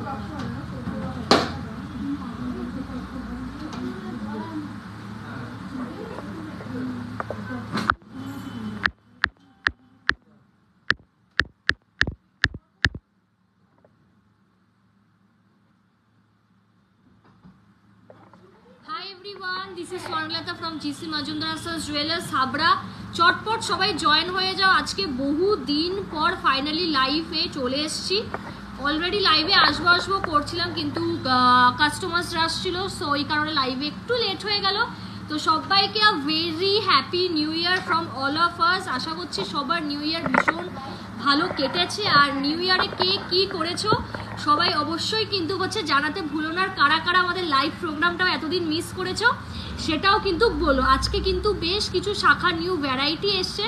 This is Swarnlata from GC Majumdar Jewellers Habra. চটপট সবাই join হয়ে যাও। আজকে বহু দিন পর ফাইনালি লাইভে চলে এসেছি। অলরেডি লাইভে আসবো করছিলাম, কিন্তু কাস্টমার্সরা আসছিল, সো এই কারণে লাইভে একটু লেট হয়ে গেল। তো সবাইকে very happy new year from all of us. আশা করছি সবার নিউ ইয়ার ভীষণ ভালো কেটেছে। আর নিউ ইয়ারে কে কী করেছো সবাই অবশ্যই কিন্তু হচ্ছে জানাতে ভুলো না। কারা কারা আমাদের লাইভ প্রোগ্রামটাও এতদিন মিস করেছো সেটাও কিন্তু বলো। আজকে কিন্তু বেশ কিছু শাখা নিউ ভ্যারাইটি এসছে,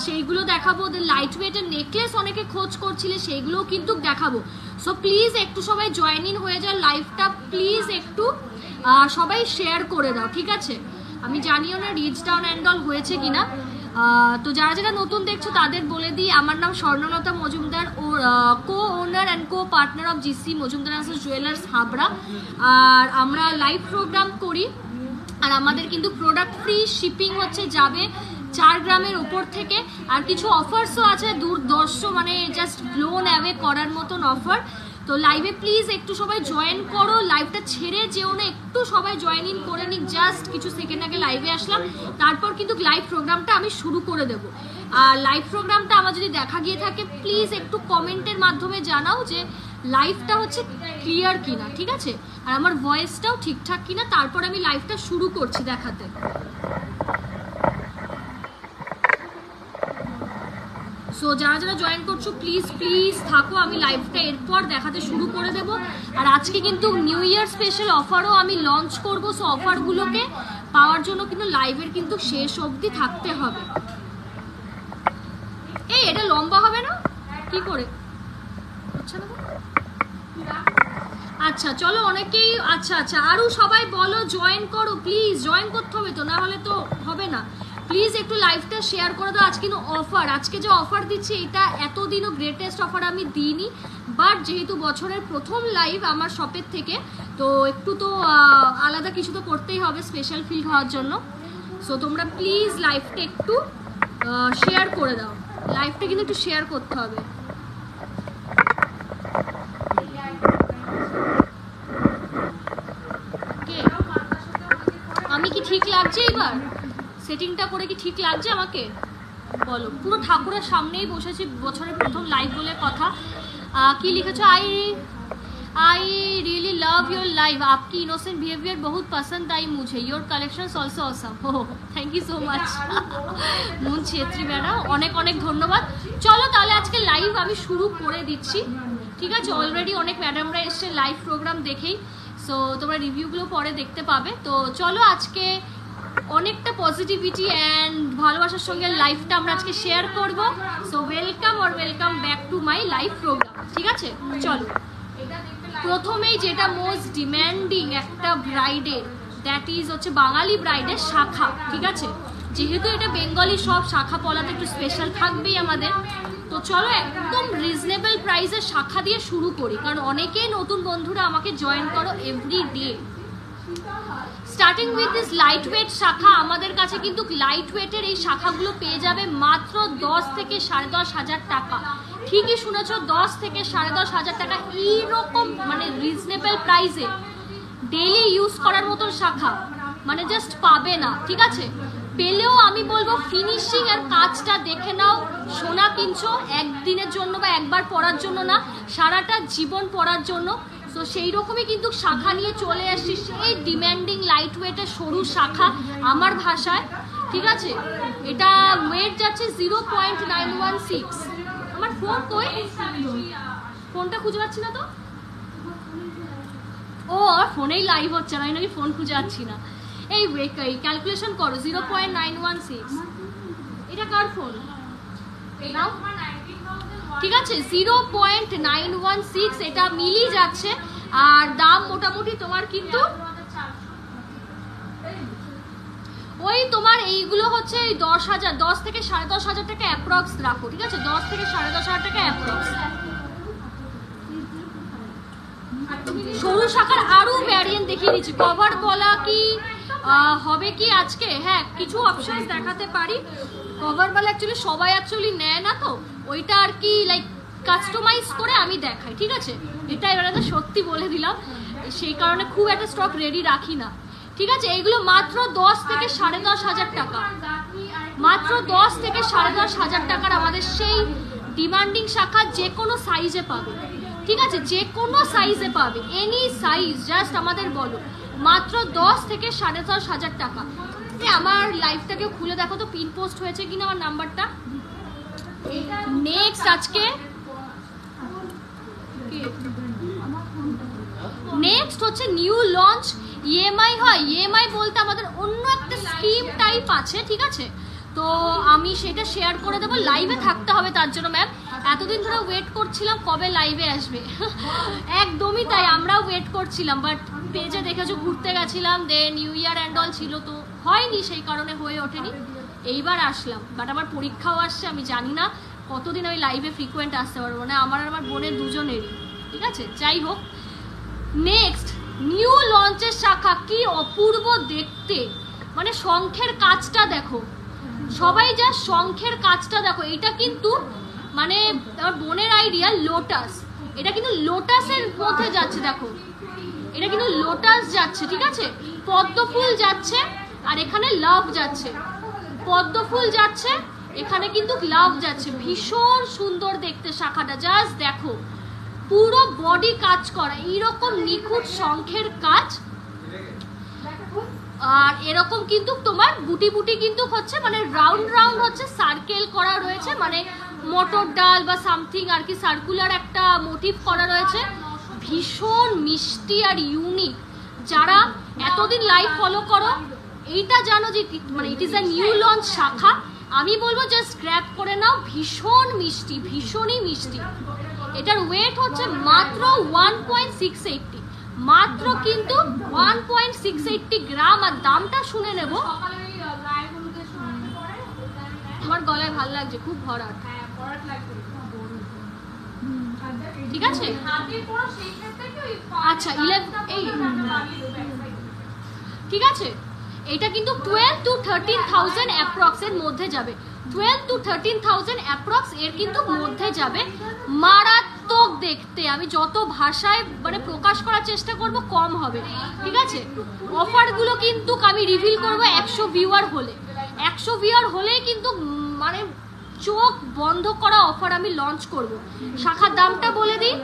সেইগুলো দেখাবো। ওদের লাইট ওয়েটের নেকলেস অনেকে খোঁজ করছিলে, সেইগুলোও কিন্তু দেখাবো। সো প্লিজ একটু সবাই জয়েন ইন হয়ে যাও লাইভটা, প্লিজ একটু সবাই শেয়ার করে দাও, ঠিক আছে? আমি জানিও না রিচ ডাউন অ্যান্ড অল হয়েছে কিনা। তো যারা যারা নতুন দেখছো তাদের বলে দিই, আমার নাম স্বর্ণলতা মজুমদার, ও co owner and co partner of GC Majumdar jewellers Habra. আর আমরা লাইভ প্রোগ্রাম করি, আর আমাদের কিন্তু প্রোডাক্ট ফ্রি শিপিং হচ্ছে যাবে 4 গ্রামের ওপর থেকে। আর কিছু অফার্সও আছে দুর্দর্শ, মানে জাস্ট ব্লোন অ্যাওয়ে করার মতন অফার। তো লাইভে প্লিজ একটু সবাই জয়েন করো, লাইভটা ছেড়ে যেও না, একটু সবাই জয়েন ইন করে নিক। জাস্ট কিছু সেকেন্ড আগে লাইভে আসলাম, তারপর কিন্তু লাইভ প্রোগ্রামটা আমি শুরু করে দেব। আর লাইভ প্রোগ্রামটা আমার যদি দেখা গিয়ে থাকে প্লিজ একটু কমেন্টের মাধ্যমে জানাও যে লাইভটা হচ্ছে ক্লিয়ার কিনা, ঠিক আছে? আর আমার ভয়েসটাও ঠিকঠাক কিনা, তারপর আমি লাইভটা শুরু করছি দেখাতে। সো যারা যারা জয়েন করছো প্লিজ প্লিজ থাকো, আমি লাইভটা এরপর দেখাতে শুরু করে দেব। আর আজকে কিন্তু নিউ ইয়ার স্পেশাল অফারও আমি লঞ্চ করব। সো অফারগুলোকে পাওয়ার জন্য কিন্তু লাইভের কিন্তু শেষ অবধি থাকতে হবে। এই এটা লম্বা হবে না কি করে? আচ্ছা না, আচ্ছা চলো অনেকেই, আচ্ছা আচ্ছা আরও সবাই বলো জয়েন করো প্লিজ। জয়েন করতে হবে তো, না হলে তো হবে না। প্লিজ একটু লাইভটা শেয়ার করে দাও। আজকে কিন্তু অফার, আজকে যে অফার দিচ্ছি এটা এতদিনও গ্রেটেস্ট অফার আমি দিইনি, বাট যেহেতু বছরের প্রথম লাইভ আমার শপের থেকে, তো একটু তো আলাদা কিছু তো করতেই হবে স্পেশাল ফিল হওয়ার জন্য। সো তোমরা প্লিজ লাইভটা একটু শেয়ার করে দাও, লাইভটা কিন্তু একটু শেয়ার করতে হবে। আমি কি ঠিক লাগছে এবার? সেটিংটা করে কি ঠিক লাগছে আমাকে বলো? পুরো ঠাকুরের সামনেই বসেছি, বছরের প্রথম লাইভ বলে কথা। কি লিখেছো? I really love your live, आपकी इनोसेंट बिहेवियर बहुत पसंद आई मुझे, योर कलेक्शंस ऑल्सो ऑसम। हो thank you so much Moon Chhetri madam, অনেক অনেক ধন্যবাদ। চলো তাহলে আজকে লাইভ আমি শুরু করে দিচ্ছি, ঠিক আছে? অলরেডি অনেক ম্যাডামরা এসছে লাইভ প্রোগ্রাম দেখেই, সো তোমরা রিভিউগুলো পরে দেখতে পাবে। তো চলো আজকে অনেকটা পজিটিভিটি অ্যান্ড ভালোবাসার সঙ্গে লাইভটা আমরা আজকে শেয়ার করব। So welcome or welcome back to my live program, ঠিক আছে? চলো প্রথমেই যেটা মোস্ট ডিম্যান্ডিং একটা ব্রাইডের, দ্যাট ইজ হচ্ছে বাঙালি ব্রাইডের শাখা, ঠিক আছে? যেহেতু এটা বেঙ্গলি সব, শাখা পলাতে একটু স্পেশাল থাকবেই আমাদের। তো চলো একদম রিজনেবল প্রাইসের শাখা দিয়ে শুরু করি, কারণ অনেকেই নতুন বন্ধুরা আমাকে জয়েন করো every day. Starting with this light weight শাখা। আমাদের কাছে কিন্তু লাইট ওয়েটের এই শাখাগুলো পেয়ে যাবে মাত্র 10 থেকে 10,500 টাকা। ঠিকই শুনেছ, 10 থেকে 10,500 টাকা এইরকম, মানে রিজনেবল প্রাইসে ডেইলি ইউজ করার মতন শাখা মানে জাস্ট পাবে না, ঠিক আছে? পেলেও আমি বলবো ফিনিশিং আর কাজটা দেখে নাও। সোনা কিনছো একদিনের জন্য বা একবার পরার জন্য না, সারাটা জীবন পরার জন্য। তো সেই রকমই কিন্তু শাখা নিয়ে চলে আসছি, সেই ডিম্যান্ডিং লাইট ওয়েটের সরু শাখা আমার ভাষায়, ঠিক আছে? এটা ওয়েট যাচ্ছে 0.916। আমার ফোন কই? ফোনটা খুঁজে পাচ্ছি না তো। ও আর ফোনেই লাইভ হচ্ছে না, আমি নাকি ফোন খুঁজে পাচ্ছি না। এই ক্যালকুলেশন করো 0.916। এটা কার ফোন? ঠিক আছে 0.916 এটা মিলি যাচ্ছে। আর দাম মোটামুটি তোমার কিন্তু ওই তোমার এইগুলো হচ্ছে 10,000, 10 থেকে 10,500 টাকা অ্যাপ্রক্স রাখো, ঠিক আছে? 10 থেকে 10,500 টাকা অ্যাপ্রক্স। সরু শাখার আরো ভ্যারিয়েন্ট দেখিয়ে দিচ্ছি। কভার বলা কি হবে কি আজকে? হ্যাঁ, কিছু অপশনস দেখাতে পারি। কভার বলা সবাই অ্যাকচুয়ালি নেয় না, তো ওইটা আর কি লাইক কাস্টমাইজ করে আমি দেখাই, ঠিক আছে? এটা এবারে তো সত্যি বলে দিলাম, সেই কারণে খুব একটা স্টক রেডি রাখি না, ঠিক আছে? এইগুলো মাত্র 10 থেকে 10,500 টাকা, মাত্র 10 থেকে 10,500 টাকার আমাদের সেই ডিমান্ডিং শাখা যে কোনো সাইজে পাবে, ঠিক আছে? যে কোনো সাইজে পাবে, এনি সাইজ, জাস্ট আমাদের বলো। মাত্র 10 থেকে 10,500 টাকা। আমার লাইফটাকে খুলে দেখো তো পিন পোস্ট হয়েছে কিনা আমার নাম্বারটা। নেক্সট আজকে নেক্সট হচ্ছে নিউ লঞ্চ ইএমআই হয়। ইএমআই বলতে আমাদের অন্য একটা স্কিম টাইপ আছে, ঠিক আছে? তো আমি সেটা শেয়ার করে দেবো, লাইভে থাকতে হবে তার জন্য। ম্যাম এতদিন ধরে ওয়েট করছিলাম কবে লাইভে আসবে, একদমই তাই, আমরাও ওয়েট করছিলাম, বাট পেজে দেখেছো ঘুরতে গেছিলাম, দে নিউ ইয়ার অ্যান্ড অল ছিল, তো হয়নি, সেই কারণে হয়ে ওঠেনি। এইবার আসলাম, বাট আমার পরীক্ষাও আসছে, আমি জানি না কতদিন আমি লাইভে ফ্রিকোয়েন্ট আসতে পারবো, মানে আমার আর আমার বোনের দুজনেরই, ঠিক আছে? যাই হোক, নেক্সট নিউ লঞ্চের শাখা, কি অপূর্ব দেখতে, মানে শঙ্খের কাজটা দেখো সবাই, যা শঙ্খের কাজটা দেখো। এটা কিন্তু মানে আমার বোনের আইডিয়া লোটাস, এটা কিন্তু লোটাসের মধ্যে যাচ্ছে, দেখো এটা কিন্তু লোটাস যাচ্ছে, ঠিক আছে? পদ্ম ফুল যাচ্ছে আর এখানে লাভ যাচ্ছে, পদ্ম ফুল যাচ্ছে এখানে কিন্তু লাভ যাচ্ছে, ভীষণ সুন্দর দেখতে শাখাটা, জাস্ট দেখো পুরো বডি কাজ করা, এইরকম নিখুঁত শঙ্খের কাজ, আর এরকম কিন্তু তোমার বুটি বুটি কিন্তু হচ্ছে, মানে রাউন্ড রাউন্ড হচ্ছে, সার্কেল করা রয়েছে, মানে মটর ডাল বা সামথিং আর কি, সার্কুলার একটা মোটিভ করা রয়েছে, ভীষণ মিষ্টি আর ইউনিক। যারা এতদিন লাইভ ফলো করো এইটা জানো যে মানে it is a new launch শাখা, আমি বলবো জাস্ট গ্র্যাব করে নাও, ভীষণ মিষ্টি, ভীষণই মিষ্টি। এটার ওয়েট হচ্ছে মাত্র 1.680, মাত্র কিন্তু 1.680 গ্রাম, আর দামটা শুনে নেব। আমার গলায় ভাল লাগছে, খুব ভরাট, ঠিক আছে? আচ্ছা 11, ঠিক আছে? এটা কিন্তু 12 to 13,000 অ্যাপ্রক্স এর মধ্যে যাবে, 12 to 13,000 অ্যাপ্রক্স এর কিন্তু মধ্যে যাবে। মারাত্মক দেখতে, আমি যত ভাষায় মানে প্রকাশ করার চেষ্টা করব কম হবে, ঠিক আছে? অফারগুলো কিন্তু আমি রিভিল করব 100 ভিউয়ার হলে, 100 ভিউয়ার হলেই কিন্তু মানে চোখ বন্ধ করা অফার আমি লঞ্চ করব। শাখার দামটা বলে দিই,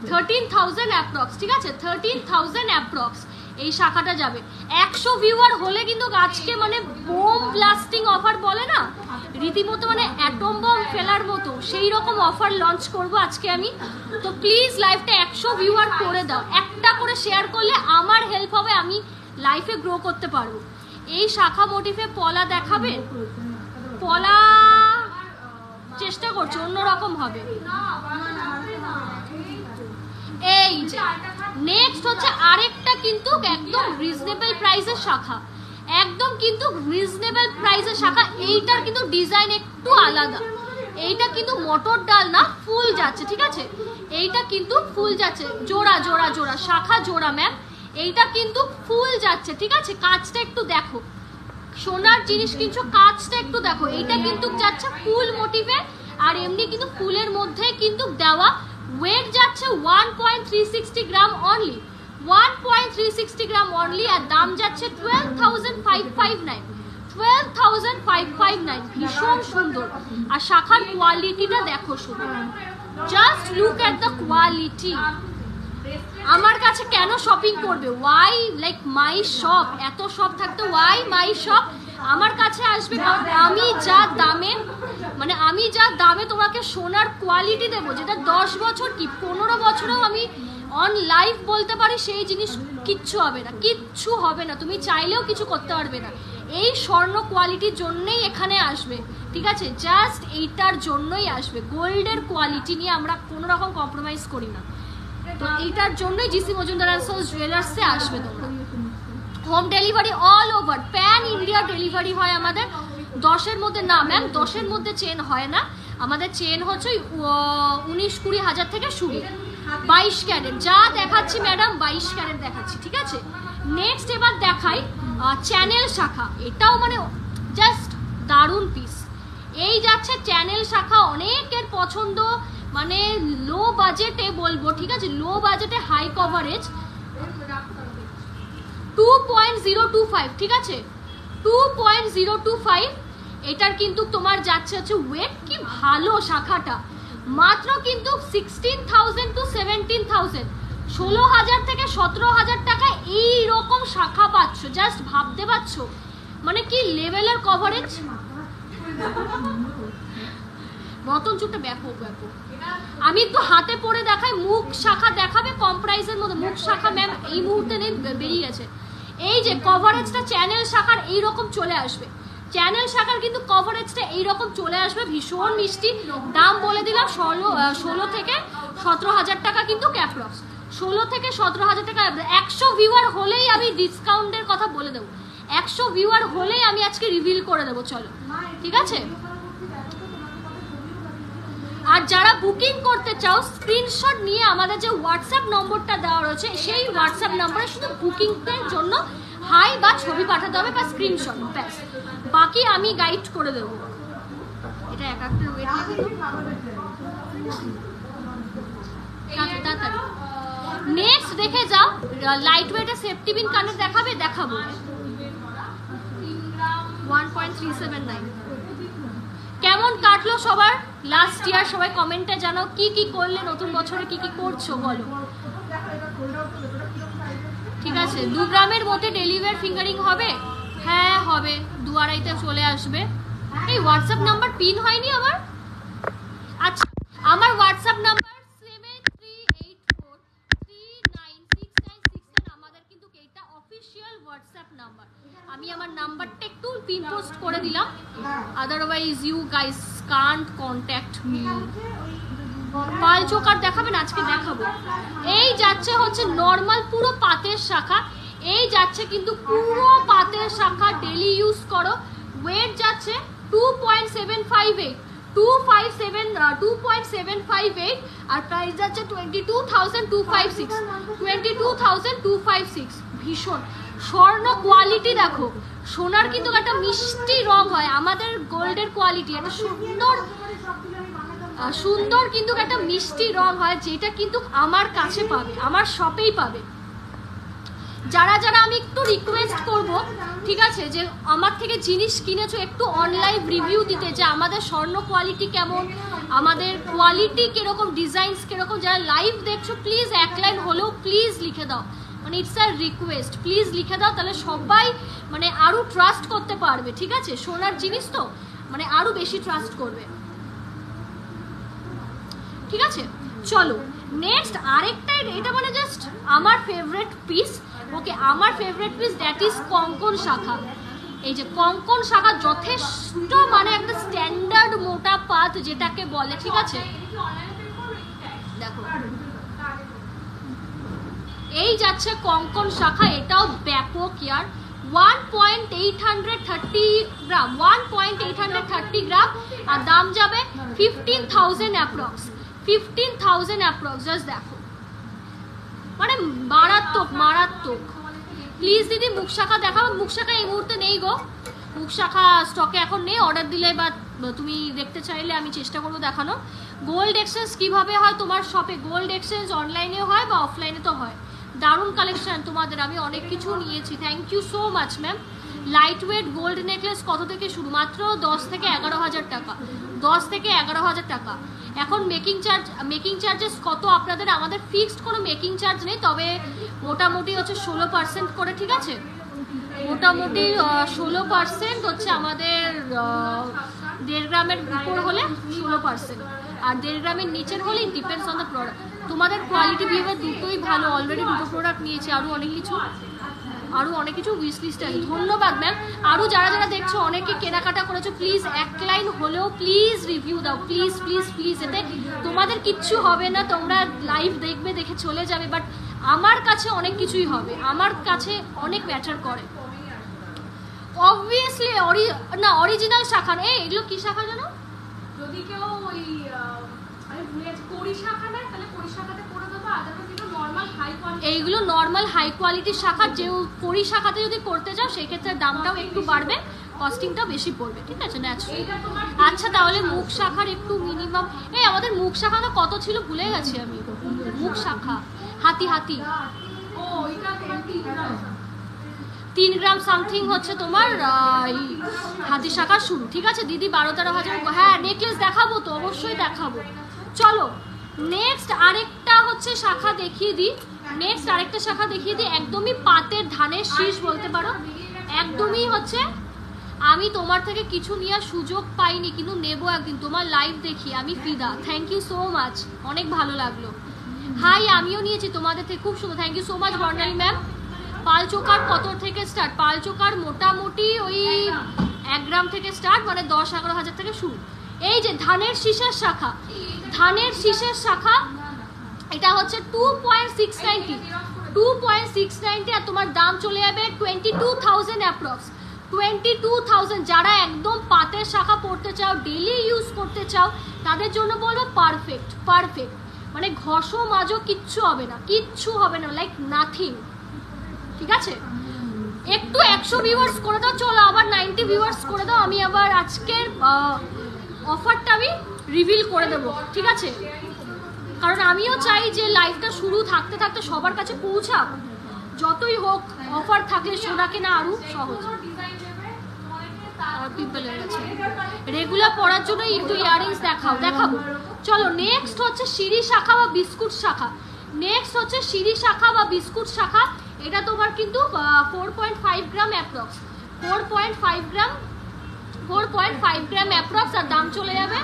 13,000 অ্যাপ্রক্স, ঠিক আছে? 13,000 অ্যাপ্রক্স এই শাখাটা যাবে। 100 ভিউয়ার হলে কিন্তু আজকে মানে বোম ব্লাস্টিং অফার বলে না, রীতিমতো মানে অ্যাটম বম ফেলার মতো, সেই রকম অফার লঞ্চ করব আজকে আমি। তো প্লিজ লাইভটা 100 ভিউয়ার করে দাও, একটা করে শেয়ার করলে আমার হেল্প হবে, আমি লাইফে গ্রো করতে পারবো। এই শাখা মোটিভে পলা দেখাবে, পলা চেষ্টা করছি অন্যরকম হবে। এই যে নেক্সট হচ্ছে আরেকটা কিন্তু একদম রিজনেবল প্রাইসের শাখা, একদম কিন্তু রিজনেবল প্রাইসের শাখা। এইটার কিন্তু ডিজাইন একটু আলাদা, এইটা কিন্তু মটর ডাল না, ফুল যাচ্ছে, ঠিক আছে? এইটা কিন্তু ফুল যাচ্ছে, জোড়া জোড়া জোড়া শাখা জোড়া ম্যাম, এইটা কিন্তু ফুল যাচ্ছে, ঠিক আছে? কাজটা একটু দেখো, সোনার জিনিস কিন্তু কাজটা একটু দেখো, এইটা কিন্তু যাচ্ছে ফুল মোটিভে, আর এমনি কিন্তু ফুলের মধ্যে কিন্তু দেওয়া। ওয়েট যাচ্ছে 1.360 গ্রাম অনলি, 1.360 গ্রাম অনলি, আর দাম যাচ্ছে 12,559, 12,559, ভীষণ সুন্দর। আর শাখার কোয়ালিটিটা দেখো শুধু, just look at the quality. আমার কাছে কেন শপিং করবে, ওয়াই লাইক মাই শপ, এত শপ থাকতে ওয়াই মাই শপ, আমার কাছে আসবে কারণ আমি যা দামে মানে আমি যা দামে তোমাকে সোনার কোয়ালিটি দেবো, যেটা 10 বছর কি 15 বছরেও আমি অন লাইভ বলতে পারি সেই জিনিস কিচ্ছু হবে না, কিচ্ছু হবে না, তুমি চাইলেও কিছু করতে পারবে না। এই স্বর্ণ কোয়ালিটির জন্যই এখানে আসবে, ঠিক আছে? জাস্ট এইটার জন্যই আসবে, গোল্ডের কোয়ালিটি নিয়ে আমরা কোনো রকম কম্প্রোমাইজ করি না, তো এইটার জন্যই জিসি মজুমদার অ্যান্ড সন্স জুয়েলার্সে আসবে তোমরা। Home delivery all over pan India delivery হয় আমাদের। 10-এর মধ্যে না ম্যাম, 10-এর মধ্যে চেন হয় না, আমাদের চেন হচ্ছে 19-20 হাজার থেকে শুরু, 22 ক্যারেট যা দেখাচ্ছি ম্যাডাম 22 ক্যারেট দেখাচ্ছি, ঠিক আছে। নেক্সট এবার দেখাই চ্যানেল শাখা, এটাও মানে জাস্ট দারুণ পিস। এই যাচ্ছে চ্যানেল শাখা, অনেকের পছন্দ, মানে লো বাজেটে বলবো, ঠিক আছে, লো বাজেটে হাই কভারেজ 2.025, ঠিক আছে 2.025। এটার কিন্তু তোমার যাচ্ছে হচ্ছে ওয়েট, কি ভালো শাখাটা, মাত্র কিন্তু 16,000 to 17,000, 16,000 থেকে 17,000 টাকা এইরকম শাখা পাচ্ছ, জাস্ট ভাবতে পারছো মানে কি লেভেলের কভারেজ। রতন চুটটা ব্যাপক ব্যাপক। আমি একটু হাতে পরে দেখাই, মুখ শাখা দেখাবে কম প্রাইসের মধ্যে, মুখ শাখা ম্যাম এই মুহূর্তে নেই, বেরিয়ে গেছে। এই যে কভারেজটা চ্যানেল শাখার এইরকম চলে আসবে, চ্যানেল শাখার কিন্তু কভারেজটা এইরকম চলে আসবে, ভীষণ মিষ্টি। দাম বলে দিলাম 16 থেকে 17,000 টাকা কিন্তু ক্যাপরক্স, 16 থেকে 17,000 টাকা। 100 ভিউয়ার হলেই আমি ডিসকাউন্টের কথা বলে দেবো, 100 ভিউয়ার হলেই আমি আজকে রিভিল করে দেবো, চলো ঠিক আছে। আর যারা বুকিং করতে চাও স্ক্রিনশট নিয়ে আমাদের যে হোয়াটসঅ্যাপ নম্বরটা দেওয়া রয়েছে সেই হোয়াটসঅ্যাপ নম্বরে শুধু বুকিংয়ের জন্য হাই বা ছবি পাঠাতে হবে বা স্ক্রিনশট, ব্যাস, বাকি আমি গাইড করে দেবো। এটা এক একটা ওয়েট তাড়াতাড়ি। নেক্সট দেখে যাও, লাইট ওয়েটের সেফটি পিন কানের দেখাবে, দেখাবো 1.379। কেমন কাটলো সবার লাস্ট ইয়ার, সবাই কমেন্টে জানাও কি কি করলে, নতুন বছরে কি কি করছো বলো, ঠিক আছে। 2 গ্রামের মধ্যে ডেলিভারি ফিঙ্গারিং হবে, হ্যাঁ হবে, 2-2.5-তে চলে আসবে। এই হোয়াটসঅ্যাপ নাম্বার পিন হয়নি আমার, আচ্ছা আমার হোয়াটসঅ্যাপ নাম্বার 7384396969, আমাদের কিন্তু এটা অফিসিয়াল হোয়াটসঅ্যাপ নাম্বার। আমি আমার নাম্বারটা একটু পিন পোস্ট করে দিলাম, otherwise you guys can't contact me. Pearl choker দেখাবেন, আজকে দেখাবো। এই যাচ্ছে হচ্ছে নর্মাল পুরো পাতের শাখা, এই যাচ্ছে কিন্তু পুরো পাতের শাখা, ডেলি ইউজ করো। ওয়েট যাচ্ছে 2.758, 2.758, আর প্রাইস যাচ্ছে 22,256, 22,256। ভীষণ স্বর্ণ কোয়ালিটি, দেখো সোনার কিন্তু একটা মিষ্টি রং হয়, আমাদের গোল্ডের কোয়ালিটি একটা সুন্দর সুন্দর কিন্তু একটা মিষ্টি রং হয়, যেটা কিন্তু আমার কাছে পাবে, আমার শপেই পাবে। যারা যারা আমি একটু রিকোয়েস্ট করব, ঠিক আছে, যে আমার থেকে জিনিস কিনেছো একটু অনলাইন রিভিউ দিতে, যে আমাদের স্বর্ণ কোয়ালিটি কেমন, আমাদের কোয়ালিটি কিরকম, ডিজাইনস কিরকম। যারা লাইভ দেখছো প্লিজ এক লাইন হলেও প্লিজ লিখে দাও, মানে ইটস আ রিকোয়েস্ট, প্লিজ লিখে দাও, তাহলে সবাই মানে আরও ট্রাস্ট করতে পারবে, ঠিক আছে, সোনার জিনিস তো মানে আরও বেশি ট্রাস্ট করবে, ঠিক আছে। চলো নেক্সট আরেকটা, এটা মানে জাস্ট আমার ফেভারিট পিস, ওকে, আমার ফেভারিট পিস, দ্যাট ইজ কঙ্কন শাখা। এই যে কঙ্কন শাখা যথেষ্ট মানে একটা স্ট্যান্ডার্ড মোটা পাত যেটাকে বলে, ঠিক আছে। দেখো এই যাচ্ছে কঙ্কন শাখা, এটাও ব্যাপক ইয়ার, 1.830 গ্রাম, 1.830 গ্রাম, আর দাম যাবে 15,000 অ্যাপ্রক্স, 15,000 অ্যাপ্রক্স। জাস্ট দেখো মানে মারাত্মক মারাত্মক। প্লিজ দিদি মুখ শাখা দেখাবো, মুখ শাখা এই মুহূর্তে নেই গো, মুখ শাখা স্টকে এখন নেই, অর্ডার দিলে বা তুমি দেখতে চাইলে আমি চেষ্টা করবো দেখানো। গোল্ড এক্সচেঞ্জ কিভাবে হয় তোমার শপে, গোল্ড এক্সচেঞ্জ অনলাইনেও হয় বা অফলাইনে তো হয়। দারুণ কালেকশন তোমাদের, আমি অনেক কিছু নিয়েছি, thank you so much ma'am. Light weight gold necklace কত থেকে শুরু, মাত্র 10 থেকে 11,000 টাকা, 10 থেকে 11,000 টাকা। এখন মেকিং চার্জেস কত আপনাদের, আমাদের ফিক্সড কোনো মেকিং চার্জ নেই, তবে মোটামুটি হচ্ছে 16% করে, ঠিক আছে, মোটামুটি 16% হচ্ছে আমাদের। 1.5 গ্রামের উপর হলে 16%, আর 1.5 গ্রামের নিচের হলে ডিপেন্ডস অন দ্য প্রোডাক্ট। তোমাদের কোয়ালিটি বিহেভিয়ার দুটোই ভালো, অলরেডি 2টো প্রোডাক্ট নিয়েছি, আরও অনেক কিছু উইশ লিস্টে আছে। ধন্যবাদ ম্যাম। আরও যারা যারা দেখছো, অনেকে কেনাকাটা করেছো, প্লিজ এক লাইন হলেও প্লিজ রিভিউ দাও, প্লিজ প্লিজ প্লিজ। এতে তোমাদের কিচ্ছু হবে না, তোমরা লাইভ দেখবে, দেখে চলে যাবে, বাট আমার কাছে অনেক কিছুই হবে, আমার কাছে অনেক ম্যাটার করে। অবভিয়াসলি অরিজিনাল শাখা, এগুলো কি শাখা জানো, যদি কেউ ওই এইগুলো নর্মাল হাই কোয়ালিটির শাখা, যে কড়ি শাখাতে যদি করতে চাও সেক্ষেত্রে দামটাও একটু বাড়বে, কস্টিংটাও বেশি পড়বে, ঠিক আছে ন্যাচারাল। আচ্ছা তাহলে মুখ শাখার একটু মিনিমাম, এই আমাদের মুখ শাখাটা কত ছিল ভুলে গেছি আমি। মুখ শাখা হাতি 3 গ্রাম সামথিং হচ্ছে তোমার হাতি শাখা শুরু, ঠিক আছে দিদি 12-13 হাজার। হ্যাঁ নেকলেস দেখাবো তো, অবশ্যই দেখাবো। চলো নেক্সট আরেকটা হচ্ছে শাখা দেখিয়ে দিই, একদমই পাতের ধানের শীষ বলতে পারো, একদমই হচ্ছে আমি তোমার থেকে কিছু নেওয়ার সুযোগ পাইনি কিন্তু নেবো একদিন, তোমার লাইভ দেখি আমি ফিদা। থ্যাংক ইউ সো মাচ, অনেক ভালো লাগলো। হাই আমিও নিয়েছি তোমাদের থেকে, খুব সুন্দর, thank you so much Barnali ma'am. পালচোকার কত থেকে স্টার্ট? পালচোকার মোটামুটি ওই 1 গ্রাম থেকে স্টার্ট, মানে 10-11 হাজার থেকে শুরু। এই যে ধানের শীষের শাখা, এটা হচ্ছে 2.690 আর তোমার দাম চলে যাবে 22,000 অ্যাপ্রক্স, 22,000। যারা একদম পাতের শাখা পড়তে চাও, ডেলি ইউজ করতে চাও, তাদের জন্য বলবো পারফেক্ট, মানে ঘষো মাজো কিচ্ছু হবে না, লাইক নাথিং, ঠিক আছে। একটু 100 ভিউয়ার্স করে দাও, চলো আবার 90 ভিউয়ার্স করে দাও, আমি আবার আজকের অফারটা আমি রিভিল করে দেবো, ঠিক আছে। কারণ আমিও চাই যে লাইভটা শুরু থাকতে থাকতে সবার কাছে পৌঁছাক, যতই হোক অফার থাকলে সোনা কেনা আরো সহজ। রেগুলার পড়ার জন্য একটু ইয়ারিংস দেখাবো। চলো নেক্সট হচ্ছে সিঁড়ি শাখা বা বিস্কুট শাখা, এটা তোমার কিন্তু 4.5 গ্রাম অ্যাপ্রক্স, 4.5 গ্রাম অ্যাপ্রক্স, আর দাম চলে যাবে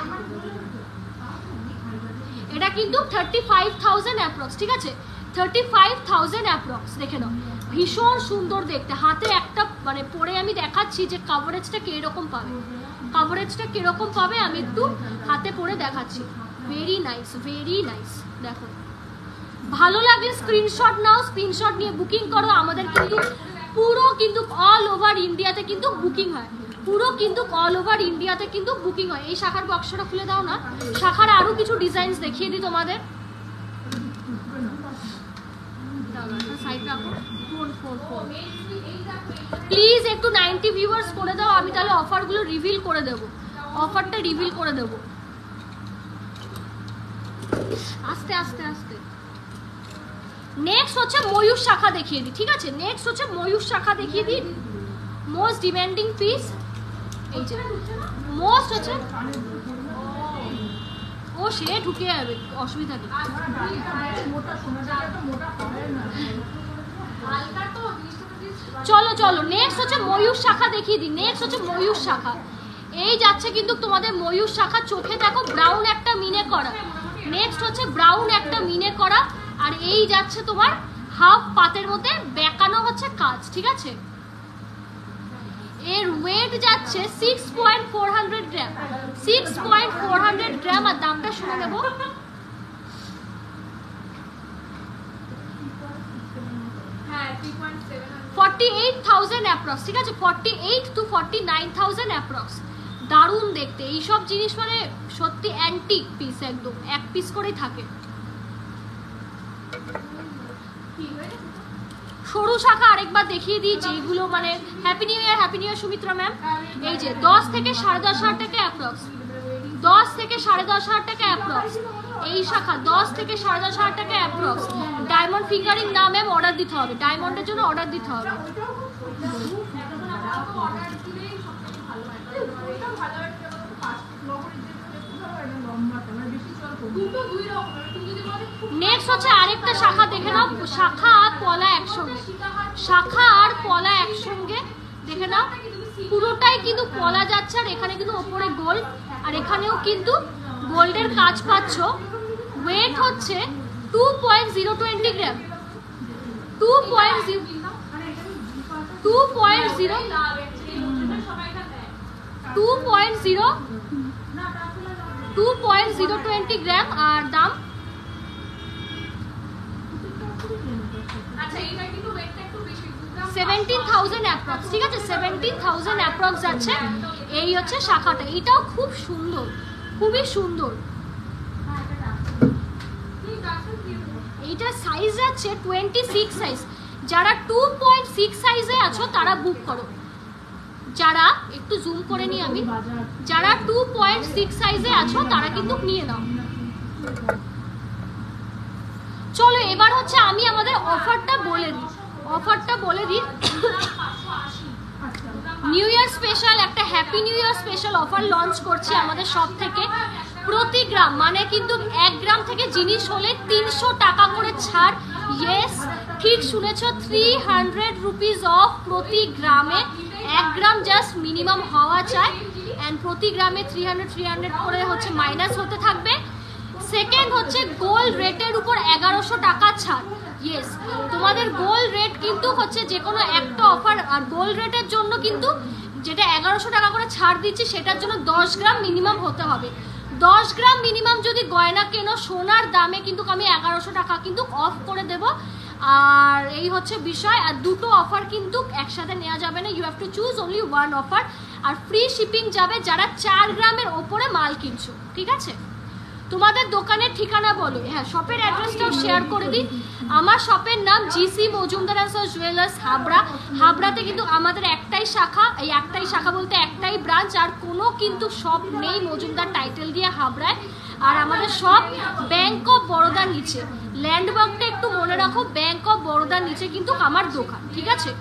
এটা কিন্তু 35,000 অ্যাপ্রক্স, ঠিক আছে 35,000 অ্যাপ্রক্স। দেখে নাও ভীষণ সুন্দর দেখতে, হাতে একটা মানে পরে আমি দেখাচ্ছি যে কভারেজটা কিরকম পাবে, আমি একটু হাতে পরে দেখাচ্ছি। ভেরি নাইস, দেখো ভালো লাগলে স্ক্রিনশট নাও, স্ক্রিনশট নিয়ে বুকিং করো। আমাদের কিন্তু পুরো কিন্তু অল ওভার ইন্ডিয়াতে কিন্তু বুকিং হয়, এই শাখার বক্সটা খুলে দাও না, শাখার আরো কিছু ডিজাইনস দেখিয়ে দিই তোমাদের। প্লিজ একটু 90 ভিউয়ার্স করে দাও, আমি তাহলে অফারগুলো রিভিল করে দেবো, আস্তে আস্তে। নেক্সট হচ্ছে ময়ূর শাখা দেখিয়ে দিই, ঠিক আছে, মোস্ট ডিমান্ডিং পিস, এই যে মোস্ট হচ্ছে ও সে ঢুকে যাবে, অসুবিধা নেই। চলো নেক্সট হচ্ছে ময়ূর শাখা দেখিয়ে দিই, এই যাচ্ছে কিন্তু তোমাদের ময়ূর শাখা, চোখে দেখো ব্রাউন একটা মিনে করা, আর এই যাচ্ছে তোমার হাফ পাতের মধ্যে বেঁকানো হচ্ছে কাজ, ঠিক আছে। এর ওয়েট যাচ্ছে 6.400 গ্রাম, আর দামটা শুনে নেব 48,000 অ্যাপ্রক্স, ঠিক আছে 48 to 49,000 অ্যাপ্রক্স। দারুণ দেখতে এইসব জিনিস, মানে সত্যি অ্যান্টিক পিস, একদম এক পিস করেই থাকে। সরু শাখা আরেকবার দেখিয়ে দিই, যেগুলো মানে হ্যাপি নিউ ইয়ার সুমিত্রা ম্যাম। এই যে 10 থেকে 10,500 টাকা অ্যাপ্রক্স, 10 থেকে 10,500 টাকা অ্যাপ্রক্স, এই শাখা 10 থেকে 10,500 টাকা অ্যাপ্রক্স। ডায়মন্ড ফিঙ্গারিং না ম্যাম, অর্ডার দিতে হবে, ডায়মন্ডের জন্য অর্ডার দিতে হবে। নেক্সট হচ্ছে আরেকটা শাখা দেখে নাও, শাখা আর পলা একসঙ্গে দেখে নাও, পুরোটাই কিন্তু পলা যাচ্ছে, আর এখানে কিন্তু ওপরে গোল্ড, আর এখানেও কিন্তু গোল্ডের কাজ পাচ্ছ। ওয়েট হচ্ছে 2.020 গ্রাম, 2.020 গ্রাম, আর দাম 17,000 অ্যাপ্রক্স, ঠিক আছে 17,000 অ্যাপ্রক্স যাচ্ছে। এই হচ্ছে শাখাটা, এটাও খুব সুন্দর, খুবই সুন্দর। এইটার সাইজ আছে 26 সাইজ। যারা 2.6 সাইজে আছো তারা বুক করো। যারা একটু জুম করে নিই আমি, যারা 2.6 সাইজে আছো তারা কিন্তু নিয়ে নাও। চলো এবার হচ্ছে আমি আমাদের অফারটা বলে দিই। নিউ ইয়ার স্পেশাল একটা হ্যাপি নিউ ইয়ার স্পেশাল অফার লঞ্চ করছি আমাদের সব থেকে। প্রতি গ্রাম মানে কিন্তু 1 গ্রাম থেকে জিনিস হলে 300 টাকা করে ছাড়। ইয়েস, ঠিক শুনেছ, 300 রুপিস অফ প্রতি গ্রামে। 1 গ্রাম জাস্ট মিনিমাম হওয়া চাই, অ্যান্ড প্রতি গ্রামে 300 করে হচ্ছে মাইনাস হতে থাকবে। সেকেন্ড হচ্ছে গোল্ড রেটের উপর 1100 টাকা ছাড়। ইয়েস, তোমাদের গোল্ড রেট কিন্তু হচ্ছে যে কোনো একটা অফার, আর গোল্ড রেটের জন্য কিন্তু যেটা 1100 টাকা করে ছাড় দিচ্ছি সেটার জন্য 10 গ্রাম মিনিমাম হতে হবে। 10 গ্রাম মিনিমাম যদি গয়না কেনো সোনার দামে কিন্তু আমি 1100 টাকা কিন্তু অফ করে দেব। আর এই হচ্ছে বিষয়। আর দুটো অফার কিন্তু একসাথে নেওয়া যাবে না, you have to choose only one offer. আর ফ্রি শিপিং যাবে যারা 4 গ্রামের ওপরে মাল কিনছো, ঠিক আছে? তোমাদের দোকানের ঠিকানা বলো। হ্যাঁ, শপের অ্যাড্রেসটাও শেয়ার করে দিই। আমার শপের নাম GC Majumdar and sons jewellers, Habra. হাবড়াতে কিন্তু আমাদের একটাই শাখা, এই একটাই শাখা বলতে একটাই ব্রাঞ্চ, আর কোনো কিন্তু শপ নেই মজুমদার টাইটেল দিয়ে হাবড়ায়। আর আমাদের শপ ব্যাংক অফ বরোদার নিচে, ল্যান্ডমার্কটা একটু মনে রাখো, ব্যাংক অফ বরোদার নিচে কিন্তু আমার দোকান, ঠিক আছে?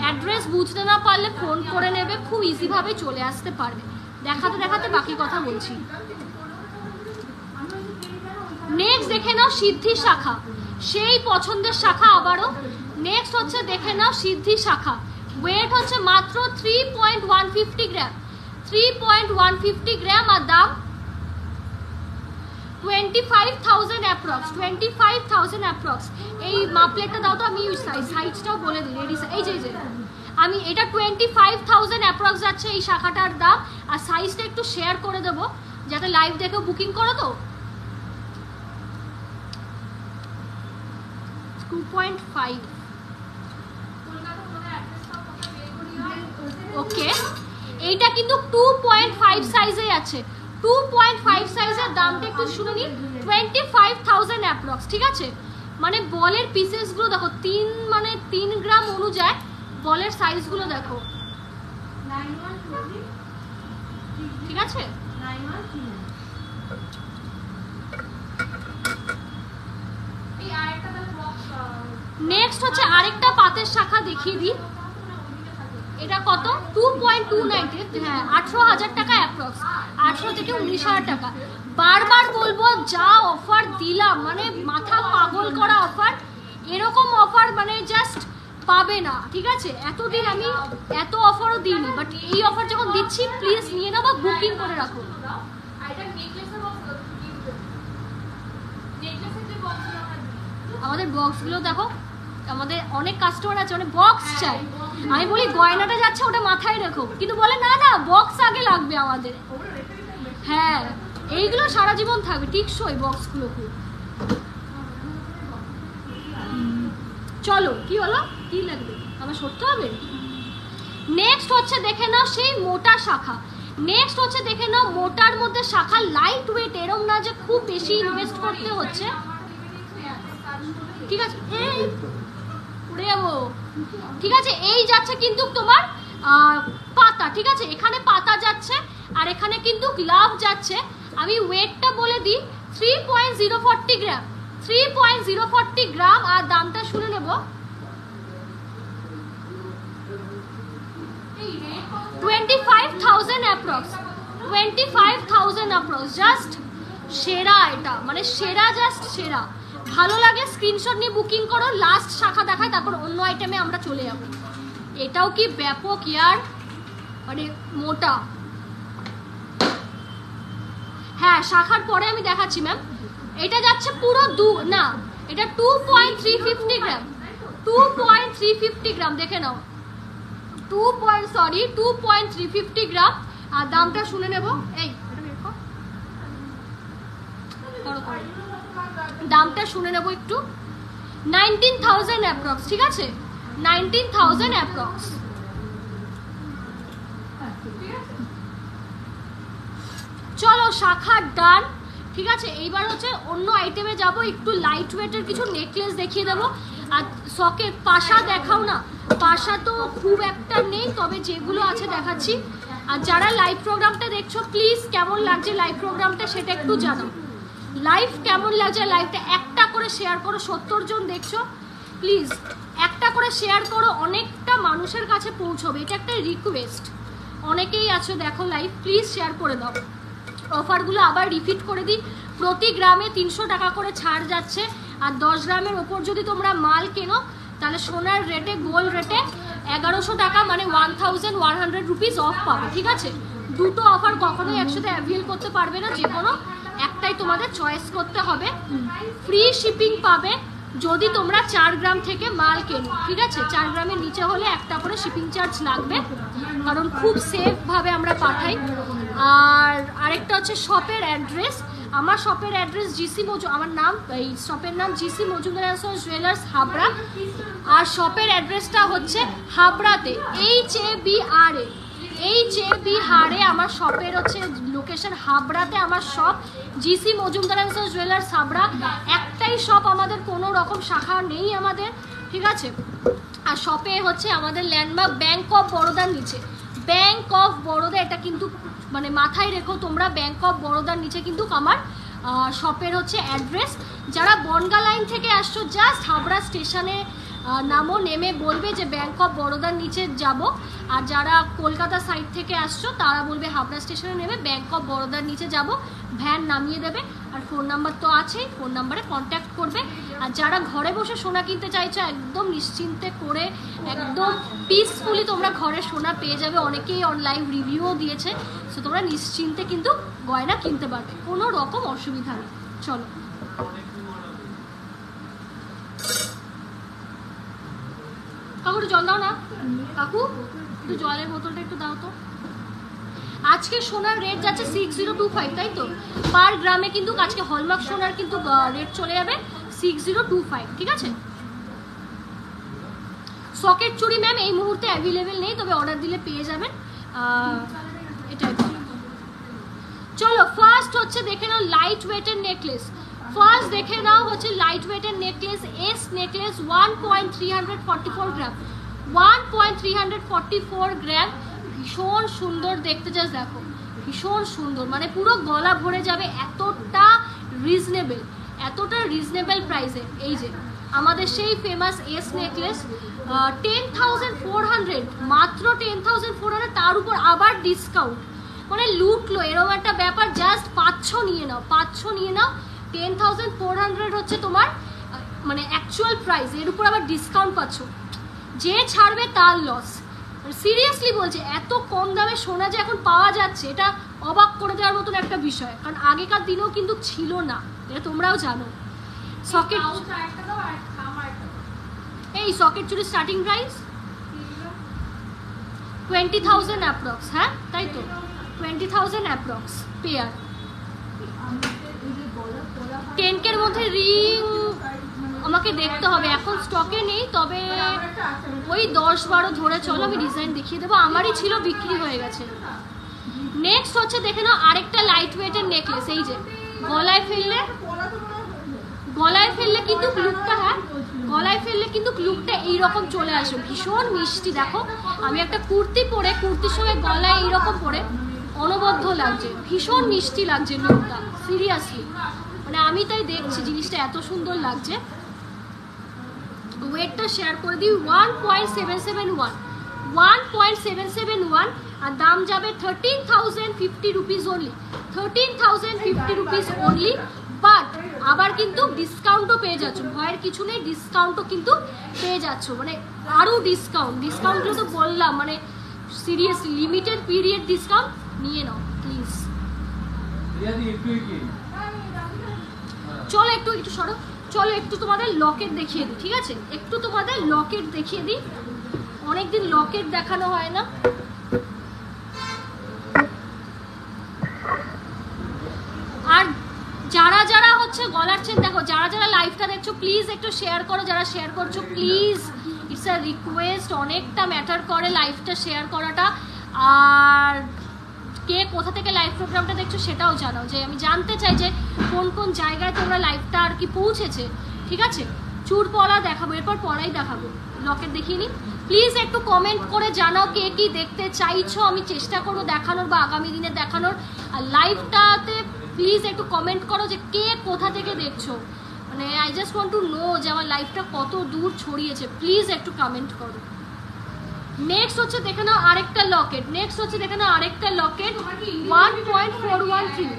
অ্যাড্রেস বুঝতে না পারলে ফোন করে নেবে, খুব ইজিভাবে চলে আসতে পারবে। দেখাতে দেখাতে বাকি কথা বলছি। নেক্সট দেখে নাও সিদ্ধি শাখা, সেই পছন্দের শাখা আবারও। নেক্সট হচ্ছে দেখে নাও সিদ্ধি শাখা, ওয়েট হচ্ছে মাত্র 3.150 গ্রাম, 3.150 গ্রাম, আর দাম 25,000 অ্যাপ্রক্স, 25,000 অ্যাপ্রক্স। এই মাপলেটটা দাও তো, আমি সাইজটাও বলে দিই। এই যে আমি এটা 25,000 অ্যাপ্রক্স যাচ্ছে এই শাখাটার দাম। আর সাইজটা একটু শেয়ার করে দেবো যাতে লাইভ দেখে বুকিং করো। তো 2.5, ওকে। এইটা কিন্তু 2.5 সাইজে আছে, 2.5 সাইজের দামটা একটু শুনে নিন, 25,000 অ্যাপ্রক্স, ঠিক আছে? মানে বলের পিসেসগুলো দেখো, 3 গ্রাম অনুযায়ী বলের সাইজগুলো দেখো, ঠিক আছে? নেক্সট হচ্ছে আরেকটা পাতের শাখা দেখিয়ে দিই। এটা কত? 2.290, হ্যাঁ 18,000 টাকা অ্যাপ্রক্স, 18 থেকে 19,000 টাকা। বারবার বলবো, যা অফার দিলাম মানে মাথা পাগল করা অফার, এরকম অফার মানে জাস্ট পাবে না, ঠিক আছে? এতদিন আমি এত অফারও দিইনি, বাট এই অফার যখন দিচ্ছি প্লিজ নিয়ে নাও বা বুকিং করে রাখো। আমাদের বক্সগুলো দেখো, আমাদের অনেক কাস্টমার আছে মানে বক্স চাই। আমি বলি গয়নাটা যাচ্ছে ওটা মাথায় রেখো, কিন্তু বলে না না বক্স আগে লাগবে আমাদের। হ্যাঁ, এইগুলো সারা জীবন থাকবে, টিকসই বক্সগুলো খুব। চলো, কি হলো, কি লাগবে আমার সরতে হবে। নেক্সট হচ্ছে দেখে নাও সেই মোটা শাখা। নেক্সট হচ্ছে দেখে নাও মোটার মধ্যে শাখা, লাইট ওয়েট, এরম না যে খুব বেশি ইনভেস্ট করতে হচ্ছে, ঠিক আছে? উড়ে যাবো, ঠিক আছে? এই যাচ্ছে কিন্তু তোমার পাতা, ঠিক আছে? এখানে পাতা যাচ্ছে আর এখানে কিন্তু গ্লাভ যাচ্ছে। আমি ওয়েটটা বলে দিই, 3.040 গ্রাম, 3.040 গ্রাম। আর দামটা শুনে নেব, 25,000 অ্যাপ্রক্স, 25,000 অ্যাপ্রক্স। জাস্ট সেরা, এটা মানে সেরা, জাস্ট সেরা। ভালো লাগে স্ক্রিনশট নিয়ে বুকিং করো। লাস্ট শাখা দেখায়, তারপর অন্য আইটেমে আমরা চলে যাব। এটাও কি ব্যাপক ইয়ার, মানে মোটা। হ্যাঁ, শাখার পরে আমি দেখাচ্ছি ম্যাম। এটা যাচ্ছে পুরো না, এটা 2.350 গ্রাম, 2.350 গ্রাম, দেখে নাও। 2.350 গ্রাম। আর দামটা শুনে নেব, এই দামটা শুনে নেব একটু, 19,000 অ্যাপ্রক্স, ঠিক আছে? 19,000 অ্যাপ্রক্স। চলো শাখা ডান। ঠিক আছে, এইবার হচ্ছে অন্য আইটেমে যাব, একটু লাইট ওয়েটের কিছু নেকলেস দেখিয়ে দেবো। আর সকেট পাশা দেখাও না, পাশা তো খুব একটা নেই, তবে যেগুলো আছে দেখাচ্ছি। আর যারা লাইভ প্রোগ্রামটা দেখছো প্লিজ কেমন লাগছে লাইভ প্রোগ্রামটা সেটা একটু জানাও। লাইভ কেমন লাগছে, লাইভটা একটা করে শেয়ার করো, 70 জন দেখছো, প্লিজ একটা করে শেয়ার করো, অনেকটা মানুষের কাছে পৌঁছবে, এটা একটা রিকোয়েস্ট। অনেকেই আছো দেখো লাইভ, প্লিজ শেয়ার করে দাও। অফারগুলো আবার রিপিট করে দিই, প্রতি গ্রামে 300 টাকা করে ছাড় যাচ্ছে। আর 10 গ্রামের ওপর যদি তোমরা মাল কেনো তাহলে সোনার রেটে, গোল্ড রেটে 1100 টাকা মানে 1100 রুপিস অফ পাবে। ঠিক আছে, দুটো অফার কখনোই একসাথে অ্যাভেল করতে পারবে না, যে কোনো একটাই তোমাদের চয়েস করতে হবে। ফ্রি শিপিং পাবে যদি তোমরা 4 গ্রাম থেকে মাল কেনো। ঠিক আছে, 4 গ্রামের নিচে হলে একটা করে শিপিং চার্জ লাগবে, কারণ খুব সেফভাবে আমরা পাঠাই। আর আরেকটা হচ্ছে শপের অ্যাড্রেস। আমার শপের অ্যাড্রেস আমার নাম, এই শপের নাম জিসি মজুমদার জুয়েলার্স হাবড়া। আর শপের অ্যাড্রেসটা হচ্ছে হাবড়াতে, HABRA আমার শপের হচ্ছে লোকেশন হাবড়াতে। আমার shop GC Majumdar jewellers Habra, একটাই শপ আমাদের, কোনো রকম শাখা নেই আমাদের। ঠিক আছে, আর শপে হচ্ছে আমাদের ল্যান্ডমার্ক ব্যাংক অফ বরোদার নিচে, ব্যাংক অফ বরোদা, এটা কিন্তু মানে মাথায় রেখো তোমরা, ব্যাংক অফ বরোদার নিচে কিন্তু আমার শপের হচ্ছে অ্যাড্রেস। যারা বনগা লাইন থেকে আসছো জাস্ট হাবড়া স্টেশনে নামো, নেমে বলবে যে ব্যাংক অফ বরোদার নিচে যাব। আর যারা কলকাতা সাইড থেকে আসছো তারা বলবে হাবড়া স্টেশনে নেমে ব্যাংক অফ বরোদার নিচে যাব, ভ্যান নামিয়ে দেবে। আর ফোন নাম্বার তো আছেই, ফোন নাম্বারে কন্ট্যাক্ট করবে। আর যারা ঘরে বসে সোনা কিনতে চাইছো একদম নিশ্চিন্তে করে, একদম পিসফুলি তোমরা ঘরে সোনা পেয়ে যাবে। অনেকেই অনলাইন রিভিউও দিয়েছে, সো তোমরা নিশ্চিন্তে কিন্তু গয়না কিনতে পারবে, কোনো রকম অসুবিধা নেই। চলো কাকু একটু জল দাও না, কাকু একটু জলের বোতলটা একটু দাও তো। আজকে সোনার রেট যাচ্ছে 6025, তাই তো? পার গ্রামে কিন্তু আজকে হলমার্ক সোনার কিন্তু রেট চলে যাবে 6025। ঠিক আছে, সকেট চুড়ি ম্যাম এই মুহূর্তে অ্যাভেলেবেল নেই, তবে অর্ডার দিলে পেয়ে যাবেন। এটাই চলো ফার্স্ট হচ্ছে দেখে নাও লাইট ওয়েটের নেকলেস। ফার্স্ট দেখে নাও হচ্ছে লাইট ওয়েটের নেকলেস, এস নেকলেস 1.344 গ্রাম, 1.344 গ্রাম। ভীষণ সুন্দর দেখতে, জাস্ট দেখো ভীষণ সুন্দর, মানে পুরো গলা ভরে যাবে, এতটা রিজনেবল প্রাইসে। এই যে আমাদের সেই ফেমাস এস নেকলেস 10,400, মাত্র 10,400, তার উপর আবার ডিসকাউন্ট, মানে লুটলো এরকম একটা ব্যাপার। জাস্ট 500 নিয়ে নাও, 500 নিয়ে নাও। 10,400 হচ্ছে তোমার মানে অ্যাকচুয়াল প্রাইস, এর উপর আবার ডিসকাউন্ট পাচ্ছ। যে ছাড়বে তার লস, সিরিয়াসলি বলছে। এত কম দামে সোনা যে এখন পাওয়া যাচ্ছে, এটা অবাক করে দেওয়ার মতন একটা বিষয়, কারণ আগেকার দিনেও কিন্তু ছিল না, এটা তোমরাও জানো। সকেট, এই সকেট চুরি স্টার্টিং প্রাইস 20,000 অ্যাপ্রক্স। হ্যাঁ তাই তো, 20,000 অ্যাপ্রক্স পেয়ার। 10K মধ্যে রিং আমাকে দেখতে হবে, এখন স্টকে নেই, তবে ওই 10-12 ধরে চলো, আমি ডিজাইন দেখিয়ে দেবো। আমারই ছিল, বিক্রি হয়ে গেছে। নেক্সট হচ্ছে দেখে নাও আরেকটা লাইট ওয়েটের নেকলেস। এই যে গলায় ফেললে কিন্তু লুকটা, হ্যাঁ গলায় ফেললে কিন্তু লুকটা এইরকম চলে আসে, ভীষণ মিষ্টি। দেখো আমি একটা কুর্তি পরে, কুর্তির সঙ্গে গলায় এইরকম পরে অনবদ্য লাগছে, ভীষণ মিষ্টি লাগছে লুকটা, সিরিয়াসলি মানে আমি তাই দেখছি জিনিসটা এত সুন্দর লাগছে। ওয়েটটা শেয়ার করে দিই, 1.771, আর দাম যাবে 13,050 rupees only, 13,050 rupees only. But আবার কিন্তু ডিসকাউন্টও পেয়ে যাচ্ছ, ভয়ের কিছু নেই, ডিসকাউন্টও কিন্তু পেয়ে যাচ্ছ, মানে আরও ডিসকাউন্টগুলো তো বললাম, মানে সিরিয়াসলি লিমিটেড পিরিয়ড ডিসকাউন্ট, নিয়ে নাও প্লিজ। চলো একটু সরো, চলো একটু তোমাদের লকেট দেখিয়ে দিই। ঠিক আছে, একটু তোমাদের লকেট দেখিয়ে দিই, অনেকদিন লকেট দেখানো হয় না। আর যারা যারা হচ্ছে গলার চেন, দেখো যারা যারা লাইভটা দেখছো প্লিজ একটু শেয়ার করো, যারা শেয়ার করছো প্লিজ, ইটস আ রিকোয়েস্ট, অনেকটা ম্যাটার করে লাইভটা শেয়ার করাটা। আর কে কোথা থেকে লাইভ প্রোগ্রামটা দেখছো সেটাও জানাও, যে আমি জানতে চাই যে কোন কোন জায়গায় তোমরা লাইভটা আর কি পৌঁছেছে। ঠিক আছে, চুর পলা দেখাবো, এরপর পলাই দেখাবো, লকেট দেখিয়ে নিই। প্লিজ একটু কমেন্ট করে জানাও কে কি দেখতে চাইছো, আমি চেষ্টা করবো দেখানোর বা আগামী দিনে দেখানোর। আর লাইভটাতে প্লিজ একটু কমেন্ট করো যে কে কোথা থেকে দেখছো, মানে I just want to know যে আমার লাইভটা কত দূর ছড়িয়েছে, প্লিজ একটু কমেন্ট করো। নেক্সট হচ্ছে দেখে নাও আরেকটা লকেট, নেক্সট হচ্ছে দেখে নাও আরেকটা লকেট 1.413,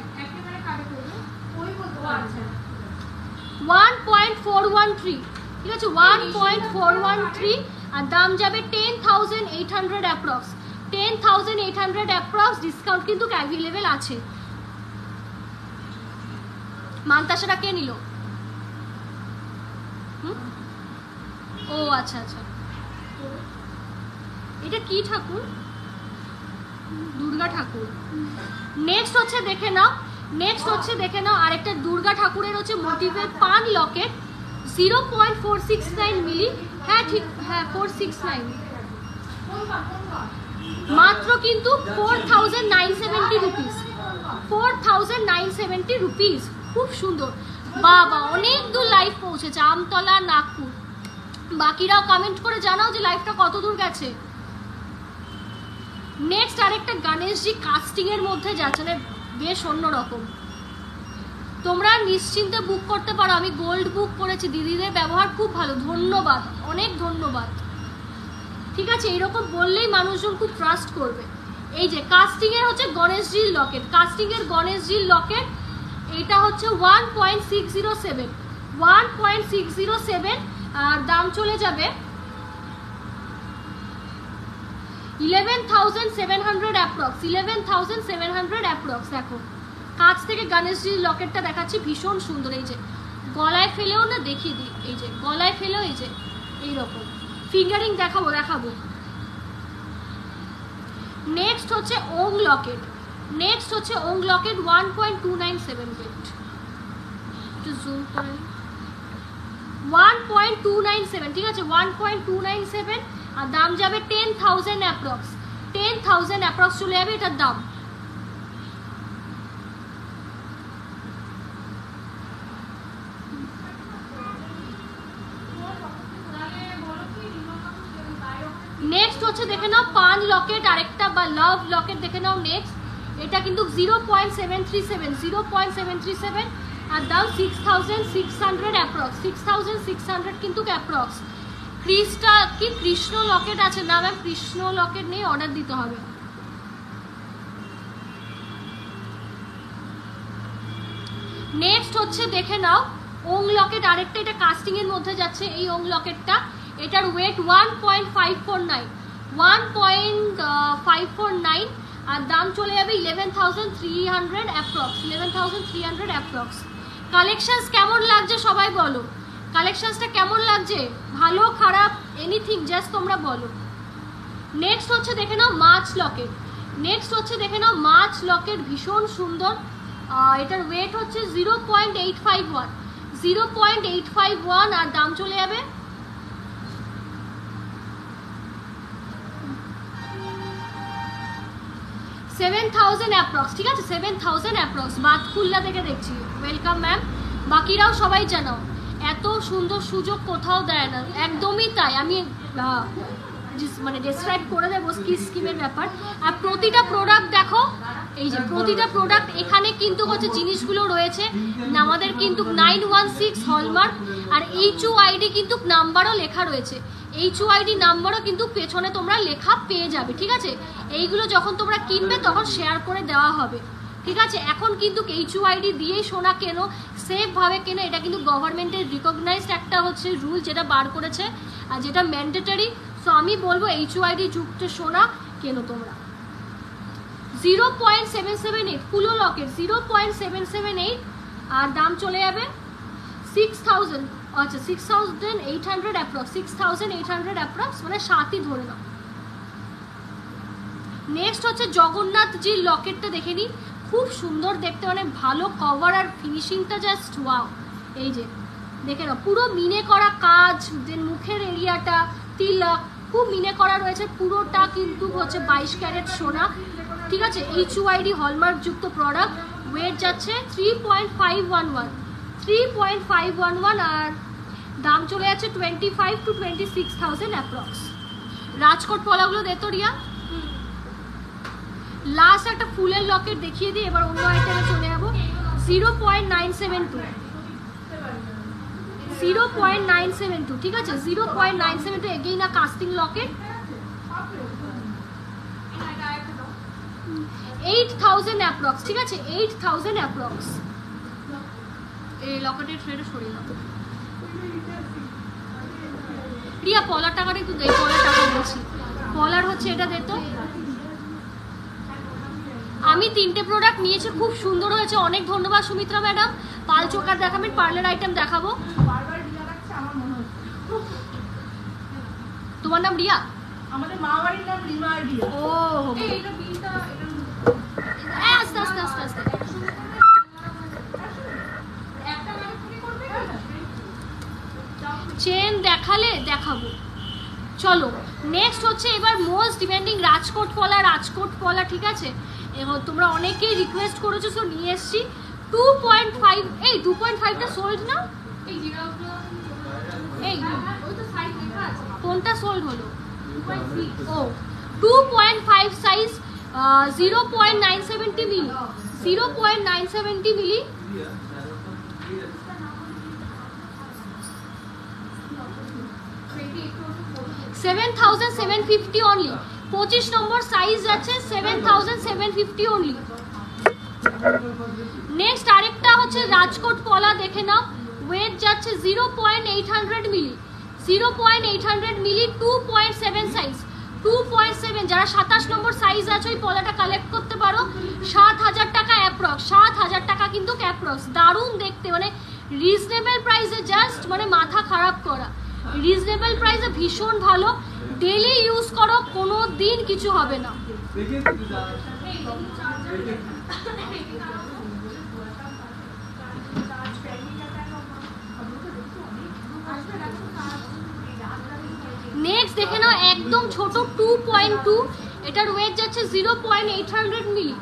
1.413, ঠিক আছে 1.413, আর দাম যাবে 10,800 অ্যাপ্রক্স, 10,800 অ্যাপ্রক্স। ডিসকাউন্ট কিন্তু অ্যাভেলেবেল আছে। মান্তাসাটা কে নিল? ও আচ্ছা আচ্ছা, এটা কি ঠাকুর? দুর্গা ঠাকুর। নেক্সট হচ্ছে দেখে নাও, নেক্সট হচ্ছে দেখে নাও আরেকটা দুর্গা ঠাকুরের হচ্ছে মোটিভের পান লকেট 0.469 মিলি। হ্যাঁ ঠিক, হ্যাঁ 469, মাত্র কিন্তু 4,970 রুপিস, 4,970 রুপিস। খুব সুন্দর, বাবা অনেক দূর লাইভ পৌঁছেছে, আমতলা নাগপুর। বাকিরাও কমেন্ট করে জানাও যে লাইভটা কত দূর গেছে। নেক্সট আরেকটা গণেশজি কাস্টিং এর মধ্যে যাচ্ছে, না বেশ অন্যরকম, তোমরা নিশ্চিন্তে বুক করতে পারো। আমি গোল্ড বুক করেছি, দিদিদের ব্যবহার খুব ভালো, ধন্যবাদ, অনেক ধন্যবাদ। ঠিক আছে, এইরকম বললেই মানুষজন খুব ট্রাস্ট করবে। এই যে কাস্টিং এর হচ্ছে গণেশজির লকেট, কাস্টিং এর গণেশজির লকেট, এটা হচ্ছে 1.607, 1.607, আর দাম চলে যাবে 11,700 অ্যাপ্রক্স, 11,700 অ্যাপ্রক্স। দেখো কাছ থেকে গণেশজির লকেটটা দেখাচ্ছি, ভীষণ সুন্দর। এই যে গলায় ফেলেও না দেখিয়ে দিই, এই যে গলায় ফেলেও এই যে এইরকম ফিঙ্গারিং দেখাবো দেখাবো। নেক্সট হচ্ছে ওং লকেট, নেক্সট হচ্ছে ওং লকেট 1.297 বিট, একটু জুম করে 1.297, ঠিক আছে 1.297, আর দাম যাবে 10,000 অ্যাপ্রক্স, 10,000 অ্যাপ্রক্স চলে যাবে এটার দাম। নেক্সট হচ্ছে দেখে নাও পান লকেট আরেকটা বা লাভ লকেট দেখে নাও নেক্সট, এটা কিন্তু 0.737, 0.737, আর দাম 6,600 অ্যাপ্রক্স, 6,600 কিন্তু অ্যাপ্রক্স। ক্রিসটা কি কৃষ্ণ লকেট আছে? না ম্যাম কৃষ্ণ লকেট নেই, অর্ডার দিতে হবে। নেক্সট হচ্ছে দেখে নাও ওং লকেট আরেকটা, এটা কাস্টিং এর মধ্যে যাচ্ছে এই ওং লকেটটা, এটার ওয়েট 1.549, 1.549, আর দাম চলে যাবে 11,300 অ্যাপ্রক্স, 11,300 অ্যাপ্রক্স। কালেকশনস কেমন লাগছে সবাই বলো, কালেকশনসটা কেমন লাগছে, ভালো খারাপ এনিথিং জাস্ট তোমরা বলো। নেক্সট হচ্ছে দেখে নাও মাছ লকেট, নেক্সট হচ্ছে দেখে নাও মাছ লকেট, ভীষণ সুন্দর। এটার ওয়েট হচ্ছে 0.851, 0.851, আর দাম চলে যাবে 7,000 অ্যাপ্রক্স, ঠিক আছে 7,000 অ্যাপ্রক্স। বাতকুল্লা থেকে দেখছি, ওয়েলকাম ম্যাম। বাকিরাও সবাই জানাও, এত সুন্দর সুযোগ কোথাও দেয় না, একদমই তাই। আমি মানে ডেসক্রাইব করে দেবো কি স্কিমের ব্যাপার। আর প্রতিটা প্রোডাক্ট দেখো, এই যে প্রতিটা প্রোডাক্ট এখানে কিন্তু হচ্ছে জিনিসগুলো রয়েছে আমাদের কিন্তু 916 হলমার্ক, আর HUID কিন্তু নাম্বারও লেখা রয়েছে, HUID নাম্বারও কিন্তু পেছনে তোমরা লেখা পেয়ে যাবে, ঠিক আছে। এইগুলো যখন তোমরা কিনবে তখন শেয়ার করে দেওয়া হবে, ঠিক আছে। এখন কিন্তু HUID দিয়েই সোনা কেনো, সেফভাবে কেনো, এটা কিন্তু গভর্নমেন্টের রিকগনাইজড একটা হচ্ছে রুল যেটা বার করেছে, আর যেটা ম্যান্ডেটরি। সো আমি বলবো HUID যুক্ত সোনা কেনো তোমরা। 0.778 ফুলো লকেট 0.778, আর দাম চলে যাবে 6,000, আচ্ছা 6,800 অ্যাপ্রক্স, 6,800 অ্যাপ্রক্স, মানে 7ই ধরে নাও। নেক্সট হচ্ছে জগন্নাথজির লকেটটা দেখে নিই, খুব সুন্দর দেখতে, মানে ভালো কভার আর ফিনিশিংটা জাস্ট ওয়াও। এই যে দেখে নাও পুরো মিনে করা কাজ, দেন মুখের এরিয়াটা তিলক খুব মিনে করা রয়েছে, পুরোটা কিন্তু হচ্ছে 22 ক্যারেট সোনা, ঠিক আছে, HUID হলমার্কযুক্ত প্রোডাক্ট, ওয়েট যাচ্ছে 3.511, 3.511, আর দাম চলে যাচ্ছে 25 to 26,000 অ্যাপ্রক্স। রাজকোট পলাগুলো দে তো রিয়া। লাস্ট একটা ফুলের লকেট দেখিয়ে দিই, এবার অন্য আইটেমে চলে যাবো। 0.972, 0.972, ঠিক আছে, 0.972, এগেইন না কাস্টিং লকেট, 8,000 অ্যাপ্রক্স, ঠিক আছে, 8,000 অ্যাপ্রক্স। এই লকেটের ট্রেটা সরিয়ে দাও রিয়া। পলার টাকাটা একটু দেই, পলার টাকা বলছি, পলার হচ্ছে এটা দে তো। আমি 3টে প্রোডাক্ট নিয়েছি, খুব সুন্দর হয়েছে, অনেক ধন্যবাদ সুমিত্রা ম্যাডাম। পাল চোকার দেখাবেন, পার্লার আইটেম দেখাবো। তোমার নাম রিয়া? আমাদের মা বাড়ির নাম রিমা আর রিয়া। ও এটা বিলটা, আস্তে আস্তে আস্তে আস্তে চেন দেখালে দেখাবো। চলো নেক্সট হচ্ছে এবার মোস্ট ডিমান্ডিং রাজকোট পলা, রাজকোট পলা, ঠিক আছে, এবং তোমরা অনেকেই রিকোয়েস্ট করেছো, সো নিয়ে এসছি 2.5। এই 2.5টা সোল্ড না? এই এই কোনটা সোল্ড হলো? ও 2.5 সাইজ, 0.970 মিলি, 0.970 মিলি, 7,750 অনলি। 25 নম্বর সাইজ যাচ্ছে 7,750 অনলি। নেক্সট আরেকটা হচ্ছে রাজকোট পলা, দেখে নাও, ওয়েট যাচ্ছে 0.800 মিলি, 0.800 মিলি, 2.7 সাইজ, 2.7। যারা 27 নম্বর সাইজ আছে ওই পলাটা কালেক্ট করতে পারো। 7,000 টাকা অ্যাপ্রক্স, 7,000 টাকা কিন্তু অ্যাপ্রক্স। দারুণ দেখতে, মানে রিজনেবল প্রাইসে, জাস্ট মানে মাথা খারাপ করা, রিজনেবল প্রাইসে ভীষণ ভালো। ডেলি ইউজ করো, কোনো দিন কিছু হবে না। নেক্সট দেখে নাও, একদম ছোট 2.2, এটার ওয়েট যাচ্ছে 0.800 মিলি,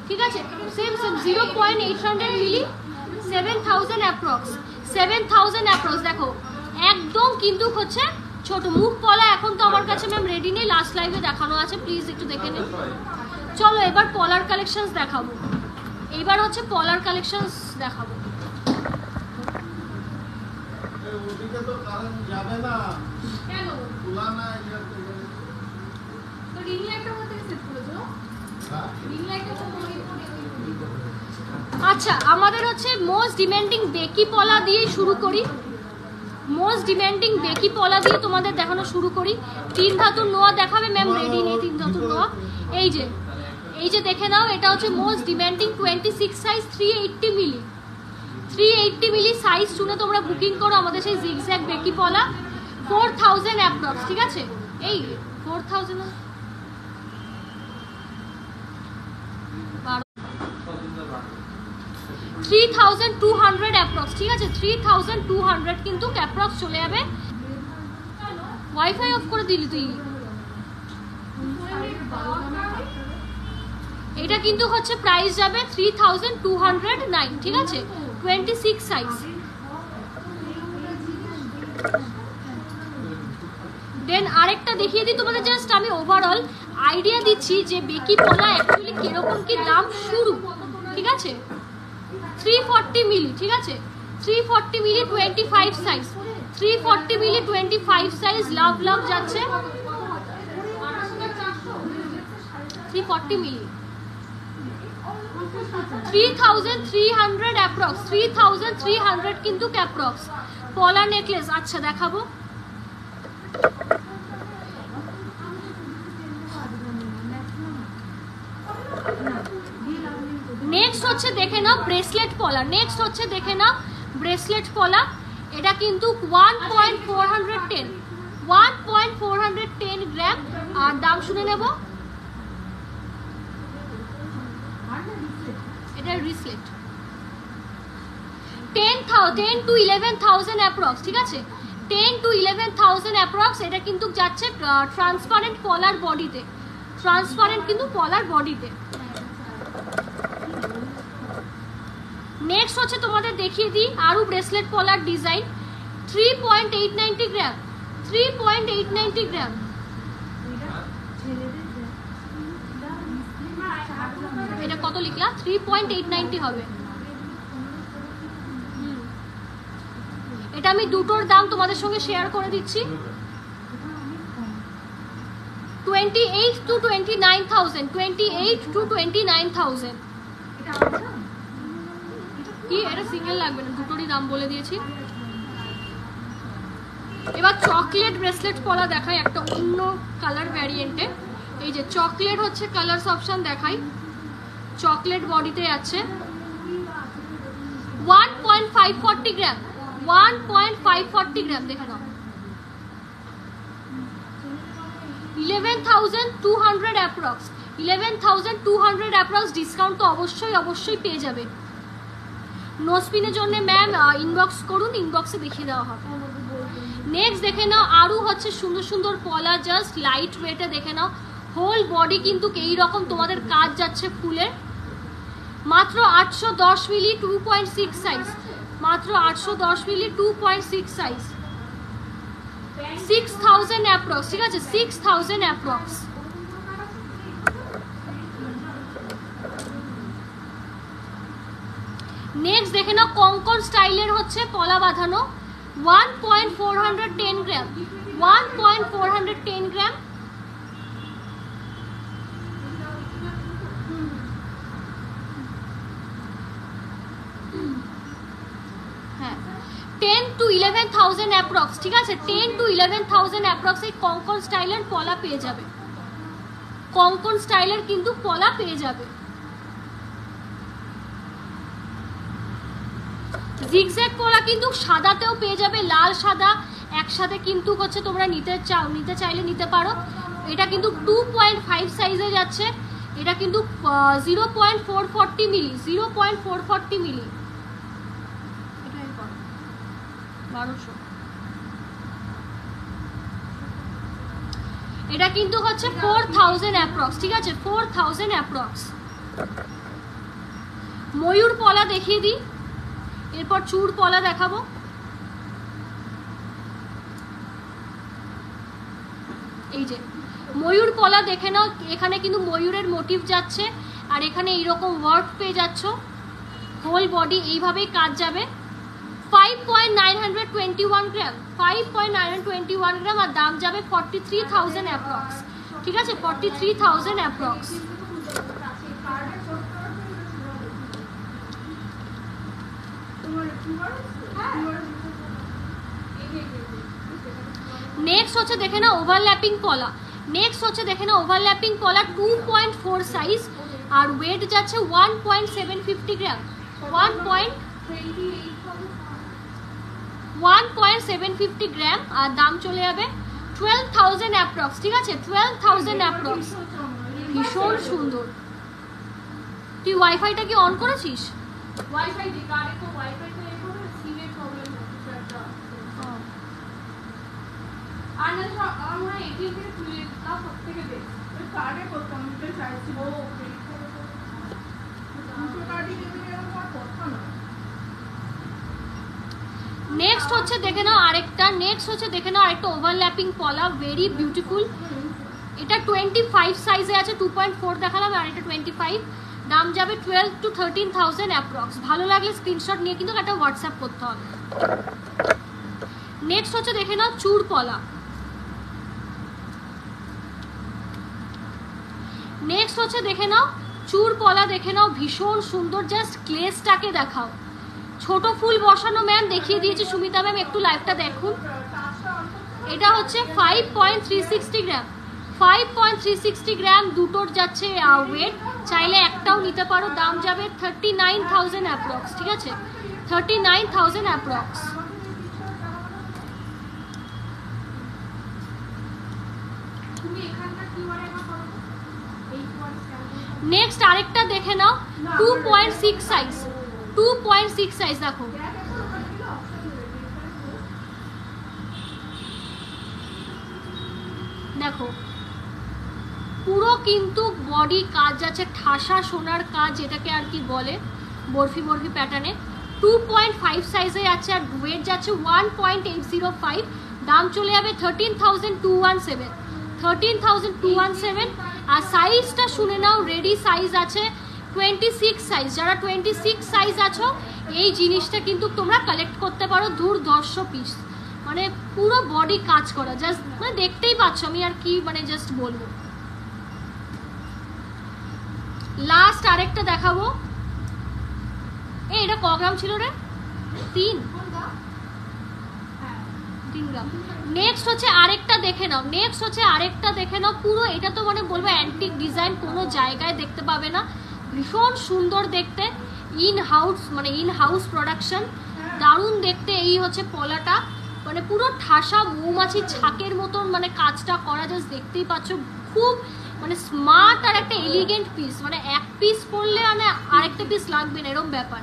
ঠিক আছে, সেম 0.800 মিলি, 7,000 অ্যাপ্রক্স, 7,000 অ্যাপ্রক্স। দেখো একদম কিন্তু হচ্ছে ছোট মুখ পলা। এখন তো আমার কাছে ম্যাম রেডি নেই, লাস্ট লাইভে দেখানো আছে, প্লিজ একটু দেখে নিন। চলো এবার পলার কালেকশনস দেখাবো, এইবার হচ্ছে পলার কালেকশনস দেখাবো। আচ্ছা আমাদের হচ্ছে মোস্ট ডিমান্ডিং বেকি পলা দিয়ে শুরু করি, মোস্ট ডিমান্ডিং বেকি পলা দিয়ে তোমাদের দেখানো শুরু করি। 3 ধাতুর নোয়া দেখাবে ম্যাম, রেডি নেই 3 ধাতুর নোয়া। এই যে দেখে নাও, এটা হচ্ছে মোস্ট ডিমান্ডিং 26 সাইজ, 380 মিলি, 380 মিলি সাইজ শুনে তোমরা বুকিং করো আমাদের সেই জিগজ্যাগ বেকি পলা। 4,000 অ্যাপ্রক্স, ঠিক আছে, এই 4,000 3,200 অ্যাপ্রক্স, ঠিক আছে, 3,200 কিন্তু অ্যাপ্রক্স চলে যাবে। ওয়াইফাই অফ করে দিলি তুই। এটা কিন্তু হচ্ছে প্রাইস যাবে 3,209, ঠিক আছে, 26 সাইজ। দেন আরেকটা দেখিয়ে দিই তোমাদের, জাস্ট আমি ওভারঅল আইডিয়া দিচ্ছি যে বেকি পলা অ্যাকচুয়ালি কিরকম কি দাম শুরু, ঠিক আছে। 340 মিলি, ঠিক আছে, 340 মিলি 25 সাইজ, 340 মিলি 25 সাইজ, লাভ লাভ যাচ্ছে 340 মিলি, 3,300 অ্যাপ্রক্স, 3,300 কিন্তু অ্যাপ্রক্স। পলা নেকলেস, আচ্ছা দেখাবো। নেক্সট হচ্ছে দেখে নাও ব্রেসলেট পলা, নেক্সট হচ্ছে দেখে নাও ব্রেসলেট পলা। এটা কিন্তু 1.410 গ্রাম, আর দাম শুনে নেব। এটা রিসলেট 10 to 11,000 অ্যাপ্রক্স, ঠিক আছে, 10 to 11,000 অ্যাপ্রক্স। এটা কিন্তু যাচ্ছে ট্রান্সপারেন্ট পলার বডিতে, ট্রান্সপারেন্ট কিন্তু পলার বডিতে। নেক্সট হচ্ছে তোমাদের দেখিয়ে দিই আরও ব্রেসলেট পলার ডিজাইন। 3.890 গ্রাম, 3.890 গ্রাম। এটা কত লিখলা? 3.890 হবে। এটা আমি দুটোর দাম তোমাদের সঙ্গে শেয়ার করে দিচ্ছি। 28 to 29,000, 28 to 29,000। কি এটা সিঙ্গেল লাগবে না, দুটোরই দাম বলে দিয়েছি। এবার চকলেট ব্রেসলেট পলা দেখাই একটা অন্য কালার ভ্যারিয়েন্টে। এই যে চকলেট হচ্ছে কালারস অপশন দেখাই, চকলেট বডিতে আছে। 1.540 গ্রাম, 1.540 গ্রাম দেখে নাও। 11,200 অ্যাপ্রক্স, 11,200 অ্যাপ্রক্স। ডিসকাউন্ট তো অবশ্যই অবশ্যই পেয়ে যাবে। নোসপিনের জন্য ম্যাম ইনবক্স করুন, ইনবক্সে দেখিয়ে দেওয়া হবে। নেক্সট দেখে নাও আরও হচ্ছে সুন্দর সুন্দর পলা, জাস্ট লাইট ওয়েটে দেখে নাও। হোল বডি কিন্তু এইরকম তোমাদের কাজ যাচ্ছে ফুলের। মাত্র 810 মিলি, 2.6 সাইজ, মাত্র 810 মিলি, 2.6 সাইজ। 6,000 অ্যাপ্রক্স, ঠিক আছে, 6,000 অ্যাপ্রক্স। নেক্সট দেখে নাও কঙ্কন স্টাইলের হচ্ছে পলা বাঁধানো। 1.410 গ্রাম, 1.410 গ্রাম। হ্যাঁ, 10 to 11,000 অ্যাপ্রক্স, ঠিক আছে, 10 to 11,000 অ্যাপ্রক্স এই কঙ্কন স্টাইলের পলা পেয়ে যাবে। কঙ্কন স্টাইলের কিন্তু পলা পেয়ে যাবে। জিগজ্যাগ পলা কিন্তু সাদাতেও পেয়ে যাবে, লাল সাদা একসাথে কিন্তু হচ্ছে তোমরা নিতে চাইলে নিতে পারো। এটা কিন্তু 2.5 সাইজে যাচ্ছে। এটা কিন্তু 0.440 মিলি, 0.440 মিলি। এটা কিন্তু হচ্ছে 4,000 অ্যাপ্রক্স, ঠিক আছে, 4,000 অ্যাপ্রক্স। ময়ূর পলা দেখিয়ে দিই, এরপর চূড় পলা দেখাবো। এই যে ময়ূর পলা দেখে নাও, এখানে কিন্তু ময়ূরের মোটিভ যাচ্ছে আর এখানে এইরকম ওয়ার্ক পেয়ে যাচ্ছ। হোল বডি এইভাবেই কাজ যাবে। 5.921 গ্রাম, 5.921 গ্রাম। আর দাম যাবে 43,000 অ্যাপ্রক্স, ঠিক আছে, 43,000 অ্যাপ্রক্স। নেক্সট হচ্ছে দেখে না ওভারল্যাপিং পলা। নেক্সট হচ্ছে দেখে না ওভারল্যাপিং পলা 2.4 সাইজ আর ওয়েট যাচ্ছে 1.750 গ্রাম, 1.750 গ্রাম। আর দাম চলে যাবে 12,000 অ্যাপ্রক্স, ঠিক আছে, 12,000 অ্যাপ্রক্স। ভীষণ সুন্দর। তুই ওয়াইফাইটা কি অন করেছিস? ওয়াইফাই দি কারে তো ওয়াইফাই তো এই করে সিমের প্রবলেম হচ্ছে একটা। আর না আমরা এটিএম থেকে তুলে না সবথেকে বেশি ওই কার্ডে করতাম, ওই চাইছি ও ক্রেডিট কার্ডে দুটো কার্ডই দেবে এরকম আর কথা না। নেক্সট হচ্ছে দেখে নাও আরেকটা, নেক্সট হচ্ছে দেখে নাও আরেকটা ওভারল্যাপিং পলা, ভেরি বিউটিফুল। এটা 25 সাইজে আছে, 2.4 দেখালাম আর এটা 25। দাম যাবে 12 to 13,000 অ্যাপ্রক্স। ভালো লাগলে স্ক্রিনশট নিয়ে কিন্তু একটা হোয়াটসঅ্যাপ করতে হবে। নেক্সট হচ্ছে দেখে নাও চূড় পলা। নেক্সট হচ্ছে দেখে নাও চূড় পলা, দেখে নাও ভীষণ সুন্দর। জাস্ট গ্লেজটাকে দেখাও, ছোট ফুল বসানো ম্যাম দেখিয়ে দিয়েছে সুমিতা ম্যাম, একটু লাইভটা দেখুন। এটা হচ্ছে 5.360 গ্রাম, 5.360 গ্রাম। দুটোর যাচ্ছে ওয়েট, চাইলে একটাও নিতে পারো। দাম যাবে 39,000 অ্যাপ্রক্স, ঠিক আছে, 39,000 অ্যাপ্রক্স। নেক্সট আরেকটা দেখে নাও 2.6 সাইজ, 2.6 সাইজ দেখো। দেখো পুরো কিন্তু বডি কাজ যাচ্ছে, ঠাসা সোনার কাজ এটাকে আর কি বলে। বরফি বরফি প্যাটার্নে 2.5 সাইজে যাচ্ছে আর ওয়েট যাচ্ছে 1.805। দাম চলে যাবে 13,217, 13,217। আর সাইজটা শুনে নাও, রেডি সাইজ আছে 26 সাইজ। যারা 26 সাইজ আছো এই জিনিসটা কিন্তু তোমরা কালেক্ট করতে পারো। দুর্ধর্ষ পিস, মানে পুরো বডি কাজ করা, জাস্ট মানে দেখতেই পাচ্ছ, আমি আর কি মানে জাস্ট বলবো। লাস্ট আরেকটা দেখাবো। এটা ক গ্রাম ছিল রে? 3 গ্রাম। নেক্সট হচ্ছে আরেকটা দেখে নাও, নেক্সট হচ্ছে আরেকটা দেখে নাও। পুরো এটা তো মানে বলবো অ্যান্টিক ডিজাইন, কোনো জায়গায় দেখতে পাবে না, ভীষণ সুন্দর দেখতে, ইন হাউস মানে ইন হাউস প্রোডাকশন, দারুণ দেখতে। এই হচ্ছে পলাটা, মানে পুরো ঠাসা মৌমাছির ছাকের মতন মানে কাজটা করা, জাস্ট দেখতেই পাচ্ছ। খুব মানে স্মার্ট আর একটা এলিগেন্ট পিস, মানে এক পিস পরলে মানে আরেকটা পিস লাগবে না এরকম ব্যাপার।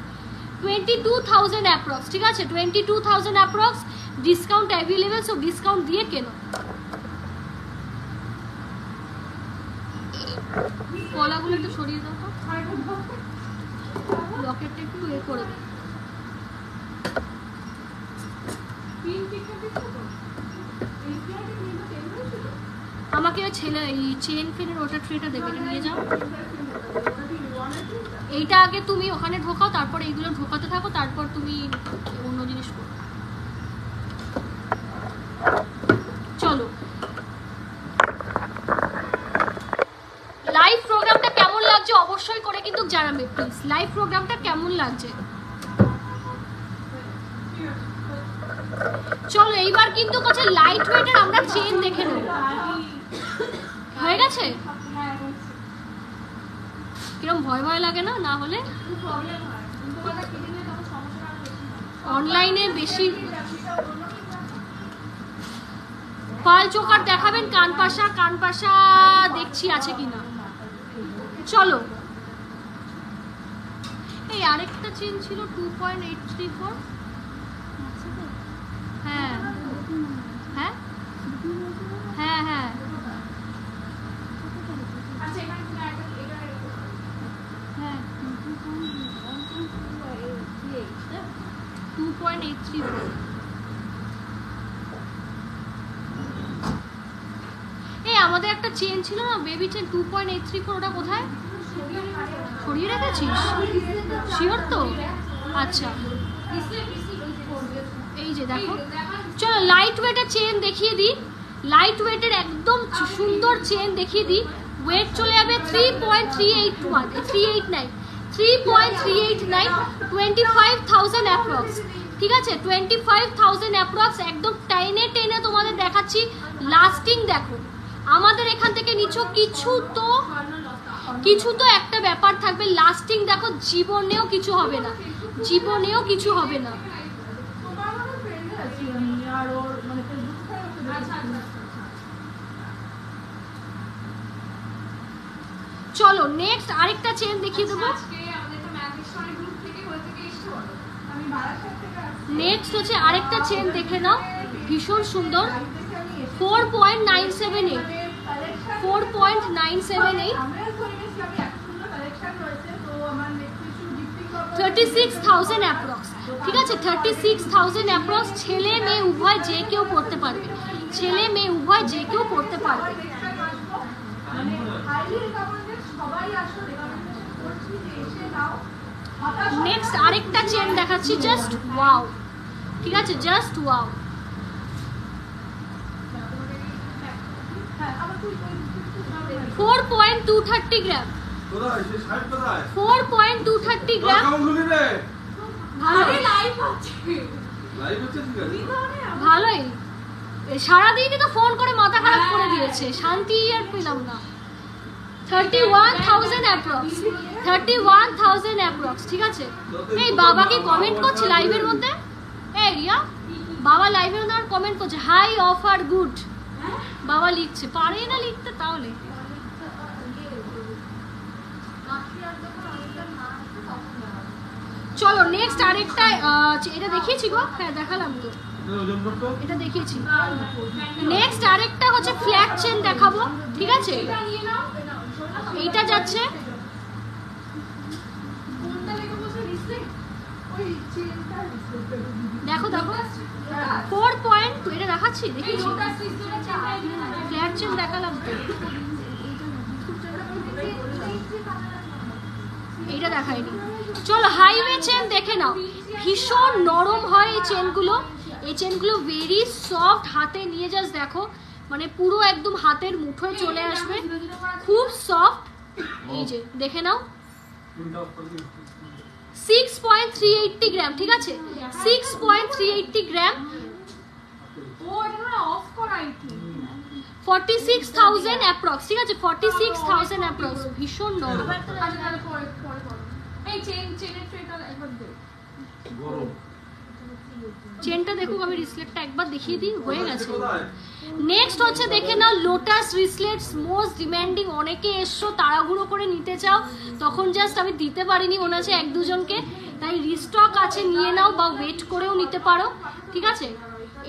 22,000 অ্যাপ্রক্স, ঠিক আছে, 22,000 approx. Discount available, so discount দিয়ে কেনো। কলাগুলো একটু সরিয়ে দাও তো, লকেটটা একটু এ করে দাও। আমাকে ওই ছেলে এই চেন ফেনের ওটা ট্রেটা দেবে, এটা নিয়ে যাও। এইটা আগে তুমি ওখানে ঢোকাও, তারপর এইগুলো ঢোকাতে থাকো, তারপর তুমি অন্য জিনিস করো। চলো, লাইভ প্রোগ্রামটা কেমন লাগছে অবশ্যই করে কিন্তু জানাবে প্লিজ। লাইভ প্রোগ্রামটা কেমন লাগছে? চলো এইবার কিন্তু কাছে লাইট ওয়েটের আমরা চেন দেখে নেব। হয়ে গেছে? কিরম ভয় ভয় লাগে না? না হলে অনলাইনে বেশি পাল চোকার দেখাবেন। কানপাশা দেখছি আছে কিনা। চলো, এই আরেকটা চেন ছিল 2.834। হ্যাঁ হ্যাঁ হ্যাঁ হ্যাঁ, 2.834। এই আমাদের একটা চেন ছিল না বেবি চেন 2.834, ওটা কোথায় সরিয়ে রেখেছিস? শিওর তো? আচ্ছা, এই যে দেখো। চলো লাইট ওয়েটের চেন দেখিয়ে দিই, লাইট ওয়েটের একদম সুন্দর চেন দেখিয়ে দিই। ওয়েট চলে যাবে 3.389, 25,000 অ্যাপ্রক্স, ঠিক আছে, 25,000 অ্যাপ্রক্স। একদম টেনে টেনে তোমাদের দেখাচ্ছি। লাস্টিং দেখো, আমাদের এখান থেকে নিচ্ছ কিছু তো একটা ব্যাপার থাকবে। লাস্টিং দেখো, জীবনেও কিছু হবে না, জীবনেও কিছু হবে না। চলো নেক্সট আরেকটা চেন দেখিয়ে দেবো। নেক্সট হচ্ছে আরেকটা চেন দেখে নাও, ভীষণ সুন্দর। 4.978, 4.978, 36,000 অ্যাপ্রক্স, ঠিক আছে, 36,000 অ্যাপ্রক্স। ছেলে মেয়ে উভয় যে কেউ পড়তে পারবে, ছেলে মেয়ে উভয় যে কেউ পড়তে পারবে। নেক্সট আরেকটা চেন দেখাচ্ছি, জাস্ট ওয়াও, ঠিক আছে, জাস্ট ওয়াও। 4.230 গ্রাম, 4.230 গ্রাম। ভালোই, সারাদিনই তো ফোন করে মাথা খারাপ করে দিয়েছে, শান্তি আর পেলাম না। 31,000 অ্যাপ্রক্স, 31,000 অ্যাপ্রক্স, ঠিক আছে। এই বাবা কি কমেন্ট করছে লাইভের মধ্যে? এই রিয়া, বাবা লাইভের মধ্যে কমেন্ট করছে, হাই অফার গুড। বাবা লিখছে, পারে না লিখতে তাহলে। চলো নেক্সট আরেকটা, এটা দেখিয়েছি গো, হ্যাঁ দেখালাম তো, এটা দেখিয়েছি। নেক্সট আরেকটা হচ্ছে ফ্ল্যাট চেন দেখাবো, ঠিক আছে। এইটা যাচ্ছে দেখো দেখো 4.2 এটা দেখাচ্ছি, দেখেছি ফ্ল্যাট চেন দেখালাম তো, এইটা দেখাইনি। চলো হাইওয়ে চেন দেখে নাও, ভীষণ নরম হয় এই চেনগুলো, এই চেনগুলো ভেরি সফট, হাতে নিয়ে জাস্ট দেখো মানে পুরো একদম হাতের মুঠোয় চলে আসবে, খুব সফট। এই যে দেখে নাও 6.380 গ্রাম, ঠিক আছে 6.380 গ্রাম, 46,000 অ্যাপ্রক্স, ঠিক আছে 46,000 অ্যাপ্রক্স, ভীষণ নরম। চেনটা দেখুক, আমি রিসলেটটা একবার দেখিয়ে দিই, হয়ে গেছে। নেক্সট হচ্ছে দেখে নাও লোটাস রিসলেটস, মোস্ট ডিমান্ডিং, অনেকে এসছো তাড়াহুড়ো করে নিতে চাও, তখন জাস্ট আমি দিতে পারিনি, মনে আছে এক দুজনকে, তাই রিস্টক আছে নিয়ে নাও বা ওয়েট করেও নিতে পারো, ঠিক আছে।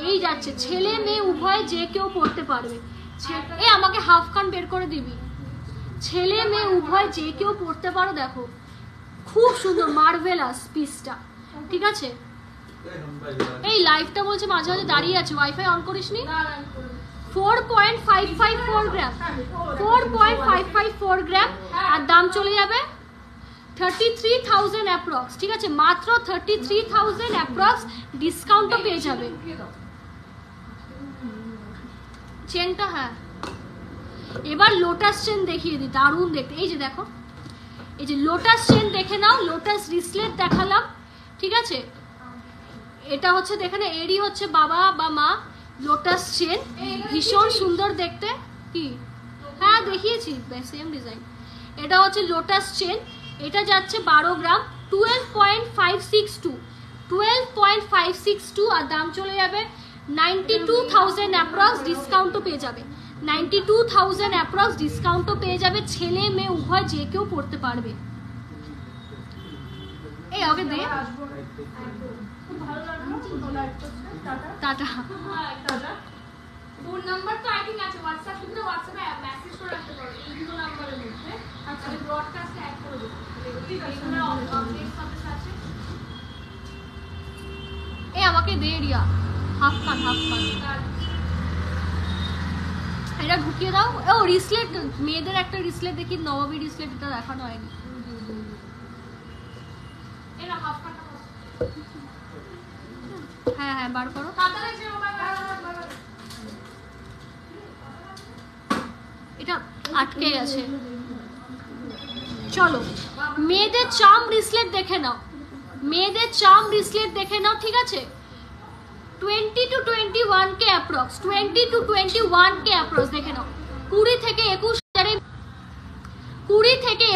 এই যাচ্ছে, ছেলে মেয়ে উভয় যে কেউ পড়তে পারবে। এ আমাকে হাফ কান বের করে দিবি, ছেলে মেয়ে উভয় যে কেউ পড়তে পারো, দেখো খুব সুন্দর মার্ভেলাস পিসটা, ঠিক আছে। এই লাইভটা বলছে মাঝে মাঝে দাঁড়িয়ে আছে, ওয়াইফাই অন করিসনি। 4.554 গ্রাম, 4.554 গ্রাম, আর দাম চলে যাবে 33,000 অ্যাপ্রক্স, ঠিক আছে মাত্র 33,000 অ্যাপ্রক্স, ডিসকাউন্টও পেয়ে যাবে চেনটা। হ্যাঁ এবার লোটাস চেন দেখিয়ে দিই, দারুণ দেখতে। এই যে দেখো, এই যে লোটাস চেন দেখে নাও, লোটাস রিসলেট দেখালাম, ঠিক আছে। এটা হচ্ছে দেখে না, এরই হচ্ছে বাবা বা মা, লোটাস চেন, ভীষণ সুন্দর দেখতে। কি হ্যাঁ দেখিয়েছি, সেম ডিজাইন। এটা হচ্ছে লোটাস চেন, এটা যাচ্ছে 12 গ্রাম, 12.562, 12.562, আর দাম চলে যাবে 92,000 অ্যাপ্রক্স, ডিসকাউন্টও পেয়ে যাবে 92,000 অ্যাপ্রক্স, ডিসকাউন্টও পেয়ে যাবে, ছেলে মেয়ে উভয় যে কেউ পড়তে পারবে। এই ওকে দে টাটা। ফোন নাম্বার তো আই থিং আছে, হোয়াটসঅ্যাপ কিন্তু হোয়াটসঅ্যাপে মেসেজ করে রাখতে পারো এই দুটো নাম্বারের মধ্যে, আচ্ছা আমি ব্রডকাস্টে অ্যাড করে দেব, এখানে আপডেট সাথে আছে। এই আমাকে দে রিয়া, হাফ কান এটা ঢুকিয়ে দাও। ও রিসলেট, মেয়েদের একটা রিসলেট দেখি, নবমী রিসলেট, এটা দেখানো হয়নি। এরা হাফ কাটা, হ্যাঁ হ্যাঁ বার করো, এটা আটকে গেছে। চলো মেয়েদের চার্ম রিসলেট দেখে নাও, মেয়েদের চার্ম রিসলেট দেখে নাও, ঠিক আছে 20 to 21 K approx, 20 to 21 K approx দেখে নাও, 20 থেকে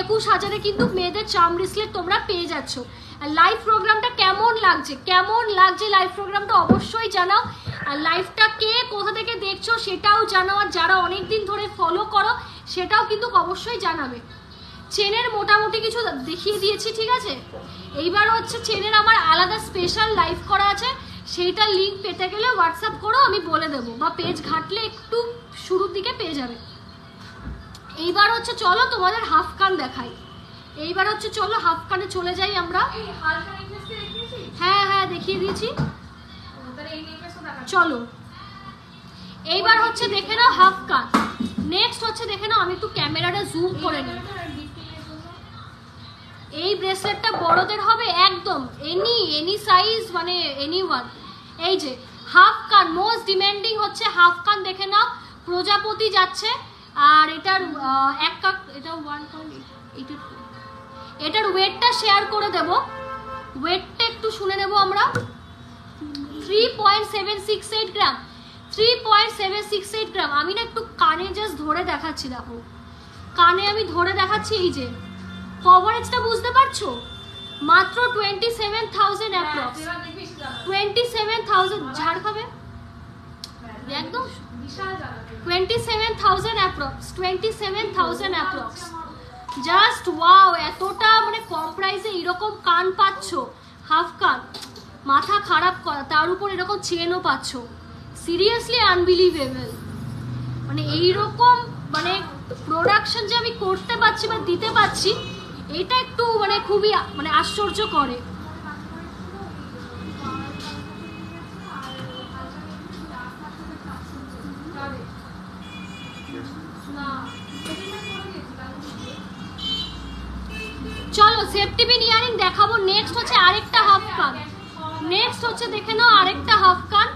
21,000 কিন্তু মেয়েদের চার্ম রিসলেট তোমরা পেয়ে যাচ্ছ। আর লাইভ প্রোগ্রামটা কেমন লাগছে লাইভ প্রোগ্রামটা অবশ্যই জানাও, আর লাইভটা কে কোথা থেকে দেখছো সেটাও জানাও, আর যারা অনেকদিন ধরে ফলো করো সেটাও কিন্তু অবশ্যই জানাবে। চেনের মোটামুটি কিছু দেখিয়ে দিয়েছি, ঠিক আছে। এইবার হচ্ছে চেনের আমার আলাদা স্পেশাল লাইভ করা আছে, সেইটার লিঙ্ক পেতে গেলে হোয়াটসঅ্যাপ করো, আমি বলে দেবো, বা পেজ ঘাটলে একটু শুরুর দিকে পেয়ে যাবে। এইবার হচ্ছে চলো তোমাদের হাফ কান দেখাই, এইবার হচ্ছে চলো হাফ কানে চলে যাই আমরা। হ্যাঁ হ্যাঁ দেখিয়ে দিয়েছি, চলো এইবার হচ্ছে দেখে নাও হাফ কান। নেক্সট হচ্ছে দেখে নাও, আমি একটু ক্যামেরাটা জুম করে নিই। এই ব্রেসলেটটা বড়দের হবে একদম, এনি সাইজ, মানে এনি ওয়ান। এই যে হাফ কান, মোস্ট ডিমান্ডিং হচ্ছে হাফ কান, দেখে নাও প্রজাপতি যাচ্ছে, আর এটার এটা 1.8, এটার ওয়েটটা শেয়ার করে দেব, ওয়েটটা একটু শুনে নেব আমরা। 3.768 গ্রাম, 3.768 গ্রাম। আমি না একটু কানে জাস্ট ধরে দেখাচ্ছি, দেখো কানে আমি ধরে দেখাচ্ছি, এই যে কভারেজটা বুঝতে পারছো, মাত্র 27,000 অ্যাপ্রক্স, 27,000 ঝাড় খাবে একদম, 27,000 অ্যাপ্রক্স, 27,000 অ্যাপ্রক্স, জাস্ট ওয়াও। এতটা মানে কম প্রাইসে এরকম কান পাচ্ছ, হাফ কান, মাথা খারাপ করা, তার উপর এরকম চেনও পাচ্ছ, সিরিয়াসলি আনবিলিভেবল। মানে এইরকম মানে প্রোডাকশন যে আমি করতে পারছি বা দিতে পারছি, এটা একটু মানে খুবই মানে আশ্চর্য করে। সেফটি পিন ইয়ারিং দেখাবো। নেক্সট হচ্ছে আরেকটা হাফ কান, নেক্সট হচ্ছে দেখে নাও আরেকটা হাফ কান।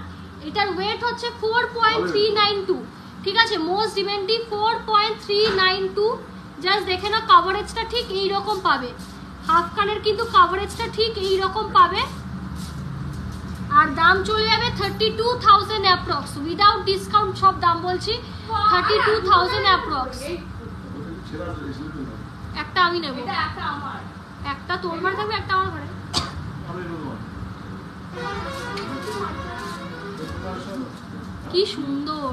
এটার ওয়েট হচ্ছে 4.392, ঠিক আছে, মোস্ট ডিমান্ডিং 4.392। জাস্ট দেখে নাও কভারেজটা ঠিক এইরকম পাবে, হাফ কানের কিন্তু কভারেজটা ঠিক এইরকম পাবে। আর দাম চলে যাবে 32,000 অ্যাপ্রক্স, উইদাউট ডিসকাউন্ট সব দাম বলছি 32,000 অ্যাপ্রক্স। একটা আমি নেব, একটা তোর ঘরে থাকবে, একটা আমার ঘরে। কি সুন্দর।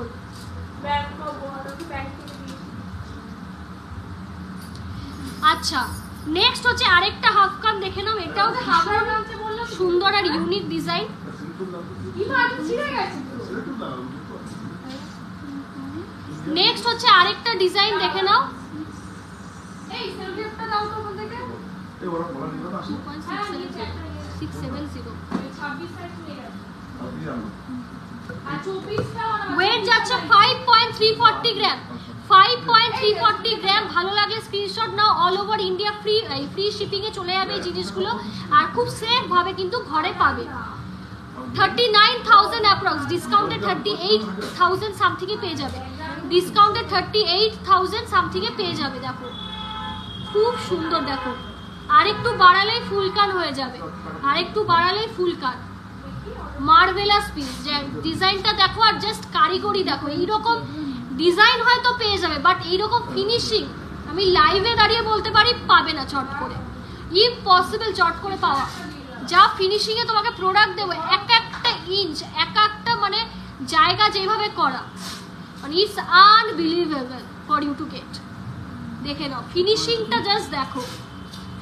আচ্ছা নেক্সট হচ্ছে আরেকটা হাফ কান দেখে নাও, এটাও সুন্দর আর ইউনিক ডিজাইন। নেক্সট হচ্ছে আরেকটা ডিজাইন দেখে নাও, এই সেলফিটা দাও তো কোন থেকে? এই ওরা বলা নিল না 670 26 সাইজ নিয়ে গেছে। আপনি জানো আর 24টা ওয়েট যাচ্ছে 5.340 গ্রাম, 5.340 গ্রাম। ভালো লাগলে স্ক্রিনশট নাও, all over India free shipping এ চলে যাবে এই জিনিসগুলো, আর খুব সেফ ভাবে কিন্তু ঘরে পাবে। 39,000 অ্যাপ্রক্স, ডিসকাউন্টে 38,000 সামথিং এ পেয়ে যাবে, ডিসকাউন্টে 38,000 সামথিং এ পেয়ে যাবে। দেখো খুব সুন্দর, দেখো আরেকটু বাড়ালেই ফুল কান হয়ে যাবে, আরেকটু বাড়ালেই ফুল কান। মার্ভেলাস পিস, যে ডিজাইনটা দেখো আর জাস্ট কারিগরি দেখো, এইরকম ডিজাইন হয়তো পেয়ে যাবে, বাট এইরকম ফিনিশিং আমি লাইভে দাঁড়িয়ে বলতে পারি পাবে না চট করে, ইম্পসিবল চট করে পাওয়া। যা ফিনিশিং এ তোমাকে প্রোডাক্ট দেবো, এক একটা ইঞ্চ, এক একটা মানে জায়গা যেভাবে করা, মানে it's unbelievable for you to get. দেখে নাও ফিনিশিংটা, জাস্ট দেখো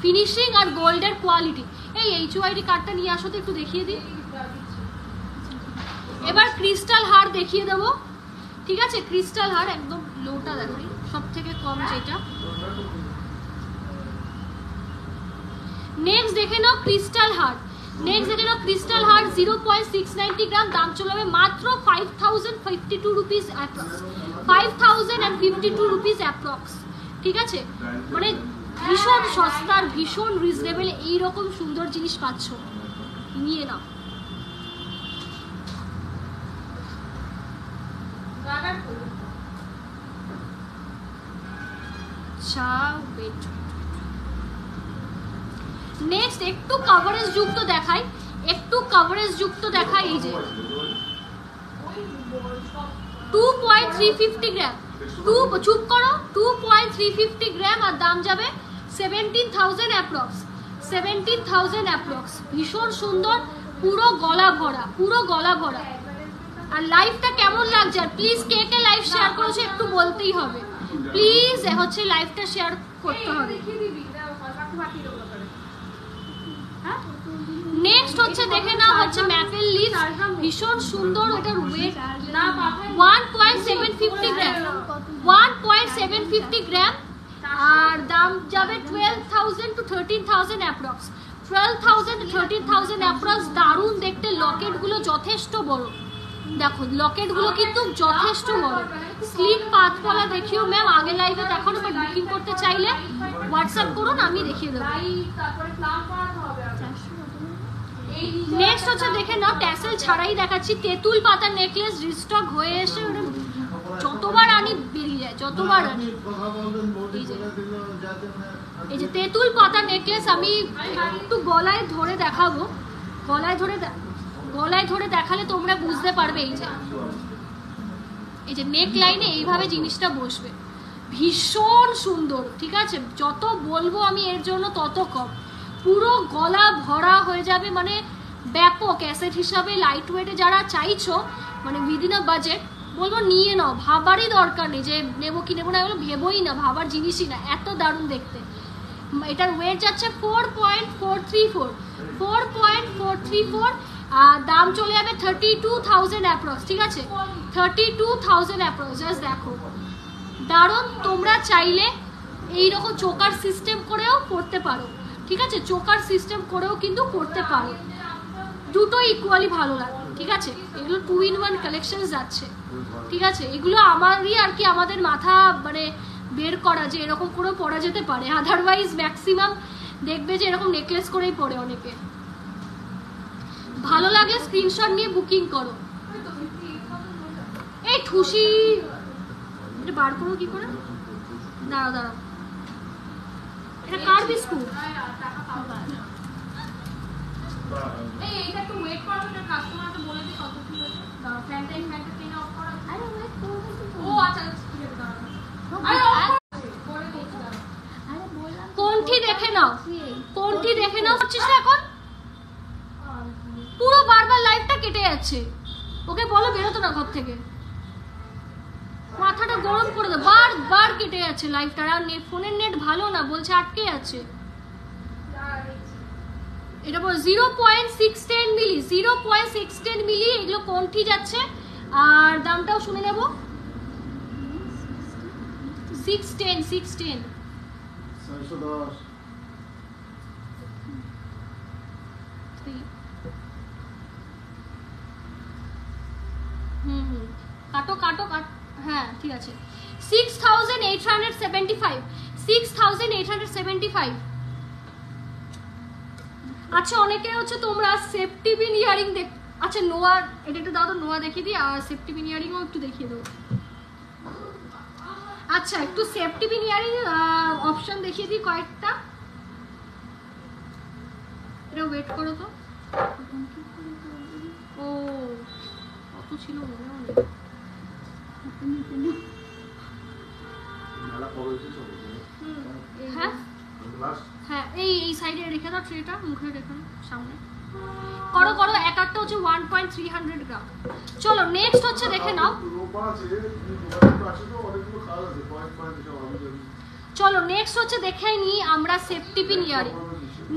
ফিনিশিং আর গোল্ডের কোয়ালিটি। এই HYD কার্ডটা নিয়ে আসো তো, একটু দেখিয়ে দিই। এবার ক্রিস্টাল হার দেখিয়ে দেবো, ঠিক আছে, ক্রিস্টাল হার একদম লোটা দেখাই, সব থেকে কম যেটা। নেক্সট দেখে নাও ক্রিস্টাল হার, নেক্সট দেখে নাও ক্রিস্টাল হার 0.690 গ্রাম, দাম চলে যাবে মাত্র 5,052 রুপিস অ্যাপ্রক্স, 5,052 রুপিস অ্যাপ্রক্স, ঠিক আছে, মানে ভীষণ সস্তার ভীষণ রিজনেবল এইরকম সুন্দর জিনিস পাচ্ছ, নিয়ে নাও। নেক্সট একটু কভারেজ যুক্ত দেখাই, একটু কভারেজ যুক্ত দেখাই। এই যে 2.350 গ্রাম, চুপ করো, 2.350 গ্রাম, আর দাম যাবে 17,000 অ্যাপ্রক্স, 17,000 অ্যাপ্রক্স। ভীষণ সুন্দর, পুরো গলা ভরা, পুরো গলা ভরা। আর লাইভটা কেমন লাগছে, আর প্লিজ কে কে লাইভ শেয়ার করেছো একটু বলতেই হবে, প্লিজ হচ্ছে লাইভটা শেয়ার করতে হবে। নেক্সট হচ্ছে দেখে নাও হচ্ছে ম্যাপেল লিফ, ভীষণ সুন্দর, ওটার ওয়েট 1.750 গ্রাম, 1.750 গ্রাম, আর দাম যাবে 12,000 to 13,000 অ্যাপ্রক্স, 12,000 to 13,000 অ্যাপ্রক্স। দারুণ দেখতে, লকেটগুলো যথেষ্ট বড়, দেখো লকেটগুলো কিন্তু যথেষ্ট বড়। স্লিক পাতপলা দেখিও ম্যাম, আগে লাইভে দেখানো, বাট বুকিং করতে চাইলে হোয়াটসঅ্যাপ করুন, আমি দেখিয়ে দেবো। নেক্সট হচ্ছে দেখে নাও, ট্যাসেল ছাড়াই দেখাচ্ছি, তেঁতুল পাতার নেকলেস রিস্টক হয়ে এসে, যতবার আনি বেরিয়ে যায়, যতবার আনি। এই যে তেঁতুল পাতার নেকলেস, আমি একটু গলায় ধরে দেখাবো, গলায় ধরে দেখালে তোমরা বুঝতে পারবে। এই যে নেক লাইনে এইভাবে জিনিসটা বসবে, ভীষণ সুন্দর, ঠিক আছে, যত বলবো আমি এর জন্য তত কম। পুরো গলা ভরা হয়ে যাবে, মানে ব্যাপক অ্যাসেট হিসাবে লাইট ওয়েটে যারা চাইছো, মানে উইদিন আ বাজেট, বলবো নিয়ে নাও, ভাবারই দরকার নেই যে নেবো কি নেবো না, এগুলো ভেবোই না, ভাবার জিনিসই না, এত দারুণ দেখতে। এটার ওয়েট যাচ্ছে 4.434, আর দাম চলে যাবে 32,000 অ্যাপ্রক্স, ঠিক আছে, 32,000 অ্যাপ্রক্স। জাস্ট দেখো দারুণ, তোমরা চাইলে এইরকম চোকার সিস্টেম করেও করতে পারো, ঠিক আছে, চোকার সিস্টেম করেও কিন্তু করতে পারো, দুটো ইকুয়ালি ভালো লাগে, ঠিক আছে। এগুলো 2-in-1 কালেকশন যাচ্ছে, ঠিক আছে, এগুলো আমারই আর কি, আমাদের মাথা মানে বের করা যে এরকম করেও পরা যেতে পারে, আদারওয়াইজ দেখবে যে এরকম নেকলেস করেই পরে অনেকে। ভালো লাগলে স্ক্রিনশট নিয়ে বুকিং করো। এই ঠুসি এটা বার করো কি করে? দাঁড়াও দাঁড়াও, এটা কার বিস্কুট? এইটা একটু ওয়েট করো, এটা কাস্টমারকে বলে দিই কত কি হয়েছে। দাঁড়াও, ফ্যানটা অফ করো। আরে ওয়েট করো। ও আচ্ছা ঠিক আছে, দাঁড়াও। কোনটি দেখে নাও, কোনটি দেখে নাও। হচ্ছিস না এখন পুরো বারবার লাইফটা কেটে যাচ্ছে। ওকে বলো বেরোতো না ঘর থেকে, মাথাটা গরম করে দাও। বারবার কেটে যাচ্ছে লাইফটা। আর ফোনের নেট ভালো না, বলছে আটকে যাচ্ছে। এটা বল 0.610 মিলি, 0.610 মিলি এগুলো কোনটি যাচ্ছে। আর দামটাও শুনে নেব। 610 610 কাটো কাটো কাট। হ্যাঁ ঠিক আছে, 6875, 6875। আচ্ছা অনেকে হচ্ছে তোমরা সেফটি পিন ইয়ারিং দেখ। আচ্ছা নোয়া, এটা একটু দাও তো, নোয়া দেখিয়ে দিই। আর সেফটি পিন ইয়ারিংও একটু দেখিয়ে দেবো। আচ্ছা একটু সেফটি পিন ইয়ারিং অপশন দেখিয়ে দিই কয়েকটা। এটা ওয়েট করো তো। ও কত ছিল মনে হয়। হ্যাঁ হ্যাঁ, এই সাইডে রেখে দাও ট্রেটা, মুখে রেখে দাও সামনে। করো করো, এক একটা হচ্ছে 1.300 গ্রাম। চলো নেক্সট হচ্ছে দেখে নাও। চলো নেক্সট হচ্ছে দেখে নিই আমরা সেফটি পিন ইয়ারিং।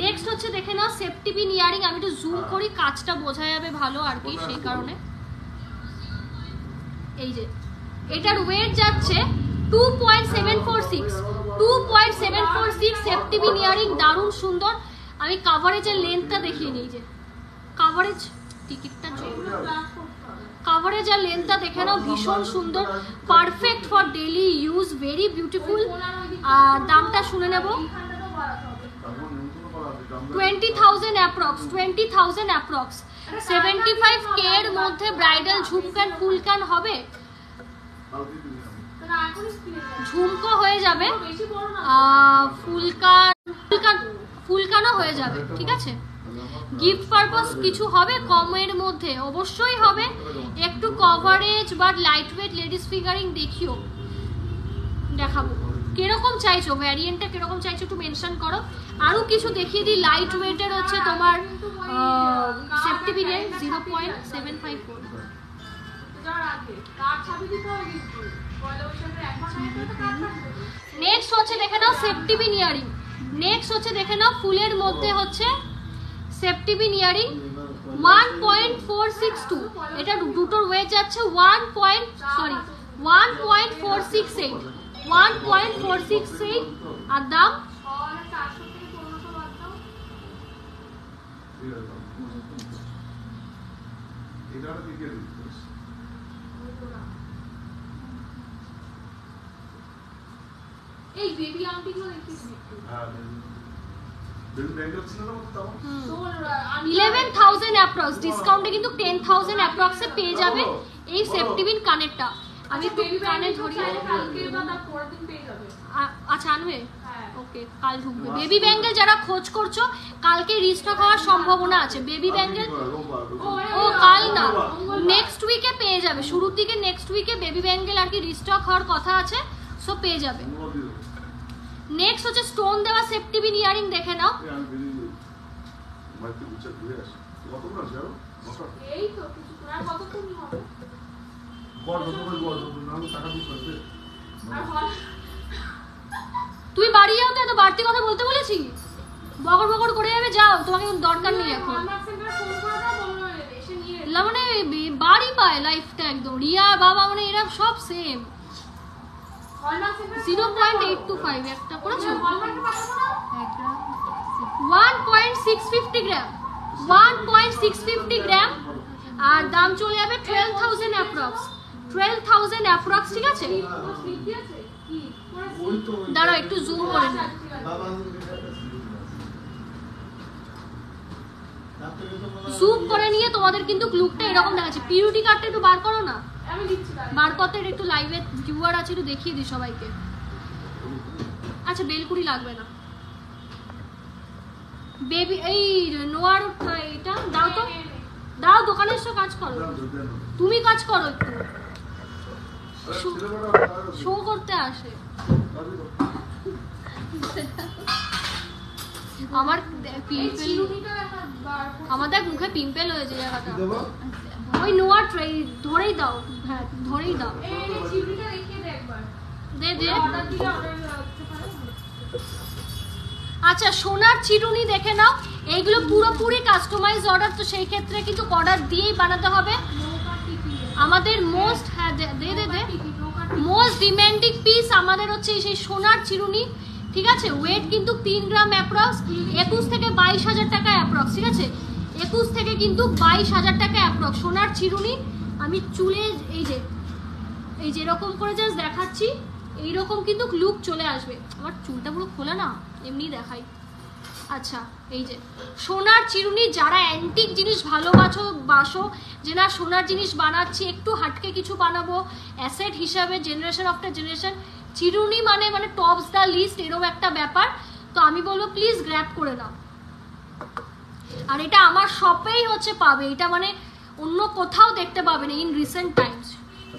নেক্সট হচ্ছে দেখে নাও সেফটি পিন ইয়ারিং। আমি একটু জুম করি, কাজটা বোঝা যাবে ভালো আর কি, সেই কারণে। এই যে এটার ওয়েট যাচ্ছে 2.746, 2.746 সেফটি পিন ইয়ারিং। দারুণ সুন্দর। আমি কাভারেজের লেন্থটা দেখিয়ে নিই। যে কাভারেজ টিকিটটা কাভারেজ আর লেন্থটা দেখে নাও, ভীষণ সুন্দর, perfect for daily use, very beautiful. আর দামটা শুনে নেব। 20,000 অ্যাপ্রক্স, 20,000 অ্যাপ্রক্স। 75K এর মধ্যে ব্রাইডাল ঝুমকান ফুলকান হবে, ঝুমকো হয়ে যাবে, ফুলকানও হয়ে যাবে। ঠিক আছে, গিফট পারপাস কিছু হবে কমের মধ্যে, অবশ্যই হবে। একটু কভারেজ বা লাইট ওয়েট লেডিস ফিগারিং দেখিও, দেখাবো কিরকম চাইছো, ভ্যারিয়েন্টটা কিরকম চাইছো একটু মেনশন করো। আরো কিছু দেখিয়ে দিই। লাইট ওয়েটের হচ্ছে তোমার সেফটি পিন 0.754। নেক্সট হচ্ছে দেখে নাও সেফটি পিন ইয়ারিং। নেক্সট হচ্ছে দেখে নাও ফুলের মধ্যে হচ্ছে সেফটি পিন ইয়ারিং 1.462। এটা দুটোর ওয়েট যাচ্ছে 1.468, 1.468। আর দাম এই বেবি আংটিগুলো দেখিস। 11,000 অ্যাপ্রক্স, ডিসকাউন্টে কিন্তু 10,000 অ্যাপ্রক্সে পেয়ে যাবে এই সেফটি পিন কানেরটা। আমি একটু কানে ধরি। আচ্ছা আনবে, ওকে কাল ঢুকবে। বেবি ব্যাঙ্গেল যারা খোঁজ করছো, কালকে রিস্টক হওয়ার সম্ভাবনা আছে। বেবি ব্যাঙ্গেল ও কাল না, নেক্সট উইকে পেয়ে যাবে। শুরুর দিকে নেক্সট উইকে বেবি ব্যাঙ্গেল আর কি রিস্টক হওয়ার কথা আছে, সো পেয়ে যাবে। নেক্সট হচ্ছে স্টোন দেওয়া সেফটি পিন ইয়ারিং দেখে নাও। তুমি বাড়ি যাও তো, এত বাড়তি কথা বলতে বলেছি? বকর বকর করে যাবে, যাও, তোমাকে দরকার নেই এখন। মানে বাড়ি পায় লাইফটা একদম। রিয়া বাবা মানে এরা সব সেম। 0.825 একটা করেছো, 1.650 গ্রাম, 1.650 গ্রাম। আর দাম চলে যাবে 12,000 অ্যাপ্রক্স, 12,000 অ্যাপ্রক্স। ঠিক আছে, দাঁড়াও একটু জুম করে নিই। জুম করে নিয়ে তোমাদের কিন্তু লুকটা এরকম দেখাচ্ছে। পিউরিটি কার্ডটা একটু বার করো না, আমি দিচ্ছি বার করতে একটু লাইভে ভিউয়ার আছে, একটু দেখিয়ে দিই সবাইকে। আচ্ছা বেলকুড়ি লাগবে না, বেবি এই নোয়ার এটা দাও তো, দাও, দোকানে এসে কাজ করো, তুমি কাজ করো একটু, শো করতে আসে। আমার পিম্পল, আমাদের মুখে পিম্পল হয়েছে জায়গাটা, ওই নোয়ার ধরেই দাও, হ্যাঁ ধরেই দাও, দে দে। আচ্ছা সোনার চিরুনি দেখে নাও, এইগুলো পুরোপুরি কাস্টমাইজ অর্ডার, তো সেই ক্ষেত্রে কিন্তু অর্ডার দিয়েই বানাতে হবে। আমাদের মোস্ট, হ্যাঁ দে দে দে, মোস্ট ডিমান্ডিং পিস আমাদের হচ্ছে সেই সোনার চিরুনি, ঠিক আছে। ওয়েট কিন্তু 3 গ্রাম অ্যাপ্রক্স, 21 থেকে 22,000 টাকা অ্যাপ্রক্স, ঠিক আছে। 21 থেকে কিন্তু 22,000 টাকা অ্যাপ্রক্স সোনার চিরুনি। আমি চুলে এই যে এরকম করে জাস্ট দেখাচ্ছি, এইরকম কিন্তু লুক চলে আসবে। আমার চুলটা পুরো খোলা না, এমনি দেখাই। আচ্ছা এই যে সোনার চিরুনি, যারা অ্যান্টিক জিনিস ভালোবাসো, যে না সোনার জিনিস বানাচ্ছি, একটু হাটকে কিছু বানাবো অ্যাসেট হিসাবে, জেনারেশন আফটার জেনারেশন, চিরুনি মানে টপস দ্য লিস্ট এরকম একটা ব্যাপার। তো আমি বলবো প্লিজ গ্র্যাব করে নাও। আর এটা আমার শপেই হচ্ছে পাবে, এটা মানে অন্য কোথাও দেখতে পাবে না in recent Times.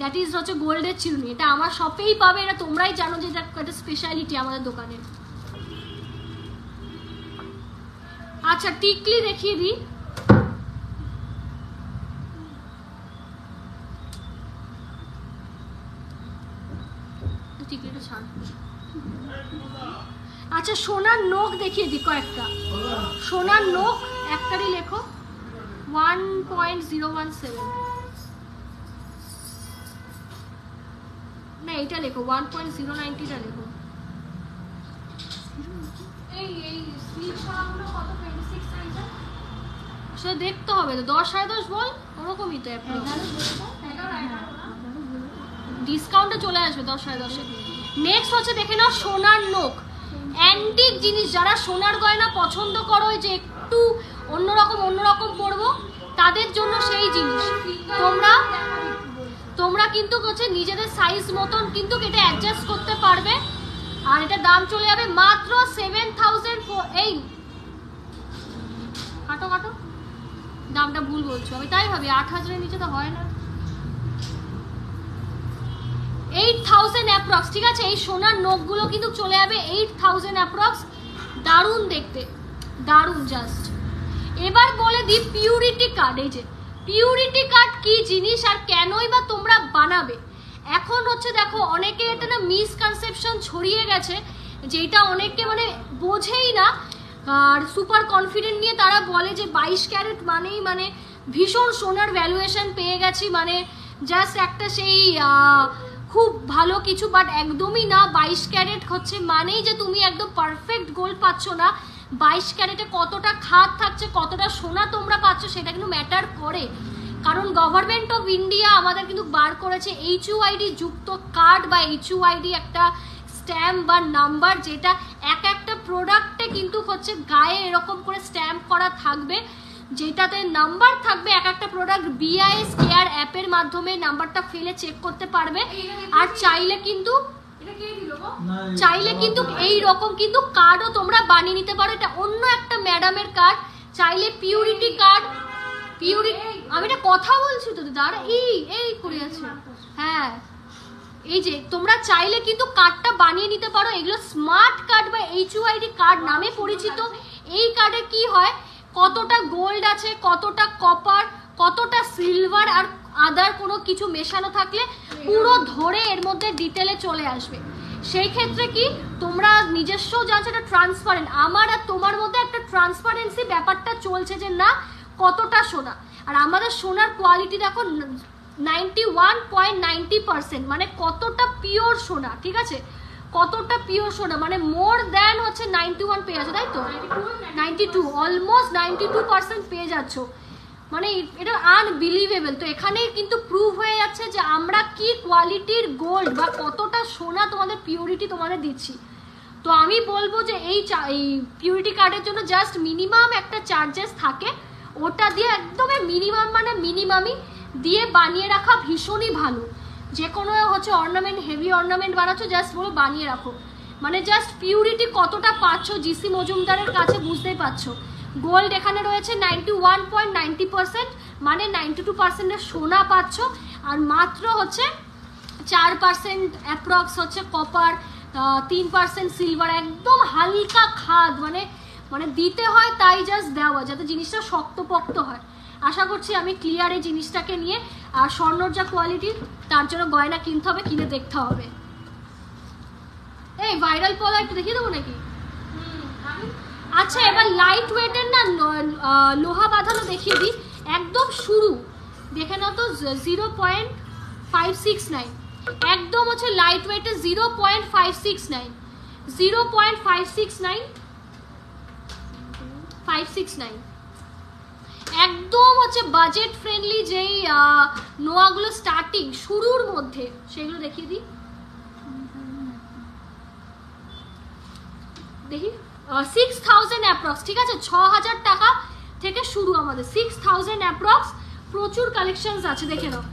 That is হচ্ছে গোল্ডের চিরুনি, এটা আমার শপেই পাবে, এটা তোমরাই জানো যে এটা একটা স্পেশালিটি আমাদের দোকানে। আচ্ছা টিকলি দেখিয়ে দিই, টিকলিটা ছাড়। আচ্ছা সোনার নোক দেখিয়ে দিই কয়েকটা, সোনার নোক একটারই লেখো 1.017, না এটা লেখো 1.090টা লেখো। সেটা দেখতে হবে তো, 10 সাড়ে 10 বল, ওরকমই তো ডিসকাউন্টে চলে আসবে 10 সাড়ে 10-এ। নেক্সট হচ্ছে দেখে নাও সোনার নোক, অ্যান্টিক জিনিস, যারা সোনার গয়না পছন্দ করো যে একটু অন্যরকম পরবো, তাদের জন্য সেই জিনিস। তোমরা কিন্তু হচ্ছে নিজেদের সাইজ মতন কিন্তু এটা অ্যাডজাস্ট করতে পারবে। আর এটা দাম চলে যাবে মাত্র 7,000। এই কাটো দামটা ভুল বলছো, আমি তাই ভাবি 8,000-এর নিচে তো হয় না। 8,000 অ্যাপ্রক্স, ঠিক আছে। এই সোনার নোকগুলো কিন্তু চলে যাবে 8,000 অ্যাপ্রক্স। দারুণ দেখতে, দারুণ জাস্ট। এবার বলে দিই পিউরিটি কার্ড, এই যে পিউরিটি কার্ড কি জিনিস আর কেনই বা তোমরা বানাবে। এখন হচ্ছে দেখো অনেকে এটা না মিসকনসেপশন ছড়িয়ে গেছে, যেটা অনেকে বোঝেই না, আর সুপার কনফিডেন্ট নিয়ে তারা বলে যে 22 ক্যারেট মানেই ভীষণ সোনার ভ্যালুয়েশন পেয়ে গেছি, জাস্ট একটা সেই খুব ভালো কিছু, বাট একদমই না। 22 ক্যারেট হচ্ছে মানেই যে তুমি একদম পারফেক্ট গোল্ড পাচ্ছ না। 22 ক্যারেটে কতটা খাদ থাকছে, কতটা সোনা তোমরা পাচ্ছ, সেটা কিন্তু ম্যাটার করে। কারণ গভর্নমেন্ট অফ ইন্ডিয়া আমাদের কিন্তু বার করেছে HUID যুক্ত কার্ড বা HUID একটা স্ট্যাম্প বা নাম্বার, যেটা একটা প্রোডাক্টে কিন্তু হচ্ছে গায়ে এরকম করে স্ট্যাম্প করা থাকবে, যেটাতে নাম্বার থাকবে। একটা প্রোডাক্ট BIS কেয়ার অ্যাপের মাধ্যমে নাম্বারটা ফেলে চেক করতে পারবে। আর চাইলে কিন্তু এই রকম কিন্তু কার্ডও তোমরা বানিয়ে নিতে পারো। এটা অন্য একটা ম্যাডামের কার্ড, চাইলে পিউরিটি কার্ড, আমি এটা কথা বলছি তো দাঁড়া, এই করে আছে, হ্যাঁ এই যে তোমরা চাইলে কিন্তু কার্ডটা বানিয়ে নিতে পারো। এগুলো স্মার্ট কার্ড বা HUID কার্ড নামে পরিচিত। এই কার্ডে কি হয়, কতটা গোল্ড আছে, কতটা কপার, কতটা সিলভার আর আদার কোনো কিছু মেশানো থাকলে পুরো ধরে এর মধ্যে ডিটেলে চলে আসবে। সেই ক্ষেত্রে কি তোমরা নিজস্ব জানছো এটা ট্রান্সপারেন্ট, আমার আর তোমার মধ্যে একটা ট্রান্সপারেন্সি ব্যাপারটা চলছে যে না কতটা সোনা। আর আমাদের সোনার কোয়ালিটি দেখো 91.90%, কতটা পিওর সোনা, ঠিক আছে। কতটা পিওর সোনা, মোর দ্যান হচ্ছে 91 পেয়ে যাচ্ছে, তাই তো 92, অলমোস্ট 92% পেয়ে যাচ্ছ, এটা আনবিলিভেবল। তো এখানেই কিন্তু প্রুভ হয়ে যাচ্ছে যে আমরা কি কোয়ালিটির গোল্ড বা কতটা সোনা তোমাদের পিওরিটি তোমাদের দিচ্ছি। তো আমি বলবো যে এই পিউরিটি কার্ডের জন্য জাস্ট মিনিমাম একটা চার্জেস থাকে, ওটা দিয়ে একদমই মিনিমাম মানে মিনিমামই দিয়ে বানিয়ে রাখা ভীষণই ভালো। যে কোনো হচ্ছে অর্নামেন্ট, হেভি অর্নামেন্ট বানাচ্ছ, জাস্ট বলো বানিয়ে রাখো, মানে জাস্ট পিউরিটি কতটা পাচ্ছ জিসি মজুমদারের কাছে বুঝতেই পারছো। গোল্ড এখানে রয়েছে 91.90%, মানে 92% সোনা পাচ্ছ, আর মাত্র হচ্ছে 4% অ্যাপ্রক্স হচ্ছে কপার, 3% সিলভার, একদম হালকা খাদ, মানে মানে দিতে হয় তাই জাস্ট দেওয়া, যাতে জিনিসটা শক্তপোক্ত হয়। আশা করছি আমি ক্লিয়ার এই জিনিসটাকে নিয়ে। আর স্বর্ণর যা কোয়ালিটি, তার জন্য গয়না কিনতে হবে, কিনে দেখতে হবে। এই ভাইরাল পলা একটু দেখিয়ে দেবো নাকি? আচ্ছা, এবার লাইট ওয়েটের না লোহা বাঁধানো দেখিয়ে দিই, একদম শুরু দেখে নাও তো 0.569, একদম হচ্ছে লাইট ওয়েটের 0.569, 569, একদম হচ্ছে বাজেট ফ্রেন্ডলি যেই নোয়াগুলো স্টার্টিং শুরুর মধ্যে, সেগুলো দেখিয়ে দিই। দেখি 6000 অ্যাপ্রক্স, ঠিক আছে, 6000 টাকা থেকে শুরু আমাদের, 6000 অ্যাপ্রক্স। প্রচুর কালেকশনস আছে, দেখে নাও,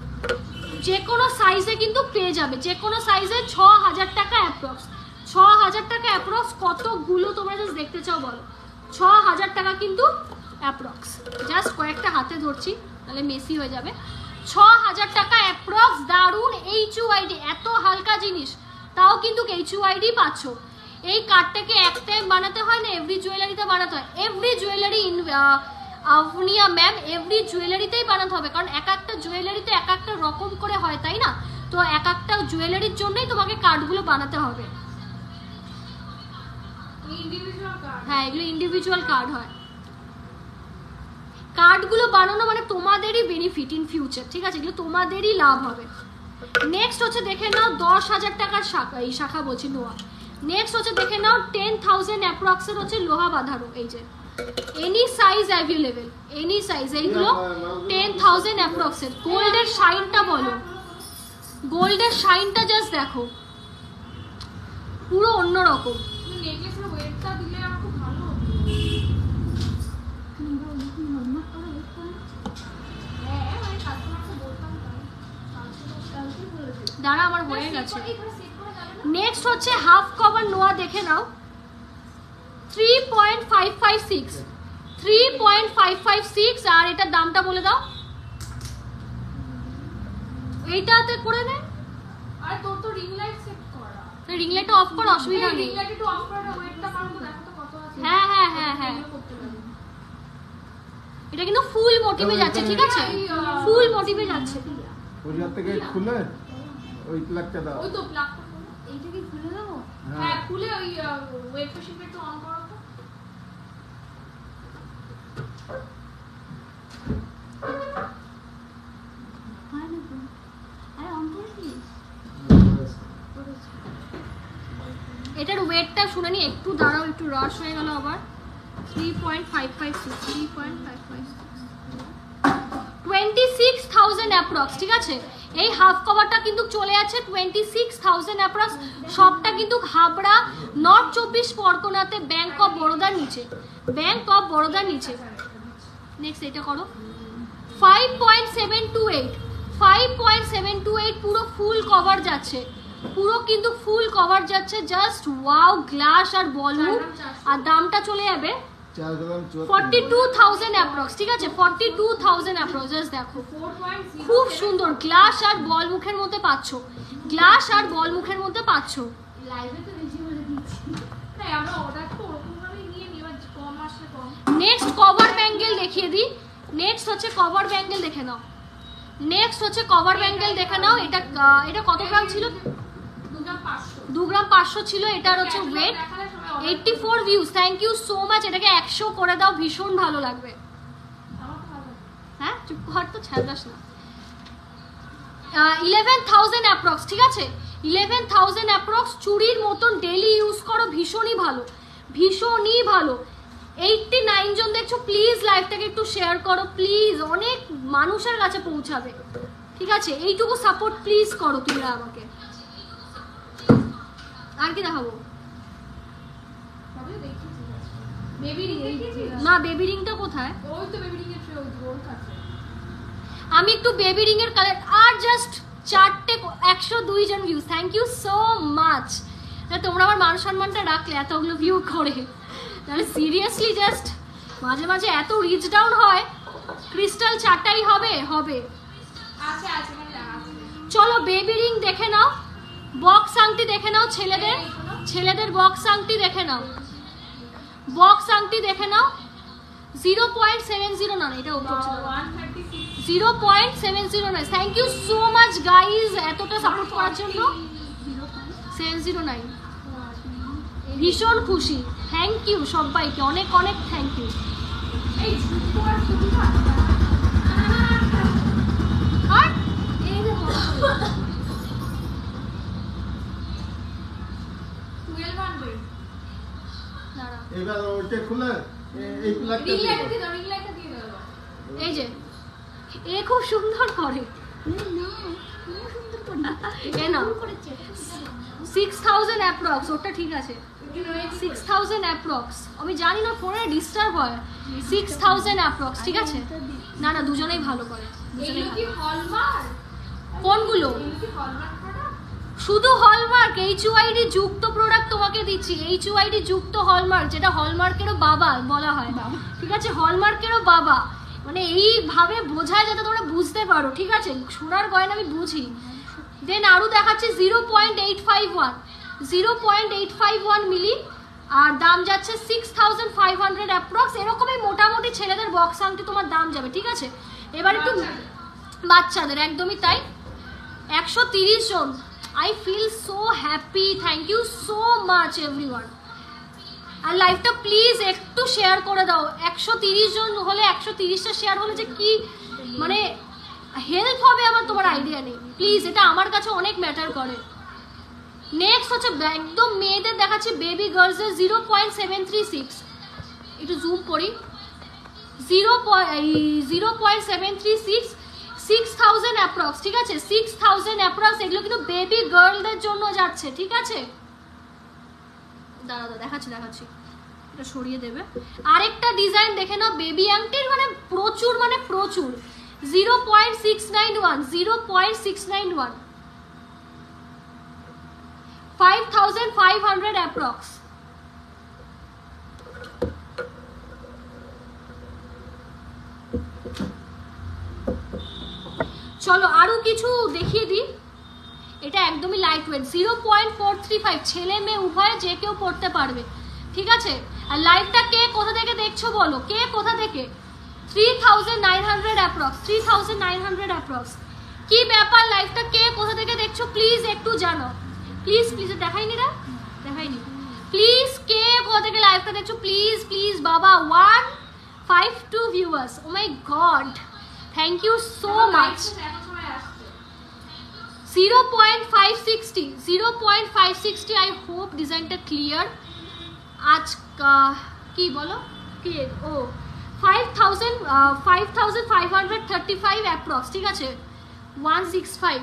যে কোনো সাইজে কিন্তু পেয়ে যাবে, যে কোনো সাইজে 6000 টাকা অ্যাপ্রক্স, 6000 টাকা অ্যাপ্রক্স। কতগুলো তোমরা জাস্ট দেখতে চাও বলো? 6000 টাকা কিন্তু অ্যাপ্রক্স, জাস্ট কয়েকটা হাতে ধরছি তাহলে মেসি হয়ে যাবে। 6000 টাকা অ্যাপ্রক্স, দারুণ HUID, এত হালকা জিনিস তাও কিন্তু HUID পাচ্ছ। এই কার্ডটাকে এক টাইম বানাতে হয় না, এভরি জুয়েলারিতে বানাতে হয়, এভরি জুয়েলারি আফনিয়া ম্যাম, এভরি জুয়েলারিতেই বানাতে হবে, কারণ এক একটা জুয়েলারিতে এক একটা রকম করে হয়, তাই না? তো এক একটা জুয়েলারির জন্যই তোমাকে কার্ডগুলো বানাতে হবে। হ্যাঁ, এগুলো ইন্ডিভিজুয়াল কার্ড হয়। কার্ডগুলো বানানো মানে তোমাদেরই বেনিফিট ইন ফিউচার, ঠিক আছে, এগুলো তোমাদেরই লাভ হবে। নেক্সট হচ্ছে দেখে নাও 10,000 টাকার শাখা, এই শাখা বলছি নোয়া। নেক্সট হচ্ছে দেখে নাও 10,000 অ্যাপ্রক্সের হচ্ছে লোহা বাঁধানো, এই যে any size available, any size, এইগুলো 10,000 অ্যাপ্রক্সের। গোল্ডের শাইনটা বলো, গোল্ডের শাইনটা জাস্ট দেখো, পুরো অন্যরকম। নেকলেসের ওয়েটটা দিলে আমার খুব ভালো হতো। হ্যাঁ, মানে কাস্টমারকে বলতাম তাই, কালকে বলেছে। দাঁড়া, আমার হয়ে গেছে। নেক্সট হচ্ছে হাফ কভার নোয়া, দেখে নাও 3.556, 3.556, আর এটার দামটা বলে দাও। এইটাতে করে নে, আর তোর তো রিং লাইট সেট করা, রিং লাইটটা অফ কর, অসুবিধা নেই। রিং লাইট একটু অফ করে ওয়েটটা কারণ দেখো তো কত আছে। হ্যাঁ হ্যাঁ হ্যাঁ হ্যাঁ, করতে পারি। এটা কিন্তু ফুল মোটিভে যাচ্ছে, ঠিক আছে, ফুল মোটিভে যাচ্ছে। ওই হাত থেকে খুলে ওই প্লাগটা দাও। ওই তো প্লাগটা এইটা কি খুলে দেবো? হ্যাঁ, খুলে ওই ওয়েট মেশিনটা একটু অন করো তো। এটার ওয়েটটা শুনে নি, একটু দাঁড়াও, একটু রাশ হয়ে গেল আবার। 3.556, 3.556, 26,000 অ্যাপ্রক্স, ঠিক আছে। এই হাফ কভারটা কিন্তু চলে আছে 26,000 অ্যাপ্রক্স। সবটা কিন্তু হাবড়া, নর্থ 24 পরগনাতে, ব্যাংক অফ বরোদার নিচে, ব্যাংক অফ বরোদার নিচে। নেক্সট এটা করো 5.728, 5.728, পুরো ফুল কভার যাচ্ছে, পুরো কিন্তু ফুল কভার যাচ্ছে, জাস্ট ওয়াও, গ্লাস আর বলমুখ। আর দামটা চলে যাবে 42,000 অ্যাপ্রক্স, ঠিক আছে, 42,000 অ্যাপ্রক্স। জাস্ট দেখো, খুব সুন্দর গ্লাস আর বল মুখের মধ্যে পাচ্ছ, গ্লাস আর বল মুখের মধ্যে পাচ্ছ। লাইভে তো বেশি বলে দিচ্ছি। তাই আমরা অর্ডার তো ওরকম ভাবেই নিয়ে নিই, এবার কম আসলে কম। নেক্সট কভার ব্যাঙ্গেল দেখিয়ে দিই। নেক্সট হচ্ছে কভার ব্যাঙ্গেল দেখে নাও, নেক্সট হচ্ছে কভার ব্যাঙ্গেল দেখে নাও। এটা এটা কত গ্রাম ছিল? 2 গ্রাম 500 ছিল। এটার হচ্ছে weight 84 views. Thank you so much. এটাকে 100 করে দাও, ভীষণ ভালো লাগবে। হ্যাঁ, চুপ কর তো, ছাড়াস না। 11,000 অ্যাপ্রক্স, ঠিক আছে, 11,000 অ্যাপ্রক্স। চুড়ির মতন ডেলি ইউজ করো, ভীষণই ভালো, ভীষণই ভালো। 89 জন দেখছো, প্লিজ লাইভটাকে একটু শেয়ার করো, প্লিজ, অনেক মানুষের কাছে পৌঁছাবে, ঠিক আছে, এইটুকু সাপোর্ট প্লিজ করো তোমরা আমাকে। আর কি দেখাবো? বেবি রিং না, বেবি রিংটা কোথায়? ওই তো বেবি রিং এর রোজ আছে। আমি একটু বেবি রিং এর কালার আর জাস্ট 4টে 102 জন views, thank you so much. তোমরা আমার মান সম্মানটা রাখলে এতগুলো ভিউ করে, তাহলে সিরিয়াসলি জাস্ট মাঝে মাঝে এত রিচ ডাউন হয়। ক্রিস্টাল 4টাই হবে হবে। আছে আছে মানে আছে। চলো বেবি রিং দেখে নাও, বক্স আংটি দেখে নাও, ছেলেদের বক্স আংটি দেখে নাও, বক্স আংটি দেখে নাও। 0.70 না এটা উপর ছিল 0.709। Thank you so much guys এতটা সাপোর্ট করার জন্য। 709 ভীষণ খুশি, থ্যাংক ইউ সবাইকে, অনেক অনেক থ্যাংক ইউ। এই ঝুঁকো আর সুবিধা আর এই যে 12 আনবে। দাঁড়া, এবার ওইটা খুলে এই প্লাগটা রিং দিয়ে লাইটটা দাও। দিয়ে দাও, রিং লাইটটা দিয়ে দাও। এই যে এ খুব সুন্দর করে, এ না 6000 অ্যাপ্রক্স, ওটা ঠিক আছে 6000 অ্যাপ্রক্স। আমি জানি না ফোনে ডিস্টার্ব হয়। 6000 অ্যাপ্রক্স ঠিক আছে। না না দুজনেই ভালো করে, দুজনেই এগুলো কি ভালো। হলমার্ক? কোনগুলো? এগুলো কি হলমার্ক প্রোডাক্ট? শুধু হলমার্ক, HUID যুক্ত প্রোডাক্ট তোমাকে দিচ্ছি, HUID যুক্ত হলমার্ক, যেটা হলমার্কেরও বাবা বলা হয় ঠিক আছে, হলমার্কেরও বাবা, মানে এইভাবে বোঝায় যাতে তোমরা বুঝতে পারো ঠিক আছে। সোনার গয়না আমি বুঝি। দেন আরও দেখাচ্ছে 0.851, 0.851 মিলি, আর দাম যাচ্ছে 6500 অ্যাপ্রক্স। এরকমই মোটামুটি ছেলেদের বক্স আংটি তোমার দাম যাবে ঠিক আছে। এবার একটু বাচ্চাদের একদমই তাই। 130 জন, I feel so happy, thank you so much everyone. আর লাইভটা প্লিজ একটু শেয়ার করে দাও। 130 জন হলে 130টা শেয়ার হলে যে কি মানে হেল্প হবে আমার তোমার আইডিয়া নেই। প্লিজ এটা আমার কাছে অনেক ম্যাটার করে। নেক্সট হচ্ছে একদম মেয়েদের দেখাচ্ছি বেবি গার্লসের 0.736, একটু জুম করি। 0.736, 6000 অ্যাপ্রক্স ঠিক আছে, 6000 অ্যাপ্রক্স। এগুলো কিন্তু বেবি গার্লদের জন্য যাচ্ছে ঠিক আছে। দাঁড়া দেখাচ্ছি দেখাচ্ছি, এটা সরিয়ে দেবে। আরেকটা ডিজাইন দেখে নাও বেবি আংটির, মানে প্রচুর মানে প্রচুর। 0.691, 0.691, 5500 অ্যাপ্রক্স। চলো আরো কিছু দেখিয়ে দিই। এটা একদমই লাইট ওয়েট, 0.435, ছেলে মেয়ে উভয় যে কেউ পড়তে পারবে ঠিক আছে। আর লাইভটা কে কোথা থেকে দেখছো বলো, কে কোথা থেকে? 3900 অ্যাপ্রক্স, 3900 অ্যাপ্রক্স। কি ব্যাপার লাইভটা কে কোথা থেকে দেখছো প্লিজ একটু জানো, প্লিজ প্লিজ। দেখাইনি রা, দেখাইনি। প্লিজ কে কোথা থেকে লাইভটা দেখছো প্লিজ প্লিজ বাবা। 152 viewers, oh my god, thank you so much. 0.560, 0.560। I hope ডিজাইনটা ক্লিয়ার। আজ কি বলো কি ও 5535 অ্যাপ্রক্স ঠিক আছে। 165,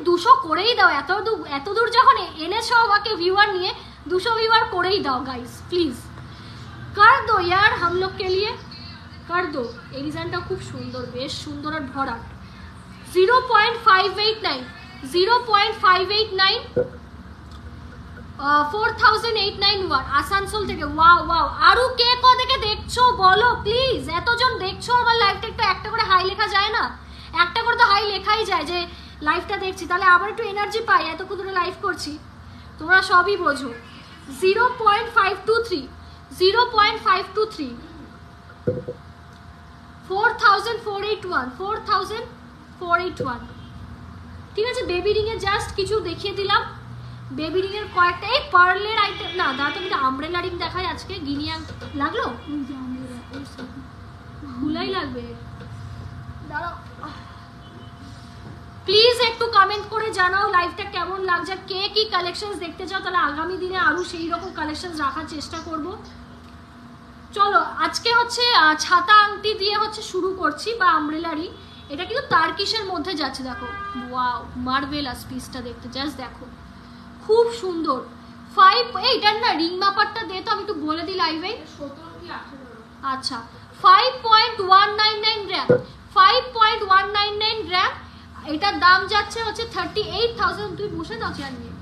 200 করেই দাও। এত দূর যখন এনেছো আমাকে ভিউয়ার নিয়ে, 200 ভিউয়ার করেই দাও গাইস প্লিজ। कर दो यार हम लोग के लिए, कर दो। এই ডিজাইনটা খুব সুন্দর, বেশ সুন্দর আর ভরাট। 0.589, 0.589, 4891 আসানসোল থেকে। Wow wow. আরো কে কোথা থেকে দেখছো বলো প্লিজ। এতজন দেখছো আমার লাইভটা, একটু একটা করে হাই লেখা যায় না? একটা করে তো হাই লেখাই যায় যে লাইভটা দেখছি, তাহলে আবার একটু এনার্জি পাই। এতক্ষণ ধরে লাইভ করছি, তোমরা সবই বোঝো। 0.523, 0.523, 4481, 4481 ঠিক আছে। বেবি রিং এর জাস্ট কিছু দেখিয়ে দিলাম। বেবি রিং এর কয়েকটা এই পার্লের আইটেম না, দাঁড়া তুমি আমব্রেলা রিং দেখাই আজকে। গিনিয়া লাগলো, ভুলাই লাগবে। দাঁড়াও প্লিজ একটু কমেন্ট করে জানাও লাইভটা কেমন লাগছে, কে কি কালেকশনস দেখতে চাও, তাহলে আগামী দিনে আরো সেই রকম কালেকশনস রাখার চেষ্টা করব। চলো আজকে হচ্ছে ছাতা আংটি দিয়ে হচ্ছে শুরু করছি, বা আমব্রেলা রিং। এটা কিন্তু তার্কিশের মধ্যে যাচ্ছে, দেখো ওয়াও মার্ভেলাস পিসটা দেখতে, জাস্ট দেখো খুব সুন্দর। 5 এইটার না রিং মাপারটা দে তো, আমি একটু বলে দিই লাইভে। 17 কি 18? আচ্ছা 5.199 দাম যাচ্ছে হচ্ছে 38,000। তুই বসে দাও চেয়ার নিয়ে।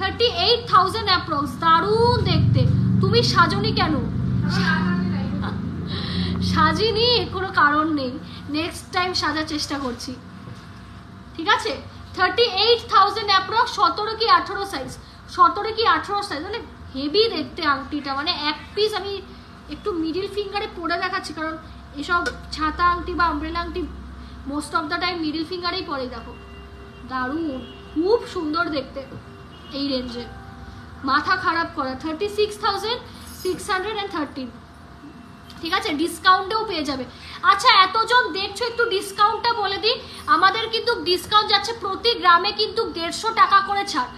38,000 অ্যাপ্রক্স। দারুণ দেখতে। তুমি সাজনি কেন? সাজিনি, কোনো কারণ নেই, নেক্সট টাইম সাজার চেষ্টা করছি, ঠিক আছে। 38,000 অ্যাপ্রক্স। 17 কি 18 সাইজ, 17 কি 18 সাইজ, মানে হেভি দেখতে আংটিটা। মানে এক পিস আমি একটু মিডিল ফিঙ্গারে পরে দেখাচ্ছি, কারণ এসব ছাতা আংটি বা আমব্রেলা আংটি most of the time middle ফিঙ্গারেই পরে। দেখো দারুণ, খুব সুন্দর দেখতে এই রেঞ্জে, মাথা খারাপ করা। 36,613, ঠিক আছে, ডিসকাউন্টেও পেয়ে যাবে। আচ্ছা এতজন দেখছো, একটু ডিসকাউন্টটা বলে দিই। আমাদের কিন্তু ডিসকাউন্ট যাচ্ছে প্রতি গ্রামে কিন্তু 150 টাকা করে ছাড়।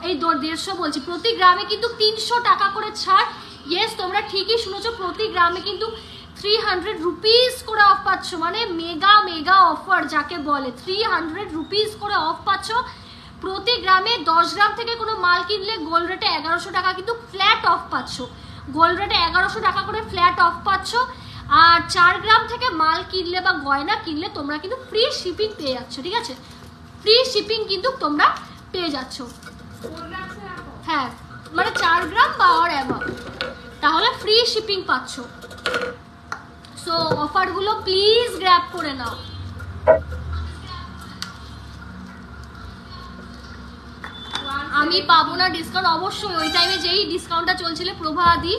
এই 150 বলছি, প্রতি গ্রামে কিন্তু 300 টাকা করে ছাড়। ইয়েস, তোমরা ঠিকই শুনেছো, প্রতি গ্রামে কিন্তু 300 রুপিস করে অফ পাচ্ছ, মানে মেগা মেগা অফার যাকে বলে। 300 রুপিস করে অফ পাচ্ছ প্রতি গ্রামে। 10 গ্রাম থেকে কোনো মাল কিনলে গোল্ড রেটে 1100 টাকা কিন্তু ফ্ল্যাট অফ পাচ্ছ। গোল্ড রেটে 1100 টাকা করে ফ্ল্যাট অফ পাচ্ছ। আর 4 গ্রাম থেকে মাল কিনলে বা গয়না কিনলে তোমরা কিন্তু ফ্রি শিপিং পেয়ে যাচ্ছ, ঠিক আছে। ফ্রি শিপিং কিন্তু তোমরা পেয়ে যাচ্ছ, হ্যাঁ, মানে 4 গ্রাম বা আর অ্যাবাভ, তাহলে ফ্রি শিপিং পাচ্ছ। সো অফারগুলো প্লিজ গ্র্যাব করে নাও। আমি পাবো না ডিসকাউন্ট? অবশ্যই ওই টাইমে যেই ডিসকাউন্টটা চলছিল প্রভাদি,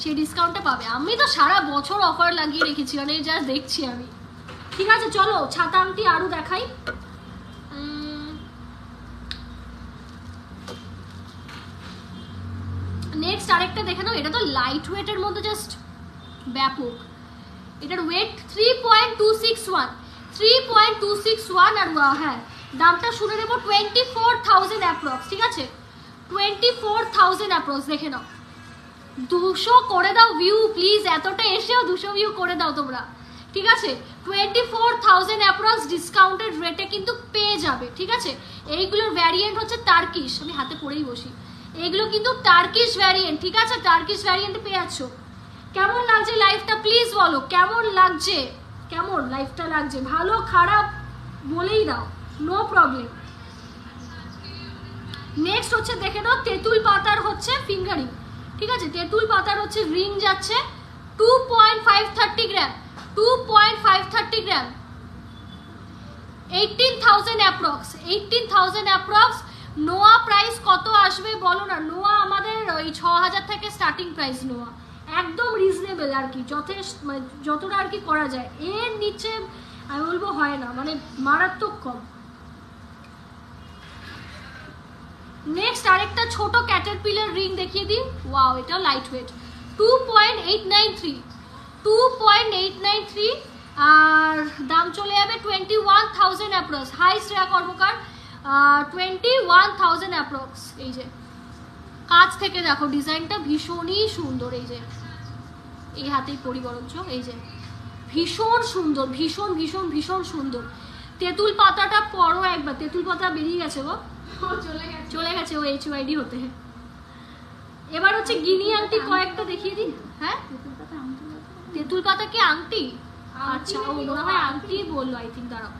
সেই ডিসকাউন্টটা পাবে। আমি তো সারা বছর অফার লাগিয়ে রেখেছি, মানে যা দেখছি আমি। ঠিক আছে, চলো ছাতা আংটি আরো দেখাই। নেক্সট আরেকটা দেখে নাও। এটা তো লাইট ওয়েটের মধ্যে জাস্ট ব্যাপক। এটার ওয়েট 3.261, 3.261। আর হ্যাঁ, দামটা শুনে নেবো 24,000 অ্যাপ্রক্স, ঠিক আছে, 24,000 অ্যাপ্রক্স। দেখে নাও, 200 করে দাও ভিউ প্লিজ, এতটা এসেও 200 ভিউ করে দাও তোমরা, ঠিক আছে। 24,000 অ্যাপ্রক্স ডিসকাউন্টেড রেটে কিন্তু পেয়ে যাবে, ঠিক আছে। এইগুলোর ভ্যারিয়েন্ট হচ্ছে টার্কিশ, আমি হাতে পরেই বসি। এগুলো কিন্তু টার্কিশ ভ্যারিয়েন্ট, ঠিক আছে, টার্কিশ ভ্যারিয়েন্টে পেয়ে যাচ্ছ। কেমন লাগছে লাইফটা প্লিজ বলো, কেমন লাগছে, কেমন লাইফটা লাগছে? ভালো খারাপ বলেই দাও, নো প্রবলেম। নেক্সট হচ্ছে দেখে নাও তেঁতুল পাতার হচ্ছে ফিঙ্গারিং, ঠিক আছে। তেঁতুল পাতার হচ্ছে রিং যাচ্ছে 2.530 গ্রাম, 2.530 গ্রাম, 18,000 অ্যাপ্রক্স, 18,000 অ্যাপ্রক্স। নোয়া প্রাইস কত আসবে বলো না? নোয়া আমাদের ওই 6,000 থেকে স্টার্টিং প্রাইস। নোয়া একদম রিজনেবল আর কি, যথেষ্ট, মানে যতটা আর কি করা যায়, এর নিচে আমি বলবো হয় না, মানে মারাত্মক কম। নেক্সট আরেকটা ছোট ক্যাটারপিলার রিং দেখিয়ে দিই। ওয়াও, এটাও লাইট ওয়েট, 2.893, 2.893। আর দাম চলে যাবে 21,000 অ্যাপ্রক্স। হাই শ্রেয়া কর্মকার, 21,000 অ্যাপ্রক্স। এই যে কাছ থেকে দেখো ডিজাইনটা ভীষণই সুন্দর, এই যে এই হাতেই পরি বরঞ্চ, এই যে ভীষণ সুন্দর, ভীষণ ভীষণ ভীষণ সুন্দর। তেঁতুল পাতাটা পরো একবার, তেঁতুল পাতা বেরিয়ে গেছে গো, চলে গেছে ও HYD হতে। এবার হচ্ছে গিনি আংটি কয়েকটা দেখিয়ে দিই। হ্যাঁ, তেঁতুল পাতা কি আংটি? আচ্ছা, ও মনে হয় আংটি বললো, আই থিঙ্ক। দাঁড়াও,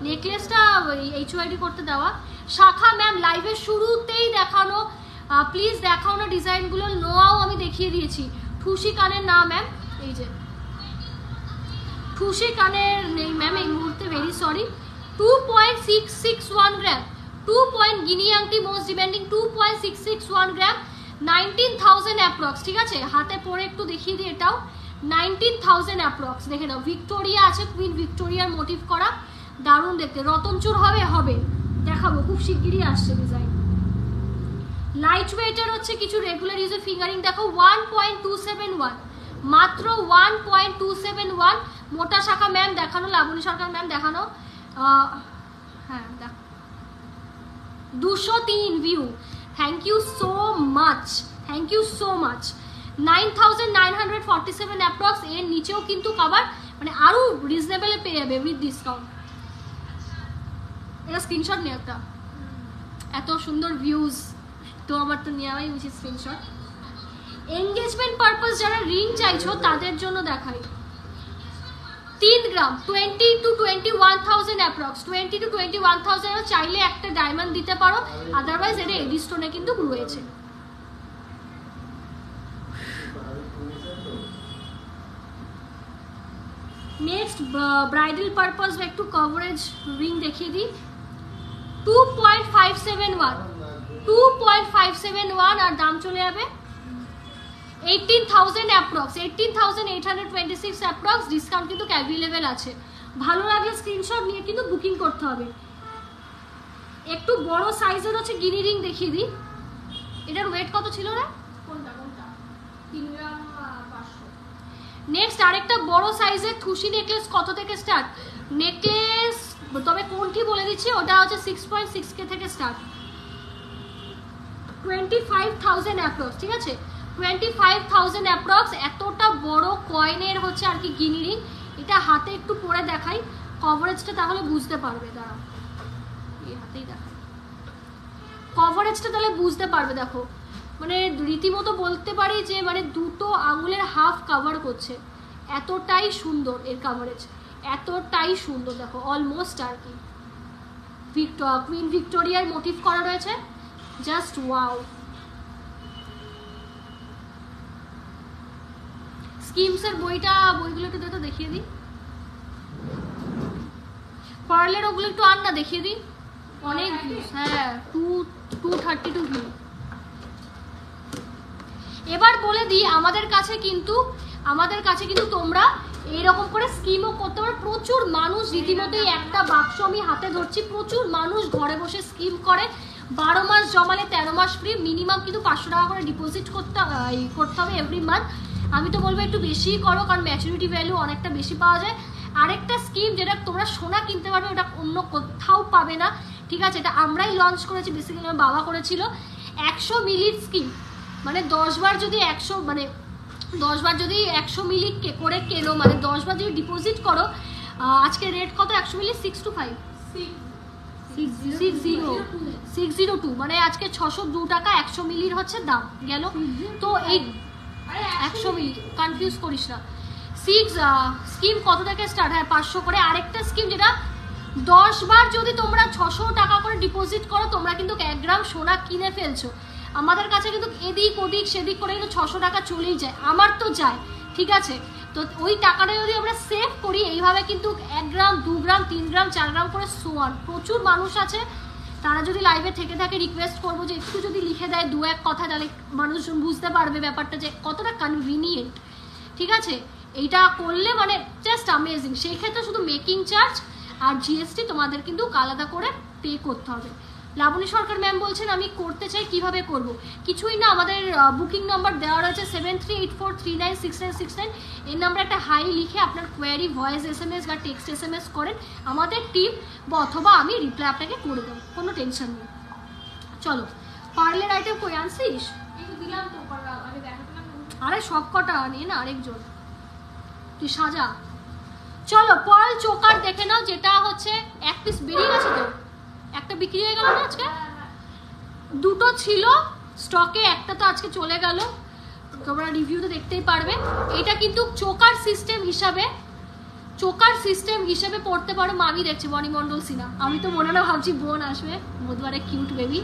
নেকলেসটা HYD করতে দেওয়া। শাখা ম্যাম লাইভের শুরুতেই দেখানো, প্লিজ দেখাও না ডিজাইনগুলো। নোয়াও আমি দেখিয়ে দিয়েছি। ঠুসি কানের না ম্যাম, এই যে ঠুসি কানের নেই ম্যাম এই মুহূর্তে, ভেরি সরি। 2.661 গ্রাম, 2 পয়েন্ট গিনি আংটি মোস্ট ডিমান্ডিং, 2.661 গ্রাম, 19,000 অ্যাপ্রক্স, ঠিক আছে। হাতে পরে একটু দেখিয়ে দিই, এটাও 19,000 অ্যাপ্রক্স। দেখে নাও, ভিক্টোরিয়া আছে, কুইন ভিক্টোরিয়ার মোটিভ করা, দারুণ দেখতে। রতনচুর হবে, হবে, দেখাবো খুব শিগগিরই আসছে ডিজাইন। লাইট ওয়েটের হচ্ছে কিছু রেগুলার ইউজের ফিঙ্গারিং দেখো, 1.271, মাত্র 1.271। মোটা শাখা ম্যাম দেখানো, লাবণী সরকার ম্যাম দেখানো। হ্যাঁ দেখো, 203 view, thank you so much, thank you so much. 9,947 approx. এর নিচেও কিন্তু কভার, মানে আরো রিজনেবলে পেয়ে যাবে উইথ ডিসকাউন্ট। এটা স্ক্রিনশট নিয়ে একটা, এত সুন্দর ভিউজ তো আমার তো নেওয়াই উচিত স্ক্রিনশট। এঙ্গেজমেন্ট পারপাস যারা রিং চাইছো তাদের জন্য দেখাই। 3 গ্রাম 20 to 21,000 অ্যাপ্রক্স, 20 to 21,000। চাইলে একটা ডায়মন্ড দিতে পারো, আদারওয়াইজ এটা এডি স্টোনে কিন্তু রয়েছে। নেক্সট ব্রাইডাল পারপাস একটু কভারেজ রিং দেখিয়ে দিই। 2.571 আর দাম চলে যাবে 18,000 অ্যাপ্রক্স, 18,826 অ্যাপ্রক্স। ডিসকাউন্ট কিন্তু অ্যাভেলেবেল আছে। ভালো লাগলে স্ক্রিনশট নিয়ে কিন্তু বুকিং করতে হবে। একটু বড় সাইজের হচ্ছে গিনি রিং দেখিয়ে দিই। এটার ওয়েট কত ছিল রে? কোনটা 3 গ্রাম 500। নেক্সট আরেকটা বড় সাইজের থুসি নেকলেস কত থেকে স্টার্ট? নেকলেস তবে কোনটি বলে দিচ্ছি, ওটা হচ্ছে 6.6K থেকে স্টার্ট, 25,000 অ্যাপ্রক্স। ঠিক আছে, 25,000 অ্যাপ্রক্স। এতটা বড় কয়েনের হচ্ছে আর কি গিনি রিং। এটা হাতে একটু পরে দেখাই, কভারেজটা তাহলে বুঝতে পারবে। দাঁড়াও, এই হাতেই দেখাই কভারেজটা, তাহলে বুঝতে পারবে। দেখো মানে রীতিমতো বলতে পারি যে মানে দুটো আঙুলের হাফ কাভার করছে, এতটাই সুন্দর এর কাভারেজ, এতটাই সুন্দর। দেখো অলমোস্ট আর কি কুইন ভিক্টোরিয়ার মোটিভ করা রয়েছে, জাস্ট ওয়াও। স্কিমসের বইগুলো একটু তো দেখিয়ে দিই। পার্লের ওগুলো একটু আন না, দেখিয়ে দিই। অনেক ভিউজ, হ্যাঁ 232 ভিউ। এবার বলে দিই আমাদের কাছে কিন্তু তোমরা এইরকম করে স্কিমও করতে পারো। প্রচুর মানুষ রীতিমতোই, একটা বাক্স আমি হাতে ধরছি, প্রচুর মানুষ ঘরে বসে স্কিম করে। 12 মাস জমালে 13 মাস ফ্রি। মিনিমাম কিন্তু 500 টাকা করে ডিপোজিট করতে হবে এভরি মান্থ। আমি তো বলবো একটু বেশিই করো, কারণ ম্যাচুরিটি ভ্যালু অনেকটা বেশি পাওয়া যায়। আরেকটা স্কিম যেটা তোমরা সোনা কিনতে পারবে, ওটা অন্য কোথাও পাবে না। ঠিক আছে, এটা আমরাই লঞ্চ করেছি, বেসিক্যালি আমার বাবা করেছিল। 100 মিলির স্কিম, মানে 10 বার যদি 100 মিলি করে কেনো, মানে 10 বার যদি ডিপোজিট করো, আজকে রেট কত? 100 মিলি 602, মানে আজকে 602 টাকা 100 মিলির হচ্ছে দাম গেল। তো এই 100 মিলি কনফিউজ করিস না। স্কিম কত থেকে স্টার্ট? হ্যাঁ 500 করে। আরেকটা স্কিম যেটা 10 বার যদি তোমরা 600 টাকা করে ডিপোজিট করো, তোমরা কিন্তু 1 গ্রাম সোনা কিনে ফেলছো। আমাদের কাছে কিন্তু এদিক ওদিক সেদিক করে কিন্তু 600 টাকা চলেই যায়, আমার তো যায়। ঠিক আছে, তো ওই টাকাটা যদি আমরা সেভ করি এইভাবে, কিন্তু 1 গ্রাম 2 গ্রাম 3 গ্রাম 4 গ্রাম করে সোয়ান। প্রচুর মানুষ আছে, তারা যদি লাইভে থেকে থাকে রিকোয়েস্ট করবো যে একটু যদি লিখে দেয় 2-1 কথা, তাহলে মানুষজন বুঝতে পারবে ব্যাপারটা যে কতটা কনভিনিয়েন্ট। ঠিক আছে, এইটা করলে মানে জাস্ট অ্যামেজিং। সেই ক্ষেত্রে শুধু মেকিং চার্জ আর জিএসটি তোমাদের কিন্তু আলাদা করে পে করতে হবে। লাবণী সরকার ম্যাম বলছেন আমি করতে চাই, কিভাবে করব? কিছুই না, আমাদের বুকিং নাম্বার দেওয়া রয়েছে 7384396969। এই নাম্বারে একটা হাই লিখে আপনার কোয়ারি ভয়েস SMS বা টেক্সট SMS করেন, আমাদের টিম বা অথবা আমি রিপ্লাই আপনাকে করে দেবো, কোনো টেনশন নেই। চলো, পার্লের আইটেম কই আনছিস? দিলাম তো আগে দেখাতে না। আরে সব কটা নিয়ে না, আরেকজন তুই সাজা। চলো পার্ল চোকার দেখে নাও, যেটা হচ্ছে 1 পিস বেরিয়ে গেছে, তো একটা বিক্রি হয়ে গেল না আজকে? 2টো ছিল স্টকে, একটা তো আজকে চলে গেল, তোমরা রিভিউতে দেখতেই পারবে। এটা কিন্তু চোকার সিস্টেম হিসাবে পড়তে পারো। মামি দেখছি বনিমন্ডল সিনা, আমি তো মনে না ভাবছি বোন আসবে, বুধবারে কিউট বেবি।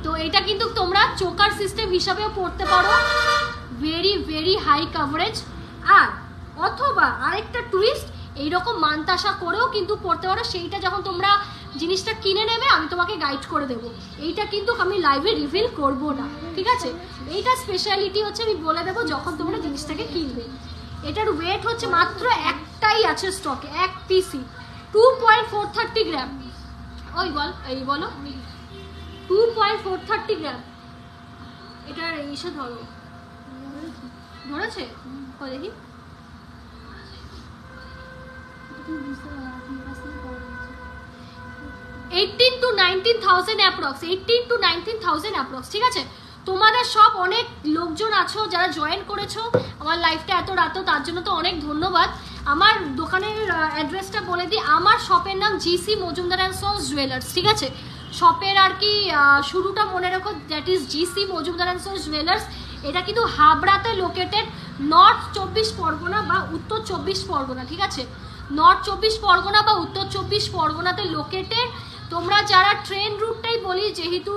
তো এটা কিন্তু তোমরা চোকার সিস্টেম হিসাবেও পড়তে পারো, ভেরি ভেরি হাই কাভারেজ। আর অথবা আরেকটা টুইস্ট, এইরকম মানতাসা করেও কিন্তু পড়তে পারো। সেইটা যখন তোমরা জিনিসটা কিনে নেবে আমি তোমাকে গাইড করে দেবো। এইটা কিন্তু আমি লাইভে রিভিল করব না, ঠিক আছে? এইটা স্পেশালিটি হচ্ছে আমি বলে দেবো যখন তোমরা জিনিসটাকে কিনবে। এটার ওয়েট হচ্ছে মাত্র একটাই আছে স্টকে, 1 পিসই, 2.430 গ্রাম। বলো 2.430 গ্রাম। এটার এসে ধরেছে দেখি। 18 to 19,000 অ্যাপ্রক্স, 18 to 19,000 অ্যাপ্রক্স। ঠিক আছে, তোমাদের সব অনেক লোকজন আছো যারা জয়েন করেছো আমার লাইফটা এত রাতেও, তার জন্য তো অনেক ধন্যবাদ। আমার দোকানের অ্যাড্রেসটা বলে দিই। আমার শপের নাম GC Majumdar and sons jewellers. ঠিক আছে, শপের আর কি শুরুটা মনে রাখো, that is GC Majumdar and sons jewellers. এটা কিন্তু হাবড়াতে লোকেটেড। নর্থ 24 পরগনা বা উত্তর 24 পরগনা, ঠিক আছে? নর্থ 24 পরগনা বা উত্তর 24 পরগনাতে লোকেটেড। তোমরা যারা ট্রেন রুটটাই বলি, যেহেতু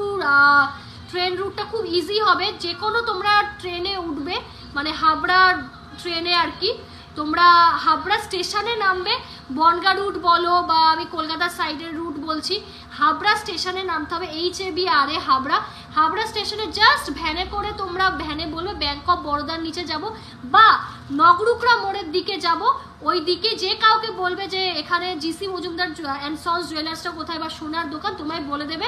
ট্রেন রুটটা খুব ইজি হবে, যে কোনো তোমরা ট্রেনে উঠবে, মানে হাবড়া ট্রেনে আর কি, তোমরা হাবড়া স্টেশনে নামবে। বনগা রুট বলো বা আমি কলকাতার সাইডের রুট বলছি, হাবড়া স্টেশনে নামতে হবে, HABRA হাবড়া। হাবড়া স্টেশনে জাস্ট ভ্যানে করে তোমরা ভ্যানে বলবে ব্যাংক অফ বরোদার নিচে যাব বা নগরুকরা মোড়ের দিকে যাব, ওই দিকে যে কাউকে বলবে যে এখানে জিসি মজুমদার অ্যান্ড সন্স জুয়েলার্সটা কোথায় বা সোনার দোকান, তোমায় বলে দেবে।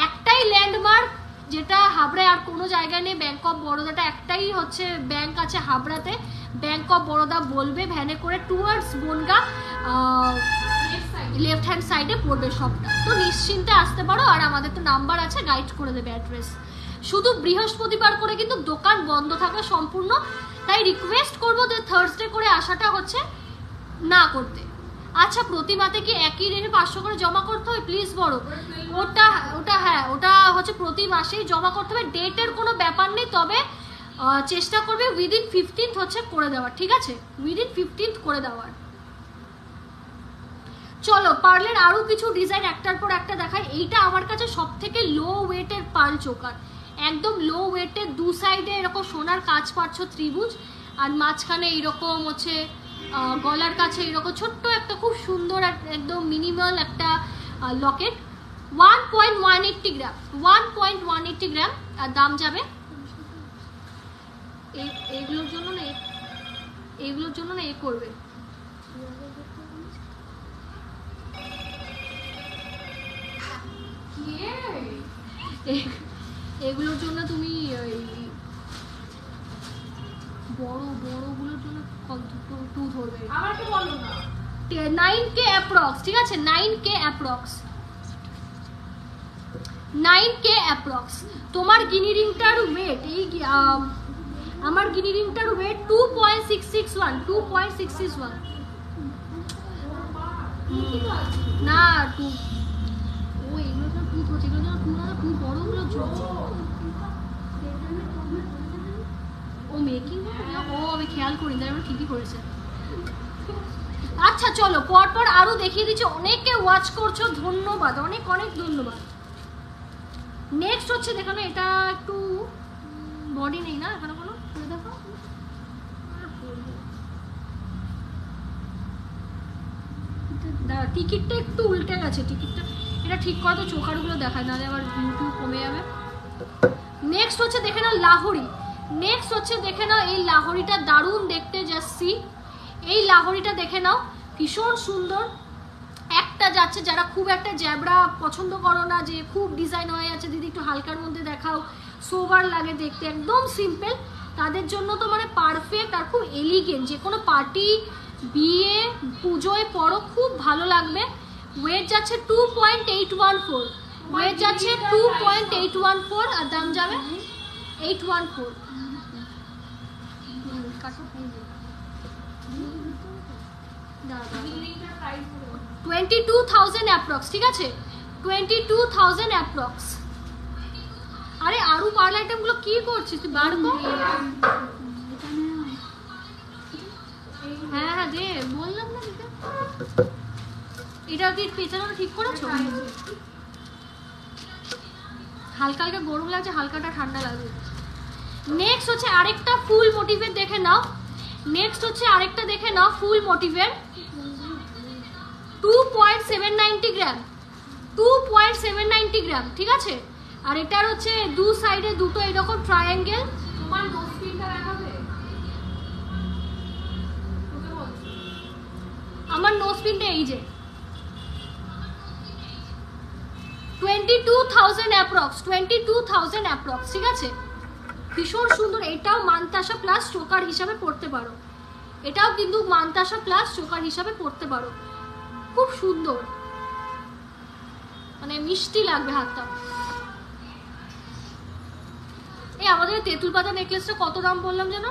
একটাই ল্যান্ডমার্ক যেটা হাবড়ায় আর কোনো জায়গায় নেই, ব্যাংক অফ বরোদাটা একটাই হচ্ছে ব্যাংক আছে হাবড়াতে, ব্যাংক অফ বরোদা বলবে ভ্যানে করে টুয়ার্ডস বনগা লেফট হ্যান্ড সাইডে পড়বে সবটা। তো নিশ্চিন্তে আসতে পারো, আর আমাদের তো নাম্বার আছে, গাইড করে দেবে অ্যাড্রেস। শুধু বৃহস্পতিবার করে কিন্তু দোকান বন্ধ থাকে সম্পূর্ণ, তাই রিকোয়েস্ট করবো যে থার্সডে করে আসাটা হচ্ছে না করতে। আচ্ছা, প্রতিমাতে কি একই রেটে 500 করে জমা করতে হয়? প্লিজ বড়, ওটা হ্যাঁ, ওটা হচ্ছে প্রতি মাসেই জমা করতে হবে, ডেটের কোনো ব্যাপার নেই। তবে চেষ্টা করবে উইদিন 15th হচ্ছে করে দেওয়ার, ঠিক আছে? উইদিন 15th করে দেওয়ার। চলো পার্লের আরো কিছু ডিজাইন একটার পর একটা দেখাই। এইটা আমার কাছে সব থেকে লো ওয়েটের পার্ল চোকার, একদম লো ওয়েটের, দু সাইডে এরকম সোনার কাজ পাচ্ছ ত্রিভুজ, আর মাঝখানে এইরকম হচ্ছে গলার কাছে এরকম ছোট্ট একটা খুব সুন্দর একদম মিনিমাল একটা লকেট। 1.180 গ্রাম, 1.180 গ্রাম, আর দাম যাবে এইগুলোর জন্য না, এইগুলোর জন্য না এ করবে, এগুলোর জন্য তুমি বড় বড়গুলোর জন্য টু ধরবে। আমার তো বলো না 9K অ্যাপ্রক্স, ঠিক আছে? 9K approx, 9K approx. তোমার গিনি রিংটার ওয়েট, এই আমার গিনি রিংটার ওয়েট 2.661, 2.661 না, টু ও এগুলো তো টু হচ্ছে, এগুলো যেন টু না, টু বড়গুলো ঝুলছে। ও মেকিং, ও আমি খেয়াল করি না, আমরা ঠিকই করেছে। আচ্ছা চলো পরপর আরো দেখিয়ে দিচ্ছি, অনেকে ওয়াচ করছো, ধন্যবাদ, অনেক অনেক ধন্যবাদ। নেক্সট হচ্ছে দেখানো, এটা একটু বডি নেই না এখানে কোনো, দেখো টিকিটটা একটু উল্টে গেছে, টিকিটটা এটা ঠিক করো তো, চোখারগুলো দেখায়, নাহলে আবার ইউটিউব কমে যাবে। নেক্সট হচ্ছে দেখে নাও লাহোরি, নেক্সট হচ্ছে দেখে নাও এই লাহোরিটা, দারুণ দেখতে, যাচ্ছি এই লাহোরিটা দেখে নাও, ভীষণ সুন্দর একটা যাচ্ছে। যারা খুব একটা জ্যাবরা পছন্দ করো না, যে খুব ডিজাইন হয়ে আছে দিদি একটু হালকার মধ্যে দেখাও, সোবার লাগে দেখতে, একদম সিম্পল, তাদের জন্য তো মানে পারফেক্ট আর খুব এলিগেন্ট, যে কোনো পার্টি বিয়ে পুজোয় পরো খুব ভালো লাগবে। ওয়েট যাচ্ছে 2.814, ওয়েট যাচ্ছে 2.814, আর দাম যাবে 814। 22,000 অ্যাপ্রক্স, ঠিক আছে? 22,000 অ্যাপ্রক্স। আরে আরো পার্ল আইটেমগুলো কি করছিস তুই, বার কর। হ্যাঁ হ্যাঁ দে, বললাম না দিতে। এটা কি পেছানো ঠিক করেছো? হালকা হালকা গরম লাগছে, হালকাটা ঠান্ডা লাগবে। নেক্সট হচ্ছে আরেকটা ফুল মোটিভের দেখে নাও, নেক্সট হচ্ছে আরেকটা দেখে নাও ফুল মোটিভের, 2.790 গ্রাম, 2.790 গ্রাম, ঠিক আছে? আর এটার হচ্ছে দু সাইডে দুটো এরকম ট্রায়াঙ্গেল। তোমার নোসপিনটা দেখাবে, আমার নোসপিনটা এই যে 22,000 অ্যাপ্রক্স, 22,000 অ্যাপ্রক্স, ঠিক আছে? ভীষণ সুন্দর, এটাও মানতাসা প্লাস চোকার হিসাবে পড়তে পারো, এটাও কিন্তু মানতাসা প্লাস চোকার হিসাবে পড়তে পারো, খুব সুন্দর, মানে মিষ্টি লাগবে হাতটা। এই আমাদের তেঁতুল পাতা নেকলেসটা কত দাম বললাম যেন?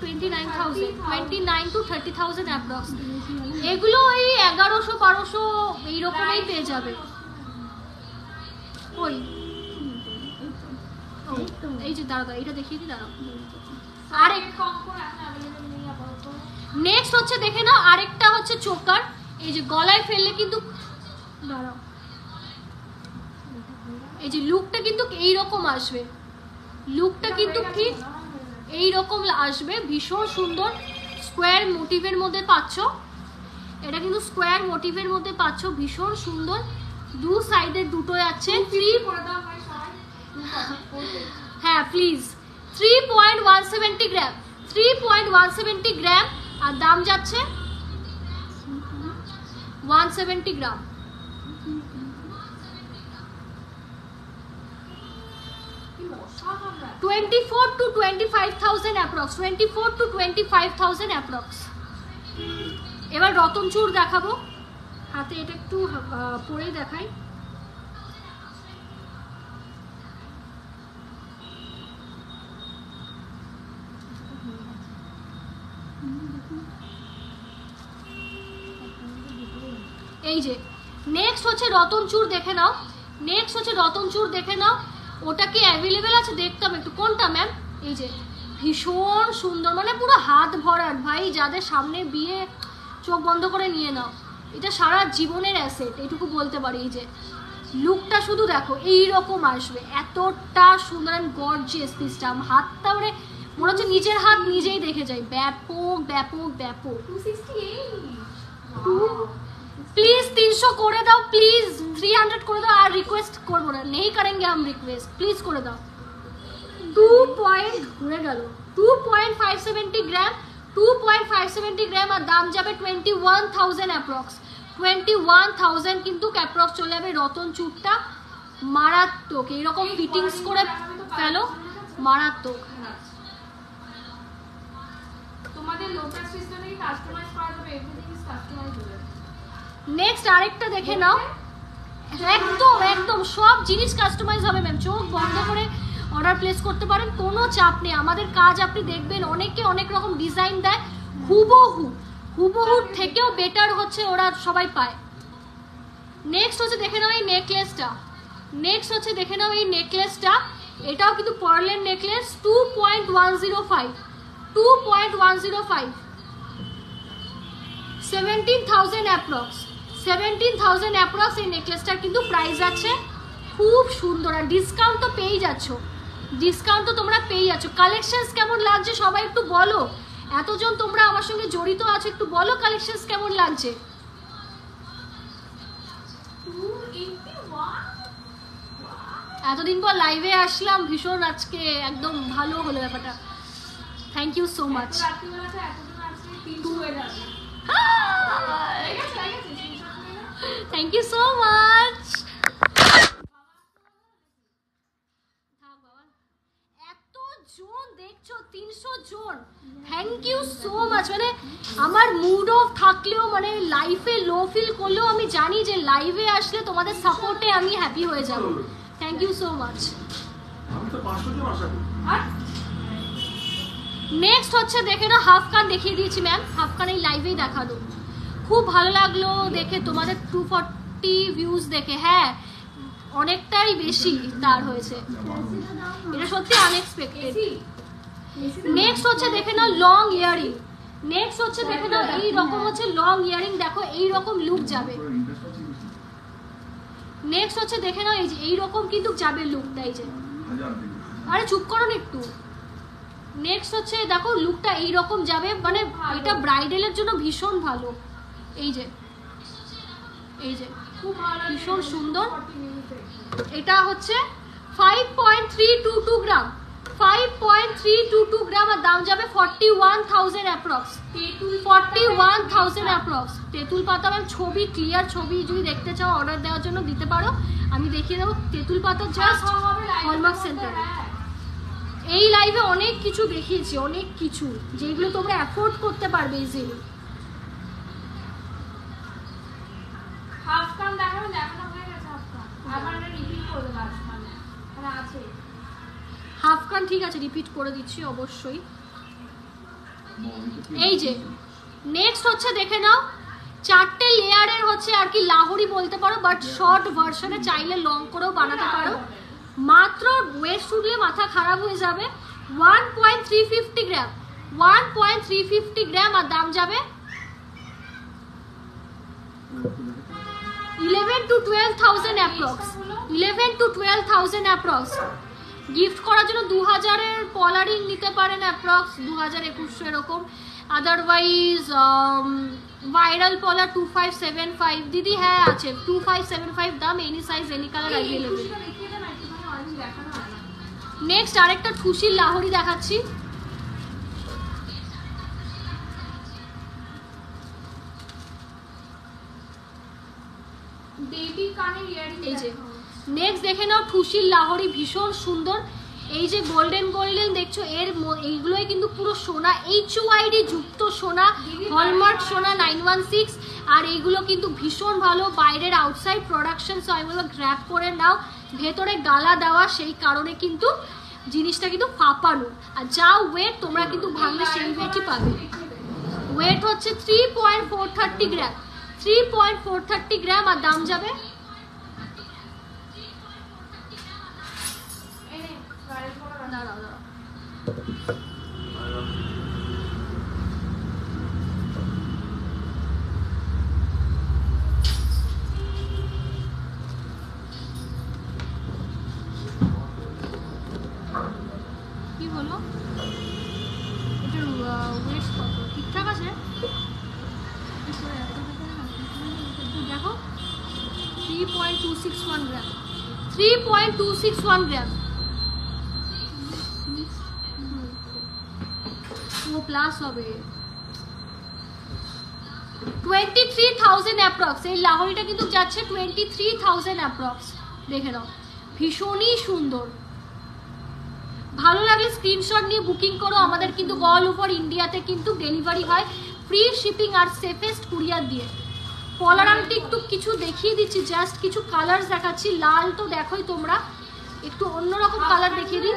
29,000, 29 to 30,000 অ্যাপ্রক্স। এগুলো এই 1100-1200 এইরকমই পেয়ে যাবে। ওই এই যে দাঁড়া, এটা দেখিয়ে দিই, দাঁড়াও আরেক নেক্সট হচ্ছে দেখে নাও আরেকটা হচ্ছে চোকার, এই যে গলায় ফেললে কিন্তু দাঁড়াও, এই যে লুকটা কিন্তু এইরকম আসবে, লুকটা কিন্তু ঠিক এইরকম আসবে, ভীষণ সুন্দর স্কোয়ার মোটিভের মধ্যে পাচ্ছ, এটা কিন্তু স্কোয়ার মোটিভের মধ্যে পাচ্ছ, ভীষণ সুন্দর, দু সাইডে দুটো আছে, হ্যাঁ প্লিজ 3.170 গ্রাম, 3.170 গ্রাম, আর দাম যাচ্ছে 170 গ্রাম। $24,000 to 25,000 অ্যাপ্রক্স, 24,000 to 25,000 অ্যাপ্রক্স। এবার রতনচূড় দেখাবো, হাতে এটা একটু পরে দেখাই, এই যে নেক্সট হচ্ছে রতনচূড় দেখে নাও, নেক্সট হচ্ছে রতনচূড় দেখে নাও, ওটা কি অ্যাভেলেবেল আছে দেখতাম একটু, কোনটা ম্যাম? এই যে ভীষণ সুন্দর, মানে পুরো হাত ভরার, ভাই যাদের সামনে বিয়ে চোখ বন্ধ করে নিয়ে নাও, এটা সারা জীবনের অ্যাসেট, এটুকু বলতে পারি। এই যে লুকটা শুধু দেখো এইরকম আসবে, এতটা সুন্দর অ্যান্ড গর্জিয়াস পিসটা, হাতটা মানে মনে হচ্ছে নিজের হাত নিজেই দেখে যাই, ব্যাপক ব্যাপক ব্যাপক। প্লিজ 300 করে দাও, প্লিজ 300 করে দাও, আর রিকোয়েস্ট করবো না, নেই করেंगे हम রিকোয়েস্ট, প্লিজ করে দাও। 2.570 গ্রাম, 2.570 গ্রাম, আর দাম যাবে 21,000 অ্যাপ্রক্স, 21,000 কিন্তু অ্যাপ্রক্স চলে যাবে। রতন চুটটা মারাত্মক, এইরকম ফিটিংস করে ফেলো, মারাত্মক। তোমাদের লোটাস সিস্টেমে কাস্টমাইজ করা যাবে, এভরিথিং ইজ কাস্টমাইজেবল। নেক্সট আরেকটা দেখে নাও, একদম একদম সব জিনিস কাস্টমাইজ হবে ম্যাম, চোখ বন্ধ করে অর্ডার প্লেস করতে পারেন, কোনো চাপ নেই। আমাদের কাজ আপনি দেখবেন অনেকে অনেক রকম ডিজাইন দেয়, হুবহু হুবহুর থেকেও বেটার হচ্ছে ওরা সবাই পায়। নেক্সট হচ্ছে দেখে নাও এই নেকলেসটা, নেক্সট হচ্ছে দেখে নাও এই নেকলেসটা, এটাও কিন্তু পার্লের নেকলেস, 2.105, 2.105, 17,000 অ্যাপ্রক্স, 17,000 অ্যাপ্রক্স এই নেকলেসটার কিন্তু প্রাইস আছে, খুব সুন্দর, আর ডিসকাউন্ট তো পেয়েই যাচ্ছ, ডিসকাউন্ট তো তোমরা পেয়ে যাচ্ছ। কালেকশনস কেমন লাগছে সবাই একটু বলো, এতজন তোমরা আমার সঙ্গে জড়িত আছো, একটু বলো কালেকশনস কেমন লাগছে। এতদিন পর লাইভে আসলাম, ভীষণ আজকে একদম ভালো হলো ব্যাপারটা, thank you so much. Thank you so much. এতজন দেখছো, 300 জন, থ্যাংক ইউ সো মাচ। মানে আমার মুড অফ থাকলেও, মানে লাইফে লো ফিল করলেও আমি জানি যে লাইভে আসলে তোমাদের সাপোর্টে আমি হ্যাপি হয়ে যাব, থ্যাংক ইউ সো মাচ। আমি তো 500 জন আশা করি। নেক্সট হচ্ছে দেখে না, হাফ কান দেখিয়ে দিয়েছি ম্যাম, হাফ কান এই লাইভেই দেখালো, খুব ভালো লাগলো দেখে তোমাদের 240 ভিউজ দেখে, হ্যাঁ অনেকটাই বেশি তার হয়েছে, এটা সত্যি আনএক্সপেক্টেড। নেক্সট হচ্ছে দেখে নাও লং ইয়ারিং, নেক্সট হচ্ছে দেখে নাও এই রকম হচ্ছে লং ইয়ারিং, দেখো এই রকম লুক যাবে। নেক্সট হচ্ছে দেখে নাও এই যে এইরকম কিন্তু যাবে লুকটা, এই যে আরে চুপ করো না একটু। নেক্সট হচ্ছে দেখো লুকটা এইরকম যাবে, মানে এটা ব্রাইডালের জন্য ভীষণ ভালো, এই যে এই যে ভীষণ সুন্দর। এটা হচ্ছে 5.322 গ্রাম, 5.322 গ্রাম, আর দাম যাবে 41,000 অ্যাপ্রক্স, 41,000 অ্যাপ্রক্স। তেঁতুল পাতা ম্যাম ছবি, ক্লিয়ার ছবি যদি দেখতে চাও অর্ডার দেওয়ার জন্য দিতে পারো, আমি দেখিয়ে দেবো তেঁতুল পাতা জাস্ট হলমার্ক সেন্টার। এই লাইভে অনেক কিছু দেখিয়েছি, অনেক কিছু যেগুলো তোমরা অ্যাফোর্ড করতে পারবে ইজিলি। হাফ কান দেখানো দেখানো হয়ে গেছে, হাফ কান আবার এটা রিপিট করে দাও, মানে আছে হাফ কান, ঠিক আছে রিপিট করে দিচ্ছি অবশ্যই। এই যে নেক্সট হচ্ছে দেখে নাও, 4টে লেয়ারের হচ্ছে আর কি লাহোরি বলতে পারো, বাট শর্ট ভার্সনে চাইলে লং করেও বানাতে পারো, মাত্র ওয়েস্ট উঠলে মাথা খারাপ হয়ে যাবে, 1.350 গ্রাম, 1.350 গ্রাম, আর দাম যাবে 11 to 12,000 approx, 11 to 12,000 approx. Gift করার জন্য 2000-এর পলারিং নিতে পারেন অ্যাপ্রক্স, 2000-2100 এরকম। আদারওয়াইজ ভাইরাল পলার 2575 দিদি, হ্যাঁ আছে 2575 দাম, any size any colour available. Next আরেকটা খুশির লাহোরি দেখাচ্ছি। বেবি কানের ইয়ারিং। এই যে নেক্সট দেখে নাও খুশির লাহোরি, ভীষণ সুন্দর। এই যে গোল্ডেন গোল্ডেন দেখছো, এইগুলোই কিন্তু পুরো সোনা, HUID যুক্ত সোনা, হলমার্ক সোনা 916। আর এইগুলো কিন্তু ভীষণ ভালো, বাইরের আউটসাইড প্রোডাকশন, সো এগুলো গ্র্যাব করে নাও। ভেতরে গালা দেওয়া, সেই কারণে কিন্তু জিনিসটা কিন্তু ফাঁপানো। আর যা ওয়েট তোমরা কিন্তু ভাঙলে সেই ওয়েটই পাবে। ওয়েট হচ্ছে 3.430 গ্রাম, 3.430 গ্রাম, আর দাম যাবে দাঁড়াও দাঁড়াও কি হলো, এটার ওয়েট কত ঠিকঠাক আছে? দেখো 3.261 গ্রাম, 3.261 গ্রাম, ও প্লাস হবে 23,000 অ্যাপ্রক্স। এই লাহোরিটা কিন্তু যাচ্ছে 23,000 অ্যাপ্রক্স। দেখে নাও, ভীষণই সুন্দর। ভালো লাগলে স্ক্রিনশট নিয়ে বুকিং করো। আমাদের কিন্তু অল ওভার ইন্ডিয়াতে কিন্তু ডেলিভারি হয়, ফ্রি শিপিং আর সেফেস্ট কুরিয়ার দিয়ে। পলার আংটি একটু কিছু দেখিয়ে দিচ্ছি, জাস্ট কিছু কালার দেখাচ্ছি। লাল তো দেখোই তোমরা, একটু অন্যরকম কালার দেখিয়ে দিই।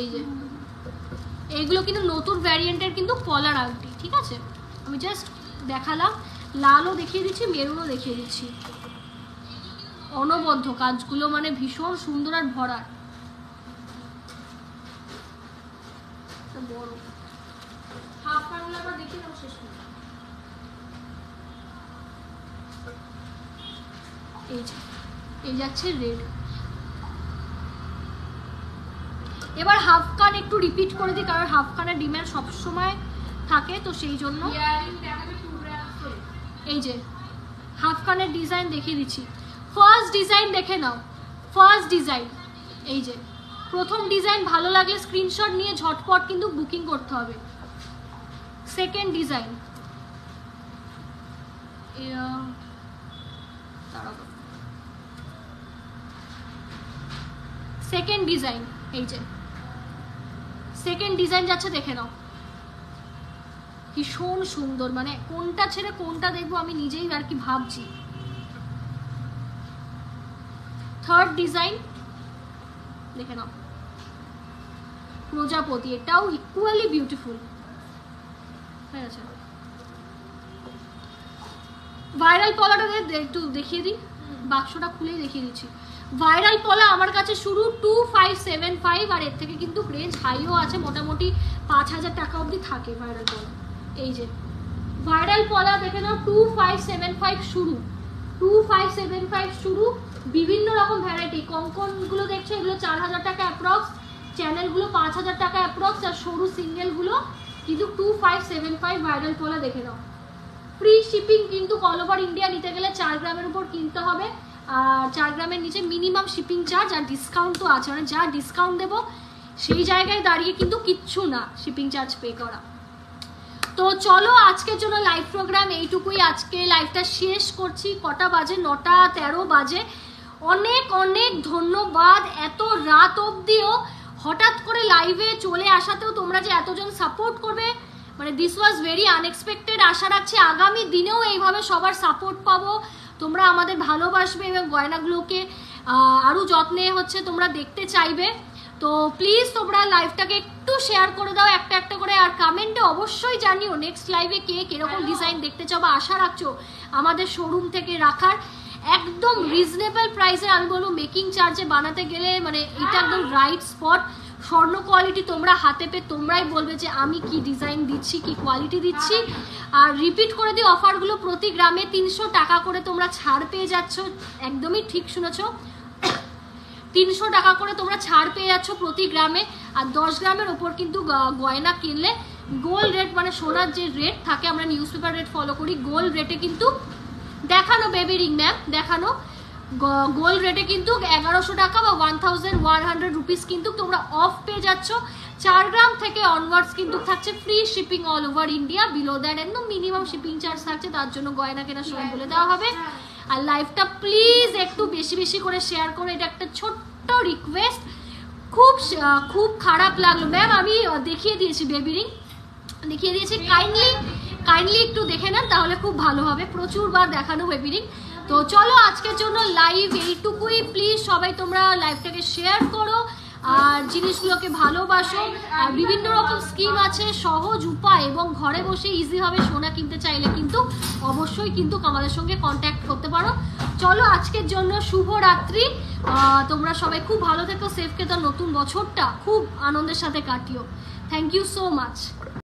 এই যে এইগুলো কিন্তু নতুন ভ্যারিয়েন্টের কিন্তু পলার আংটি, ঠিক আছে? আমি জাস্ট দেখালাম, লালও দেখিয়ে দিচ্ছি, মেরুনও দেখিয়ে দিচ্ছি। অনবদ্য কাজগুলো, মানে ভীষণ সুন্দর আর ভরা। বড় হাফ পাগুলো আবার দেখি নাও শেষ করে। এই যাচ্ছে রেড। এবার হাফ কান একটু রিপিট করে দিই, কারণ হাফ কানের ডিমান্ড সবসময় থাকে, তো সেই জন্য। এই যে হাফ কানের ডিজাইন দেখিয়ে দিচ্ছি। ফার্স্ট ডিজাইন দেখে নাও, ফার্স্ট ডিজাইন। এই যে প্রথম ডিজাইন, ভালো লাগলে স্ক্রিনশট নিয়ে ঝটপট কিন্তু বুকিং করতে হবে। সেকেন্ড ডিজাইন, সেকেন্ড ডিজাইন, এই যে সেকেন্ড ডিজাইন যাচ্ছে, দেখে নাও, ভীষণ সুন্দর। মানে কোনটা ছেড়ে কোনটা দেখবো আমি নিজেই আর কি ভাবছি। থার্ড ডিজাইন দেখে নাও, প্রজাপতি, এটাও ইকুয়ালি বিউটিফুল হয়ে আছে। ভাইরাল পলাটা একটু দেখিয়ে দিই, বাক্সটা খুলেই দেখিয়ে দিচ্ছি। ভাইরাল পলা আমার কাছে শুরু 2575, আর এর থেকে কিন্তু রেঞ্জ হাইও আছে, মোটামুটি 5000 টাকা অবধি থাকে ভাইরাল পলা। এই যে ভাইরাল পলা দেখে নাও, 2575 শুরু, 2575 শুরু। বিভিন্ন রকম ভ্যারাইটি, কঙ্কনগুলো দেখছো, এগুলো 4000 টাকা অ্যাপ্রক্স, চ্যানেলগুলো 5000 টাকা অ্যাপ্রক্স, আর সরু সিঙ্গেলগুলো কিন্তু 2575 ভাইরাল পলা। দেখে নাও, ফ্রি শিপিং কিন্তু অল ওভার ইন্ডিয়া নিতে গেলে 4 গ্রামের উপর কিনতে হবে, আর 4 গ্রামের নিচে মিনিমাম শিপিং চার্জ, আর ডিসকাউন্ট তো আছে, মানে যা ডিসকাউন্ট দেবো সেই জায়গায় দাঁড়িয়ে কিন্তু কিচ্ছু না শিপিং চার্জ পে করা। তো চলো আজকের জন্য লাইভ প্রোগ্রাম এইটুকুই, আজকে লাইভটা শেষ করছি। কটা বাজে? 9:13 বাজে। অনেক অনেক ধন্যবাদ এত রাত অবধিও হঠাৎ করে লাইভে চলে আসাতেও তোমরা যে এতজন সাপোর্ট করবে, মানে দিস ওয়াজ ভেরি আনএক্সপেক্টেড। আশা রাখছি আগামী দিনেও এইভাবে সবার সাপোর্ট পাবো, তোমরা আমাদের ভালোবাসবে এবং গয়নাগুলোকে আরও যত্নে হচ্ছে তোমরা দেখতে চাইবে। তো প্লিজ তোমরা লাইভটাকে একটু শেয়ার করে দাও একটা একটা করে, আর কমেন্টে অবশ্যই জানিও নেক্সট লাইভে কে কিরকম ডিজাইন দেখতে চাও বা আশা রাখছো আমাদের শোরুম থেকে রাখার। একদম রিজনেবল প্রাইসে, আমি বলবো মেকিং চার্জে বানাতে গেলে মানে এটা একদম রাইট স্পট। স্বর্ণ কোয়ালিটি তোমরা হাতে পেয়ে তোমরাই বলবে যে আমি কি ডিজাইন দিচ্ছি, কি কোয়ালিটি দিচ্ছি। আর রিপিট করে দিই অফারগুলো, প্রতি গ্রামে 300 টাকা করে তোমরা ছাড় পেয়ে যাচ্ছ, একদমই ঠিক শুনেছো, 300 টাকা করে তোমরা ছাড় পেয়ে যাচ্ছ প্রতি গ্রামে। আর 10 গ্রামের ওপর কিন্তু গয়না কিনলে গোল্ড রেট মানে সোনার যে রেট থাকে, আমরা নিউজ পেপার রেট ফলো করি, গোল্ড রেটে কিন্তু দেখানো বেবি রিং ম্যাম, দেখানো গোল্ড রেটে কিন্তু 1100 টাকা বা 1100 রুপিস কিন্তু তোমরা অফ পেয়ে যাচ্ছ। 4 গ্রাম থেকে অনওয়ার্ডস কিন্তু থাকছে free shipping all over India, below that একদম মিনিমাম শিপিং চার্জ থাকছে, তার জন্য গয়না কেনার সময় বলে দেওয়া হবে। আর লাইভটা প্লিজ একটু বেশি বেশি করে শেয়ার করো, এটা একটা ছোট্ট রিকোয়েস্ট। খুব খুব খারাপ লাগলো ম্যাম, আমি দেখিয়ে দিয়েছি বেবি রিং, দেখিয়ে দিয়েছি, কাইন্ডলি একটু দেখে নেন তাহলে খুব ভালো হবে, প্রচুর বার দেখানো বেবি রিং। তো চলো আজকের জন্য লাইভ এইটুকুই, প্লিজ সবাই তোমরা লাইভটাকে শেয়ার করো আর জিনিসগুলোকে ভালোবাসো। আর বিভিন্ন রকম স্কিম আছে, সহজ উপায় এবং ঘরে বসে ইজিভাবে সোনা কিনতে চাইলে কিন্তু অবশ্যই কিন্তু আমাদের সঙ্গে কন্ট্যাক্ট করতে পারো। চলো আজকের জন্য শুভরাত্রি, তোমরা সবাই খুব ভালো থেকো, সেফ থেকো, নতুন বছরটা খুব আনন্দের সাথে কাটিও। Thank you so much.